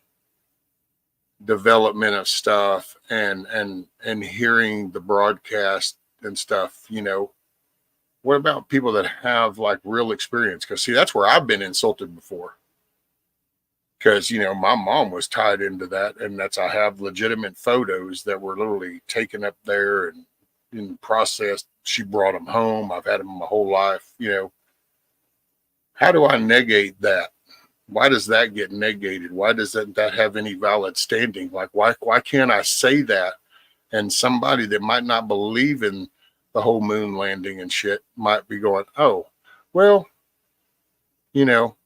development of stuff and hearing the broadcast and stuff, you know? What about people that have like real experience? Because see, that's where I've been insulted before. Because, you know, my mom was tied into that, and I have legitimate photos that were literally taken up there and processed. She brought them home. I've had them my whole life. You know, how do I negate that? Why does that get negated? Why doesn't that have any valid standing? Like, why can't I say that? And somebody that might not believe in the whole moon landing and shit might be going, oh, well, you know,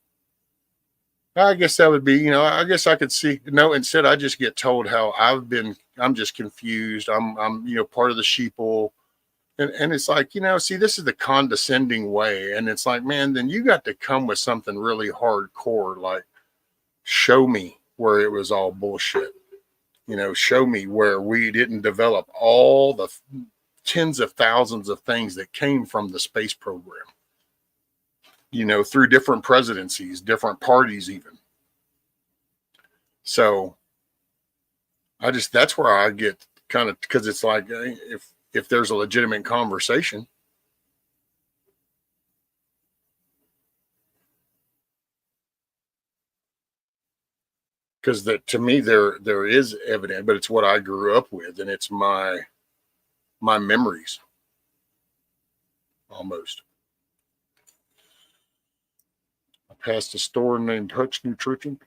I guess that would be, you know, I guess I could see. No, instead I just get told how I'm just confused. I'm, you know, part of the sheeple. And it's like, you know, see, this is the condescending way. And it's like, man, then you got to come with something really hardcore, like show me where it was all bullshit. You know, show me where we didn't develop all the tens of thousands of things that came from the space program, you know, through different presidencies, different parties even. So that's where I get kind of, because it's like, if there's a legitimate conversation, because that to me there is evidence, but it's what I grew up with, and it's my memories almost. I passed a store named Hutch Nutrition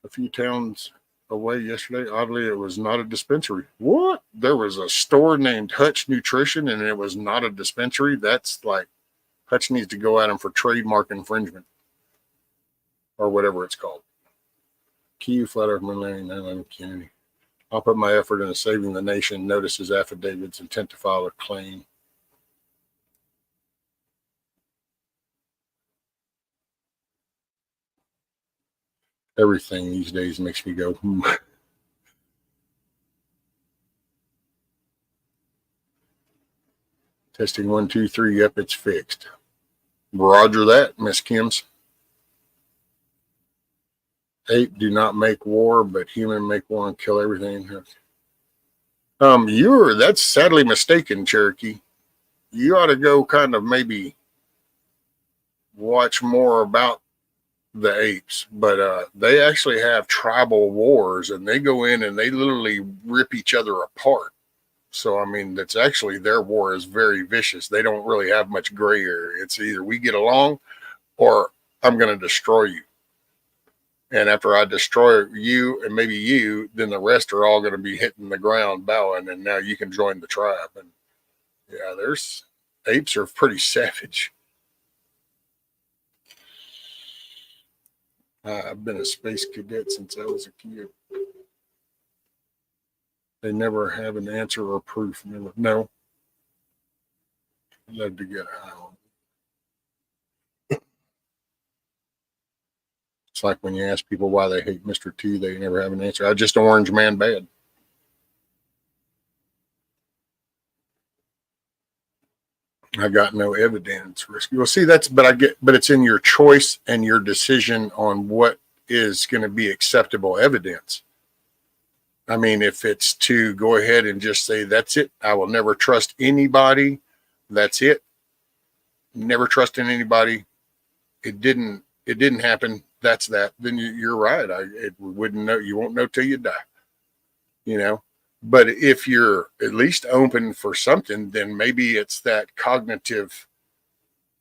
a few towns away yesterday. Oddly, it was not a dispensary. What? There was a store named Hutch Nutrition, and it was not a dispensary? That's like, Hutch needs to go at him for trademark infringement or whatever it's called. Key Flat Earth Moon Landing, Kennedy. I'll put my effort into saving the nation. Notices affidavits, intent to file a claim. Everything these days makes me go, Testing 1, 2, 3. Yep, it's fixed. Roger that, Miss Kim's. Ape do not make war, but human make war and kill everything. That's sadly mistaken, Cherokee. You ought to go kind of maybe watch more about the apes, but they actually have tribal wars, and they go in and they literally rip each other apart. So, I mean, that's actually their war is very vicious. They don't really have much gray area. It's either we get along or I'm going to destroy you. And after I destroy you and maybe you, then the rest are all going to be hitting the ground bowing, and now you can join the tribe. And yeah, there's apes are pretty savage. I've been a space cadet since I was a kid. They never have an answer or proof. Never. No. I'd love to get high on it. It's like when you ask people why they hate Mr. T, they never have an answer. I just orange man bad. I got no evidence. Risky. Well, see, but it's in your choice and your decision on what is going to be acceptable evidence. I mean, if it's to go ahead and just say, that's it, I will never trust anybody. That's it. Never trusting anybody. It didn't happen. That's that. Then you're right. Wouldn't know. You won't know till you die, you know? But if you're at least open for something, then maybe it's that cognitive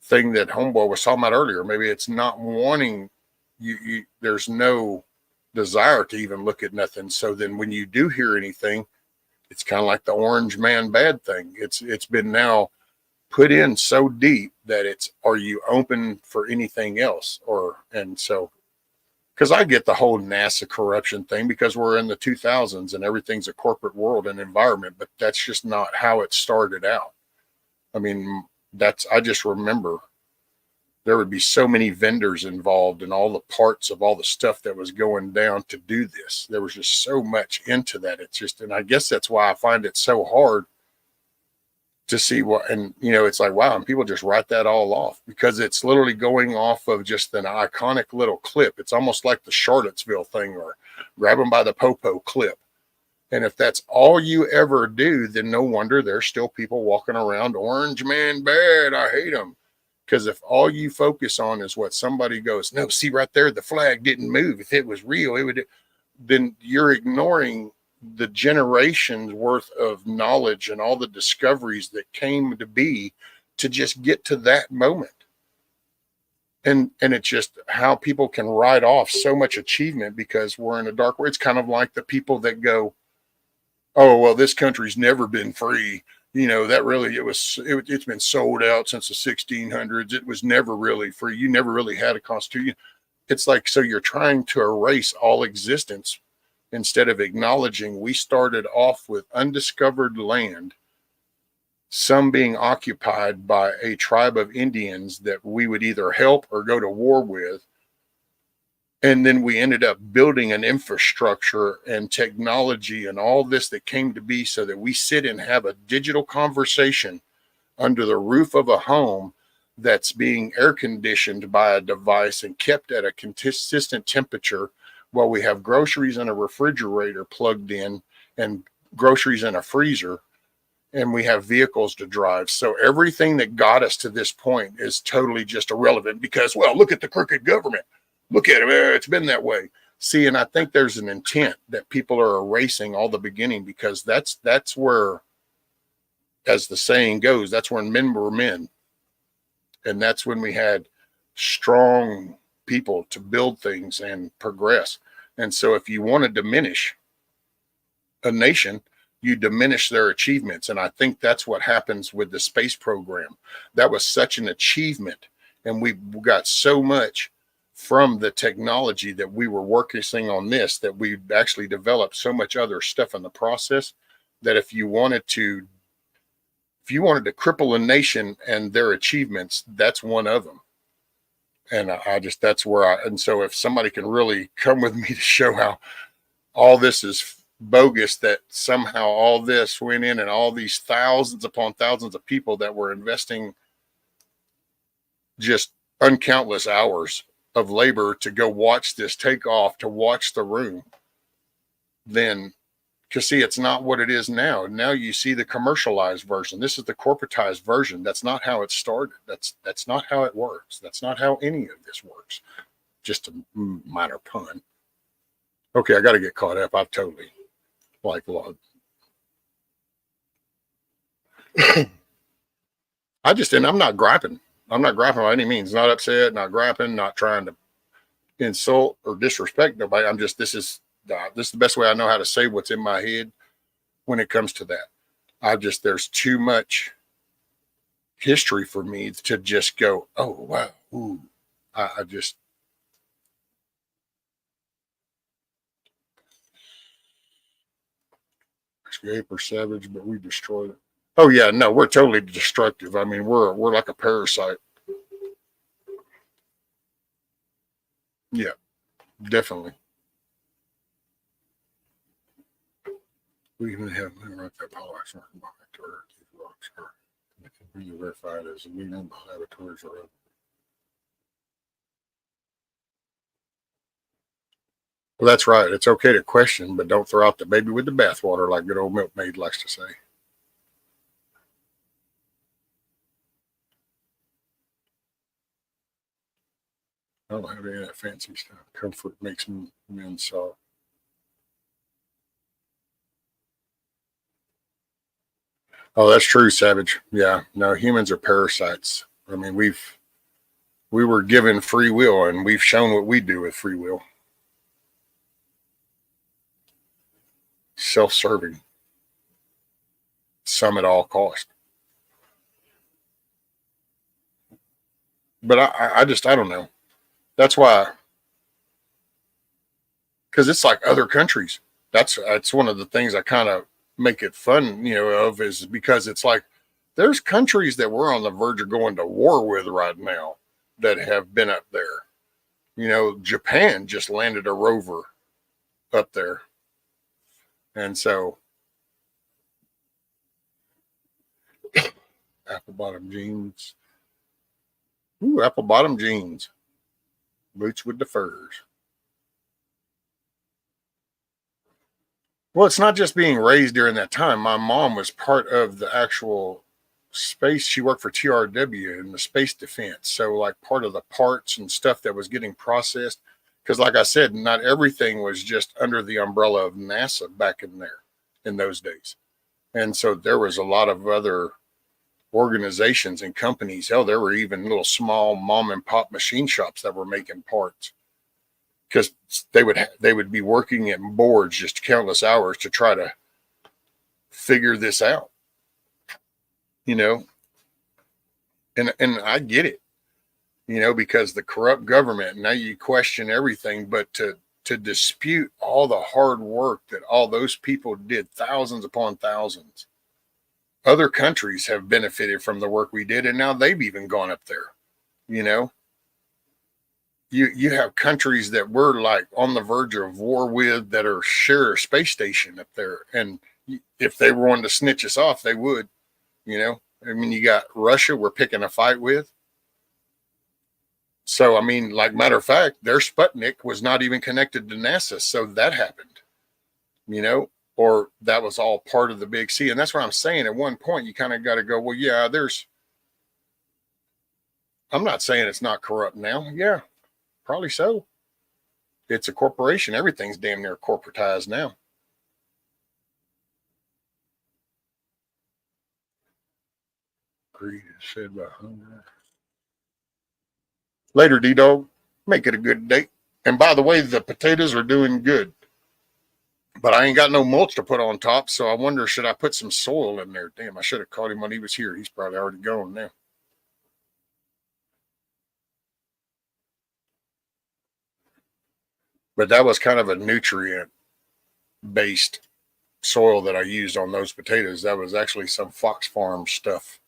thing that Homeboy was talking about earlier. Maybe it's not wanting you there's no desire to even look at nothing. So then when you do hear anything, it's kind of like the orange man bad thing. It's been now put in so deep that it's, are you open for anything else? And so, because I get the whole NASA corruption thing because we're in the 2000s and everything's a corporate world and environment, but that's just not how it started out. I mean, I just remember there would be so many vendors involved in all the parts of all the stuff that was going down to do this. There was just so much into that. It's just, and I guess that's why I find it so hard to see what, and it's like, wow, and people just write that all off because it's literally going off of just an iconic little clip. It's almost like the Charlottesville thing or grab them by the popo clip. And if that's all you ever do, then no wonder there's still people walking around orange man bad. I hate them. Because if all you focus on is what somebody goes, no, see right there, the flag didn't move. If it was real, it would, then you're ignoring the generations worth of knowledge and all the discoveries that came to be to just get to that moment. And it's just how people can write off so much achievement because we're in a dark world. It's kind of like the people that go, oh, well, this country's never been free. That really, it's been sold out since the 1600s. It was never really free. You never really had a constitution. It's like, so you're trying to erase all existence instead of acknowledging we started off with undiscovered land, some being occupied by a tribe of Indians that we would either help or go to war with. And then we ended up building an infrastructure and technology and all this that came to be so that we sit and have a digital conversation under the roof of a home that's being air conditioned by a device and kept at a consistent temperature while we have groceries in a refrigerator plugged in and groceries in a freezer, and we have vehicles to drive. So everything that got us to this point is totally just irrelevant because, well, look at the crooked government. Look at it. It's been that way. See, and I think there's an intent that people are erasing all the beginning because that's where, as the saying goes, that's when men were men. And that's when we had strong people to build things and progress. And so if you want to diminish a nation, you diminish their achievements. And I think that's what happens with the space program. That was such an achievement. And we got so much from the technology that we were working on this, that we actually developed so much other stuff in the process that if you wanted to cripple a nation and their achievements, that's one of them. And and so if somebody can really come with me to show how all this is bogus that somehow all this went in and all these thousands upon thousands of people that were investing just uncountless hours of labor to go watch this take off, to watch the room, then, because see, it's not what it is now. Now you see the commercialized version. This is the corporatized version. That's not how it started. That's not how it works. That's not how any of this works. Just a minor pun. Okay, I got to get caught up. I've totally and I'm not griping. I'm not griping by any means. Not upset, not griping, not trying to insult or disrespect nobody. I'm just, this is the best way I know how to say what's in my head when it comes to that. There's too much history for me to just go, oh, wow. Ooh. I just, escape or savage, but we destroyed it. Oh yeah, no, we're totally destructive. I mean, we're like a parasite. Yeah, definitely. We even have right that policy it can be verified as legal laboratories or other. Well, that's right. It's okay to question, but don't throw out the baby with the bathwater, like good old milkmaid likes to say. I don't have any of that fancy stuff. Comfort makes men soft. Oh, that's true, Savage. Yeah, no, humans are parasites. I mean, we were given free will, and we've shown what we do with free will. Self-serving. Some at all cost. But I don't know. That's why, because it's like other countries. That's one of the things I kind of make it fun, of, is because it's like there's countries that we're on the verge of going to war with right now that have been up there. Japan just landed a rover up there. And so apple bottom jeans. Ooh, apple bottom jeans. Boots with the furs. Well, it's not just being raised during that time. My mom was part of the actual space. She worked for TRW in the space defense. So like part of the parts and stuff that was getting processed. Because like I said, not everything was just under the umbrella of NASA back in there in those days. And so there was a lot of other organizations and companies. Hell, there were even little small mom and pop machine shops that were making parts, because they would be working at boards just countless hours to try to figure this out, and I get it, because the corrupt government, now you question everything, but to dispute all the hard work that all those people did, thousands upon thousands. Other countries have benefited from the work we did, and now they've even gone up there. You have countries that we're like on the verge of war with that are share a space station up there, and if they were wanting to snitch us off, they would. I mean, you got Russia we're picking a fight with. So I mean, like, matter of fact, their Sputnik was not even connected to NASA, so that happened. Or that was all part of the big C. And that's what I'm saying. At one point, you kind of got to go, well, yeah, I'm not saying it's not corrupt now. Yeah, probably so. It's a corporation. Everything's damn near corporatized now. Greed is fed by hunger. Later, D-Dog. Make it a good day. And by the way, the potatoes are doing good. But I ain't got no mulch to put on top, so I wonder, should I put some soil in there? Damn, I should have caught him when he was here. He's probably already gone now. But that was kind of a nutrient-based soil that I used on those potatoes. That was actually some Fox Farm stuff.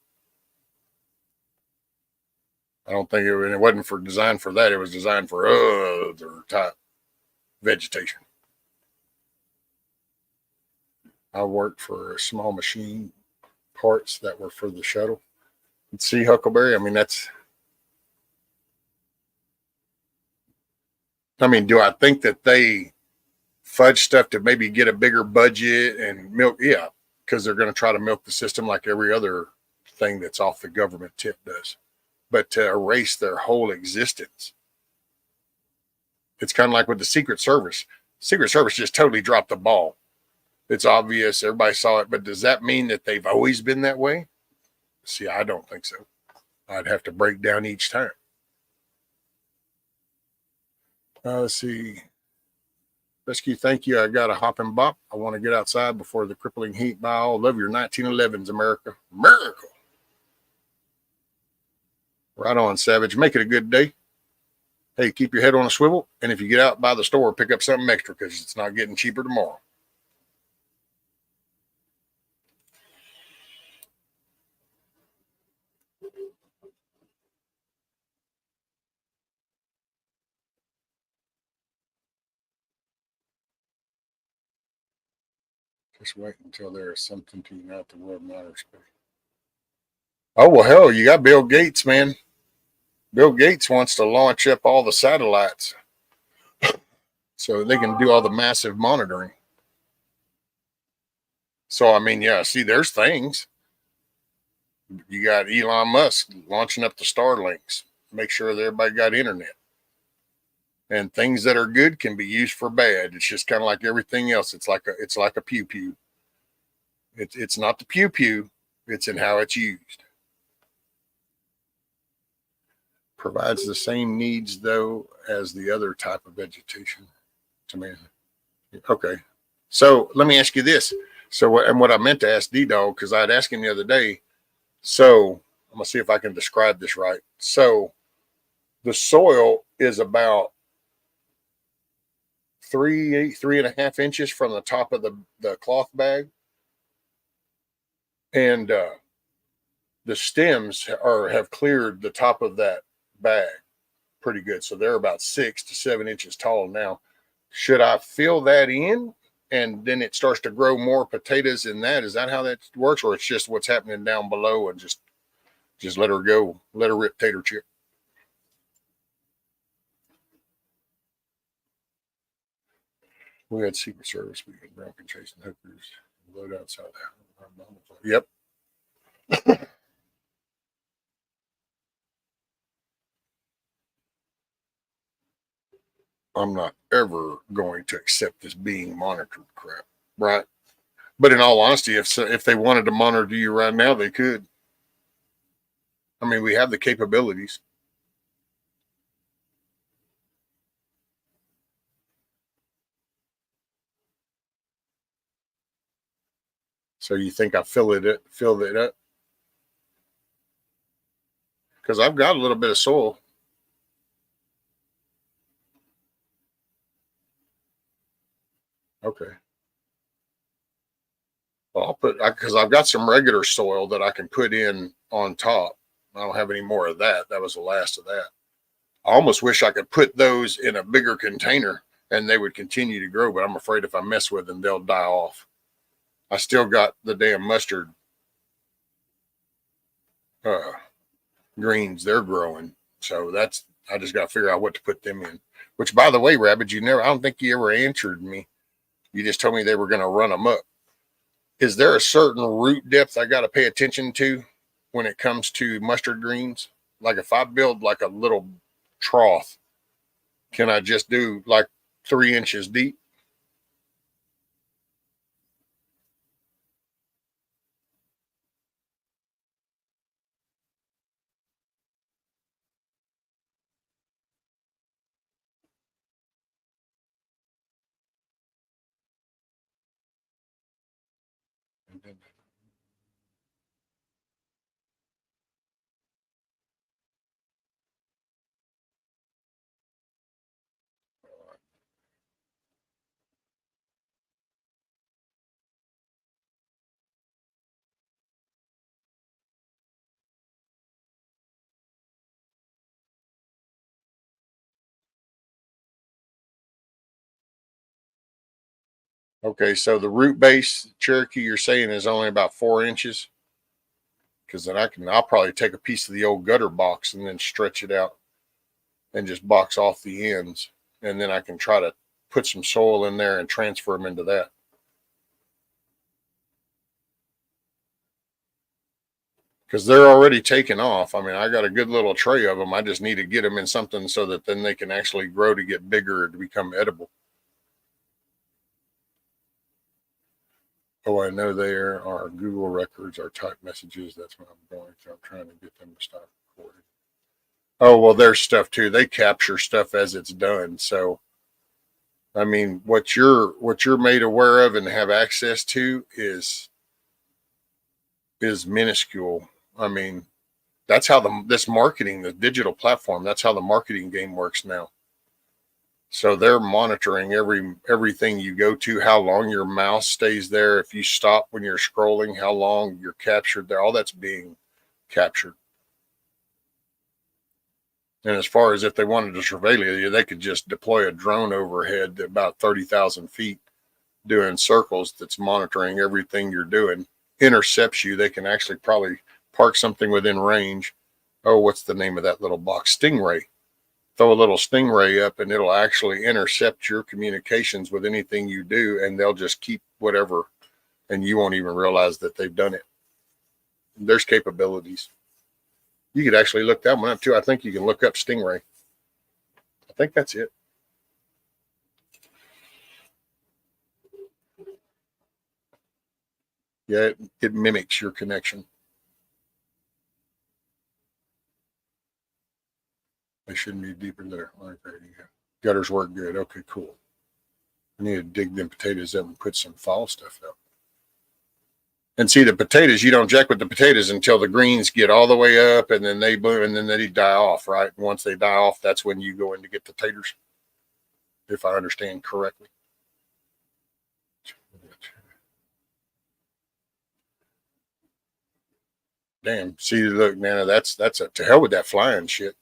I don't think it wasn't designed for that. It was designed for other type vegetation. I worked for a small machine parts that were for the shuttle. And see Huckleberry, I mean, do I think that they fudge stuff to maybe get a bigger budget and milk? Yeah, because they're going to try to milk the system like every other thing that's off the government tip does. But to erase their whole existence, it's kind of like with the Secret Service. Secret Service just totally dropped the ball. It's obvious, everybody saw it, but does that mean that they've always been that way? See, I don't think so. I'd have to break down each time. Let's see. Rescue, thank you. I got a hop and bop. I want to get outside before the crippling heat. By all, love your 1911s, America. Miracle. Right on, Savage. Make it a good day. Hey, keep your head on a swivel. And if you get out by the store, pick up something extra because it's not getting cheaper tomorrow. Just wait until there is something to unite the world matters. Oh, well, hell, you got Bill Gates, man. Bill Gates wants to launch up all the satellites so they can do all the massive monitoring. So, I mean, yeah, see, there's things. You got Elon Musk launching up the Starlinks, make sure that everybody got internet. And things that are good can be used for bad. It's just kind of like everything else. It's like a pew pew. It's not the pew pew. It's in how it's used. Provides the same needs though as the other type of vegetation to man. Okay, so let me ask you this. So what I meant to ask D-Dog, because I'd asked him the other day. So I'm gonna see if I can describe this right. So the soil is about 3.5 inches from the top of the cloth bag, and the stems have cleared the top of that bag pretty good. So they're about 6 to 7 inches tall now. Should I fill that in and then it starts to grow more potatoes in that? Is that how that works, or it's just what's happening down below and just let her go, let her rip tater chip? We had Secret Service. We had Brown chasing hookers, load outside the house. Yep. I'm not ever going to accept this being monitored crap, right? But in all honesty, if they wanted to monitor you right now, they could. I mean, we have the capabilities. So you think I fill it up? Because I've got a little bit of soil. Okay. Well, I'll put because I've got some regular soil that I can put in on top. I don't have any more of that. That was the last of that. I almost wish I could put those in a bigger container and they would continue to grow, but I'm afraid if I mess with them, they'll die off. I still got the damn mustard uh, greens. They're growing. So I just got to figure out what to put them in. Which, by the way, Rabbit, I don't think you ever answered me. You just told me they were going to run them up. Is there a certain root depth I got to pay attention to when it comes to mustard greens? Like if I build like a little trough, can I just do like 3 inches deep? Okay, so the root base Cherokee you're saying is only about 4 inches, because then I'll probably take a piece of the old gutter box and then stretch it out and just box off the ends, and then I can try to put some soil in there and transfer them into that. Because they're already taken off. I mean, I got a good little tray of them. I just need to get them in something so that then they can actually grow to get bigger to become edible. Oh, I know there are Google records, our type messages. That's what I'm going to. I'm trying to get them to stop recording. Oh, well, there's stuff too. They capture stuff as it's done. So, I mean, what you're made aware of and have access to is minuscule. I mean, that's how this marketing, the digital platform, that's how the marketing game works now. So they're monitoring everything you go to, how long your mouse stays there, if you stop when you're scrolling, how long you're captured there. All that's being captured. And as far as if they wanted to surveil you, they could just deploy a drone overhead about 30,000 feet doing circles that's monitoring everything you're doing, intercepts you. They can actually probably park something within range. Oh, what's the name of that little box? Stingray. Throw a little Stingray up and it'll actually intercept your communications with anything you do, and they'll just keep whatever, and you won't even realize that they've done it. There's capabilities. You could actually look that one up too. I think you can look up Stingray. I think that's it. Yeah, it mimics your connection. They shouldn't be deeper there. All right, there you go. Gutters work good. Okay, cool. I need to dig them potatoes up and put some fall stuff up. And see, the potatoes, you don't jack with the potatoes until the greens get all the way up, and then they bloom, and then they die off, right? And once they die off, that's when you go in to get the taters, if I understand correctly. Damn. See, look, Nana, that's a to hell with that flying shit.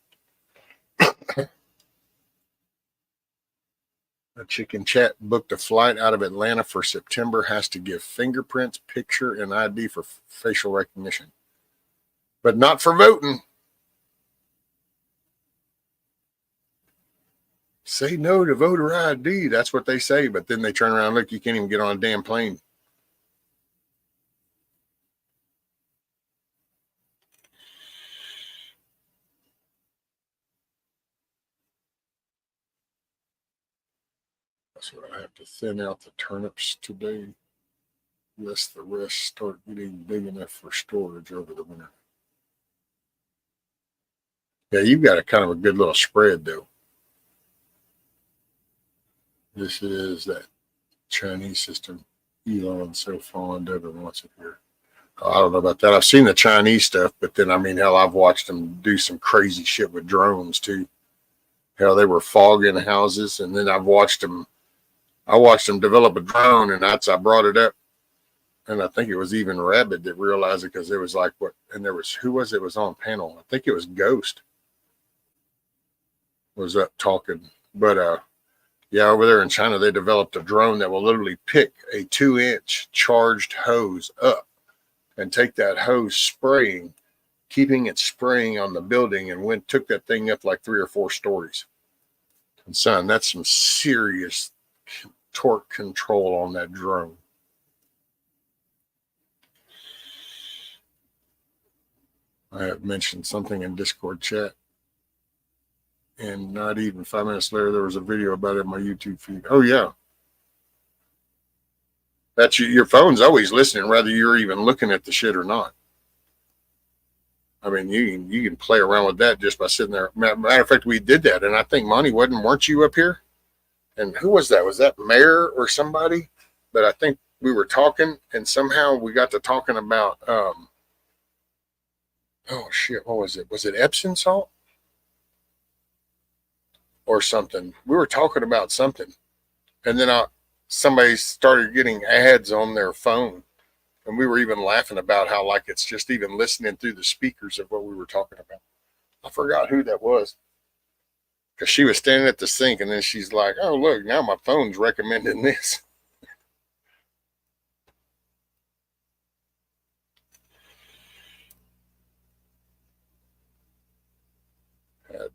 A chicken chat booked a flight out of Atlanta for September, has to give fingerprints, picture, and ID for facial recognition, but not for voting. Say no to voter ID. That's what they say, but then they turn around, look, you can't even get on a damn plane. That's what I have to thin out the turnips today, lest the rest start getting big enough for storage over the winter. Yeah, you've got a kind of a good little spread, though. This is that Chinese system. Elon's so fond of and wants it here. I don't know about that. I've seen the Chinese stuff, but then, I mean, hell, I've watched them do some crazy shit with drones, too. Hell, they were fogging houses, and then I watched them develop a drone, and I brought it up. And I think it was even Rabbit that realized it, because it was like, what? And there was, who was it was on panel? I think it was Ghost was up talking. But, yeah, over there in China, they developed a drone that will literally pick a 2-inch charged hose up and take that hose spraying, keeping it spraying on the building, and took that thing up like 3 or 4 stories. And son, that's some serious torque control on that drone. I have mentioned something in Discord chat, and not even 5 minutes later, there was a video about it in my YouTube feed. Oh yeah, that's your phone's always listening, whether you're even looking at the shit or not. I mean, you can play around with that just by sitting there. Matter of fact, we did that, and I think Monty weren't you up here? And who was that? Was that Mayor or somebody? But I think we were talking, and somehow we got to talking about oh shit, what was it? Was it Epsom salt or something? We were talking about something, and then somebody started getting ads on their phone, and we were even laughing about how like it's just even listening through the speakers of what we were talking about. I forgot who that was, because she was standing at the sink, and then she's like, "Oh look, now my phone's recommending this."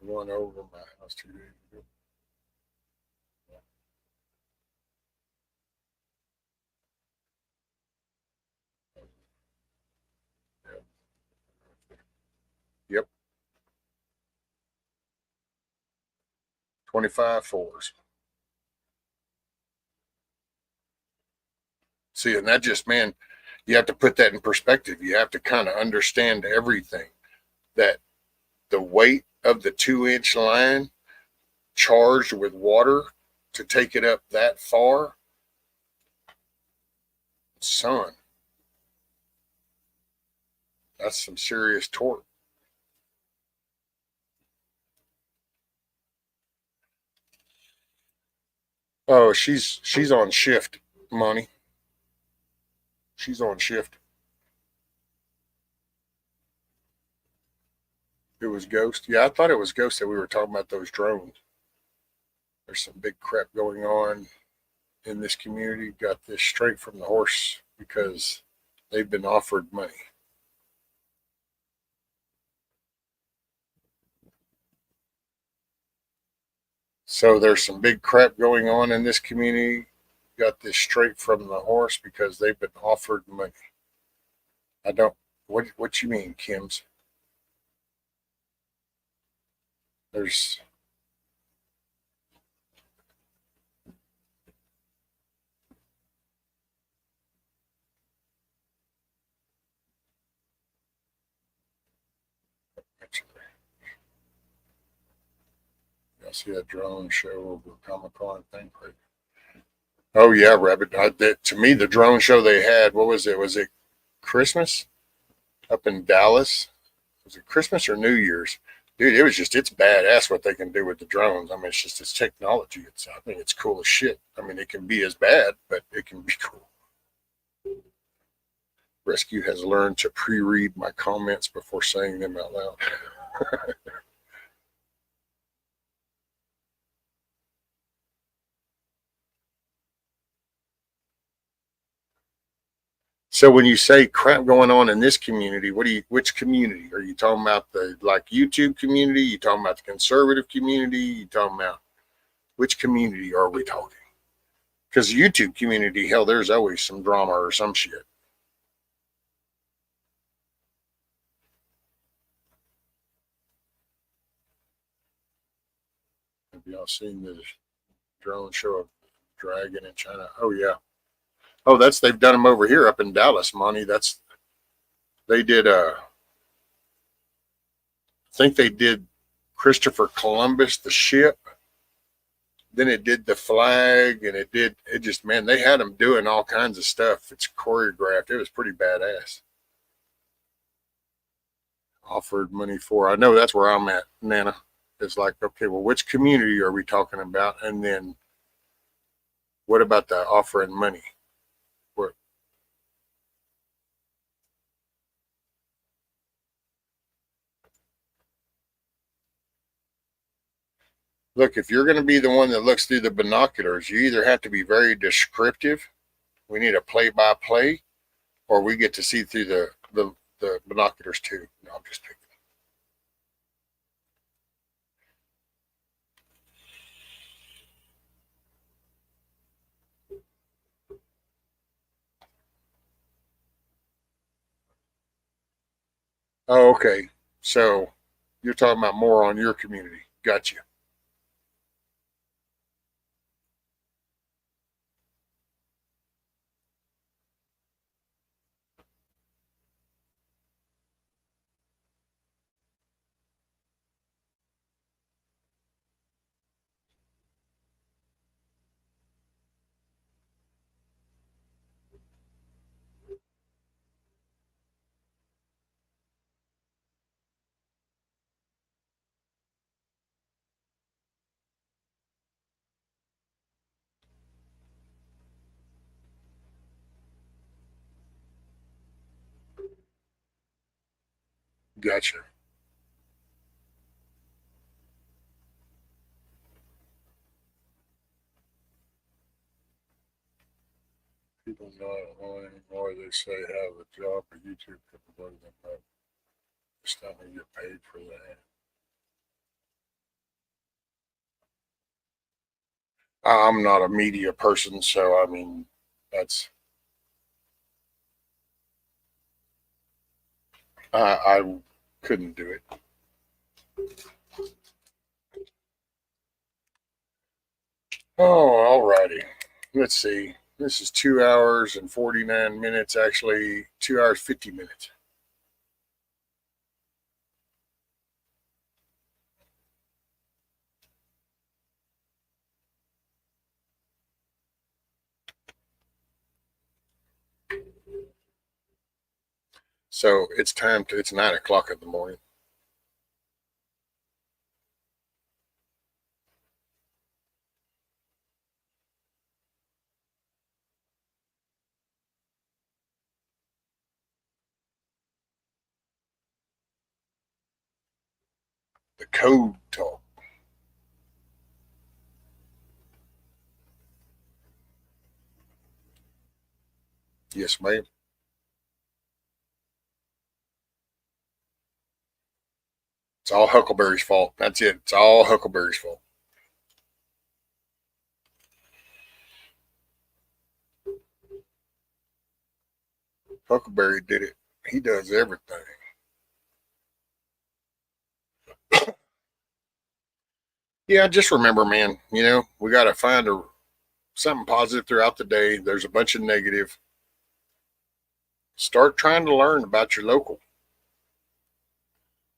one over my house 2 days ago. Yep. 25 fours. See, and that just, man, you have to put that in perspective. You have to kind of understand everything, that the weight of the 2-inch line charged with water to take it up that far, son, that's some serious torque. Oh, she's on shift, Money. She's on shift. It was Ghost. Yeah, I thought it was Ghost that we were talking about those drones. There's some big crap going on in this community. Got this straight from the horse because they've been offered money. So there's some big crap going on in this community. Got this straight from the horse because they've been offered money. I don't. What you mean, Kim's? There's I see a drone show over Comic-Con thing. Oh yeah, Rabbit. To me, the drone show they had, what was it? Was it Christmas up in Dallas? Was it Christmas or New Year's? Dude, it's badass what they can do with the drones. I mean, it's technology. I think it's cool as shit. I mean, it can be as bad, but it can be cool. Rescue has learned to pre-read my comments before saying them out loud. So when you say crap going on in this community, which community are you talking about? The like YouTube community? You talking about the conservative community? You talking about which community are we talking? Because the YouTube community, hell, there's always some drama or some shit. Have y'all seen the drone show of dragon in China? Oh yeah. Oh, they've done them over here up in Dallas, Monty. They did. I think they did Christopher Columbus, the ship. Then it did the flag, and it just, man, they had them doing all kinds of stuff. It's choreographed. It was pretty badass. Offered money for. I know that's where I'm at, Nana. It's like, okay, well, which community are we talking about? And then what about the offering money? Where, look, if you're going to be the one that looks through the binoculars, you either have to be very descriptive. We need a play-by-play, or we get to see through the binoculars too. No, I'm just picking. Oh, okay. So you're talking about more on your community. Gotcha. Gotcha. People not want anymore. They say have a job or YouTube people go to them. It's time to get paid for that. I'm not a media person, so I mean, I couldn't do it. Oh, alrighty. Let's see. This is 2 hours and 49 minutes. Actually, 2 hours 50 minutes. So it's 9 o'clock in the morning. The code talk. Yes, ma'am. It's all Huckleberry's fault. That's it. It's all Huckleberry's fault. Huckleberry did it. He does everything. Yeah, just remember, man, we got to find something positive throughout the day. There's a bunch of negative. Start trying to learn about your local.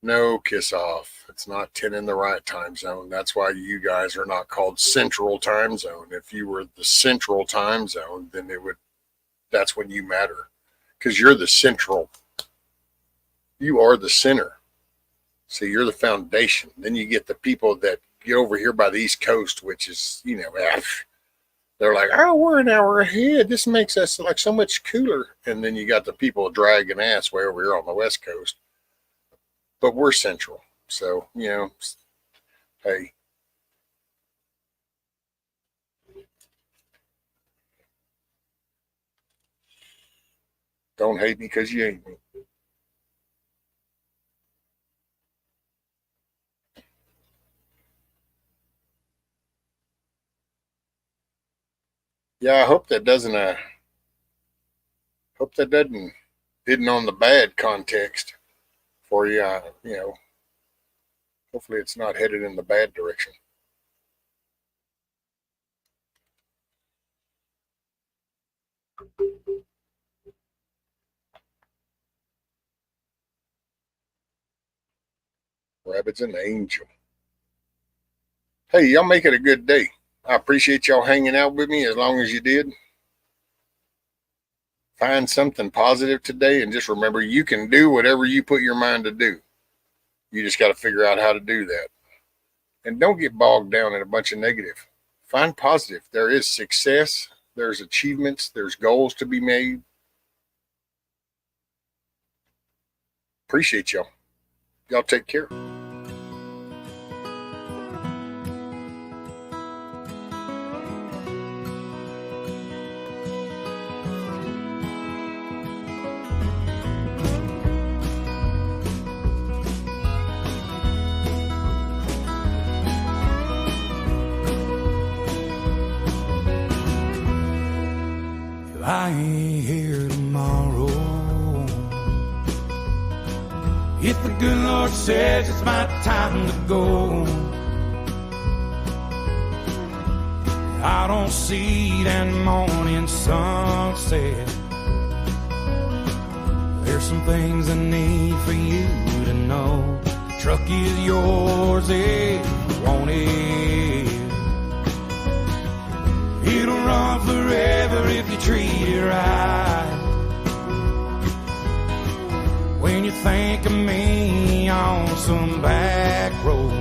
No, kiss off. It's not 10 in the right time zone. That's why you guys are not called Central Time Zone. If you were the Central Time Zone, then that's when you matter. Because you're the central. You are the center. So you're the foundation. Then you get the people that get over here by the East Coast, which is, they're like, oh, we're an hour ahead. This makes us like so much cooler. And then you got the people dragging ass way over here on the West Coast. But we're central. So, hey. Don't hate me because you ain't me. Yeah, I hope that doesn't didn't on the bad context for you. Hopefully it's not headed in the bad direction. Rabbit's an angel. Hey, y'all make it a good day. I appreciate y'all hanging out with me as long as you did. Find something positive today and just remember you can do whatever you put your mind to do. You just got to figure out how to do that. And don't get bogged down in a bunch of negative. Find positive. There is success. There's achievements. There's goals to be made. Appreciate y'all. Y'all take care. I ain't here tomorrow. If the good Lord says it's my time to go, I don't see that morning sunset. There's some things I need for you to know. The truck is yours if you want it. It'll run forever if you treat it right. When you think of me on some back road,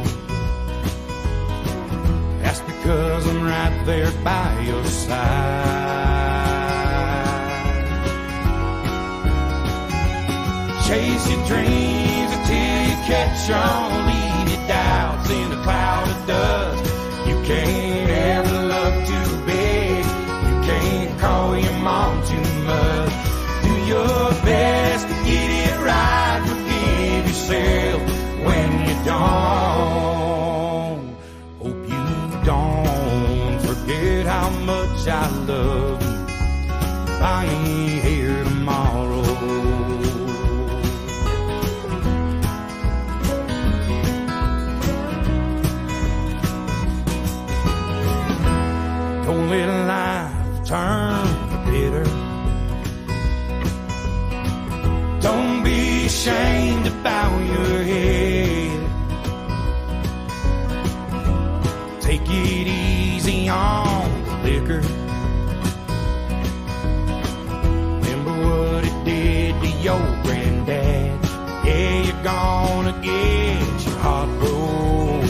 that's because I'm right there by your side. Chase your dreams until you catch on. Leave your doubts in a cloud of dust. You can't ever love too big. You can't call your mom too much. Do your best to get it right. Forgive yourself when you don't. Hope you don't forget. much I love you. I ain't here tomorrow. Don't let life turn bitter. Don't be ashamed about your head. Take it easy on the liquor. Remember what it did to your granddad. Yeah, you're gonna get your heart broke,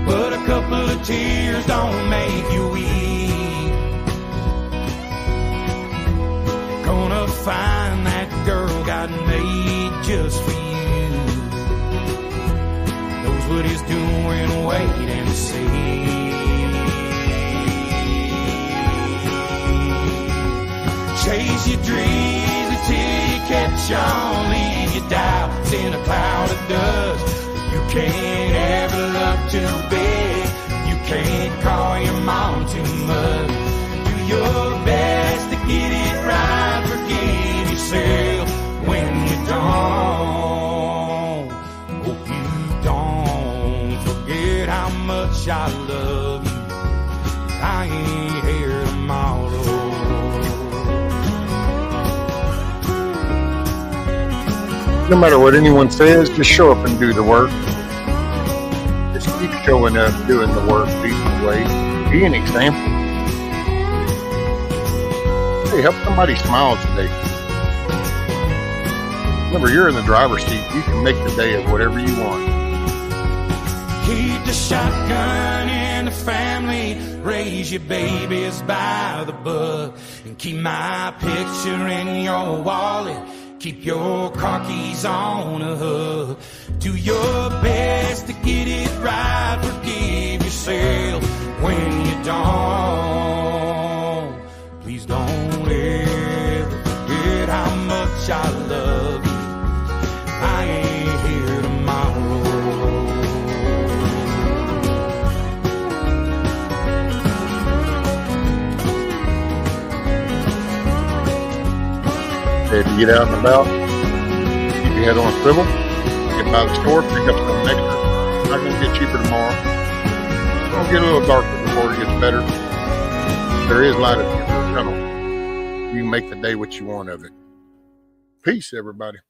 but a couple of tears don't make you weak. Gonna find that girl God made just for you. Knows what he's doing, wait and see. Chase your dreams until you catch on. Leave your doubts in a cloud of dust. You can't ever love too big. You can't call your mom too much. Do your best to get it right. Forgive yourself when you don't. Hope you don't forget how much I love you. I ain't here tomorrow. No matter what anyone says, just show up and do the work. Just keep showing up, doing the work, leading the way. Be an example. Hey, help somebody smile today. Remember, you're in the driver's seat. You can make the day of whatever you want. Keep the shotgun in the family. Raise your babies by the book. And keep my picture in your wallet. Keep your car keys on a hook. Do your best to get it right. Forgive yourself when you don't. Please don't ever forget how much I love you. I ain't here tomorrow. If you get out and about, keep your head on a swivel, get by the store, pick up something extra. It's not going to get cheaper tomorrow. It's going to get a little darker before it gets better. There is light at the end of the tunnel. You can make the day what you want of it. Peace, everybody.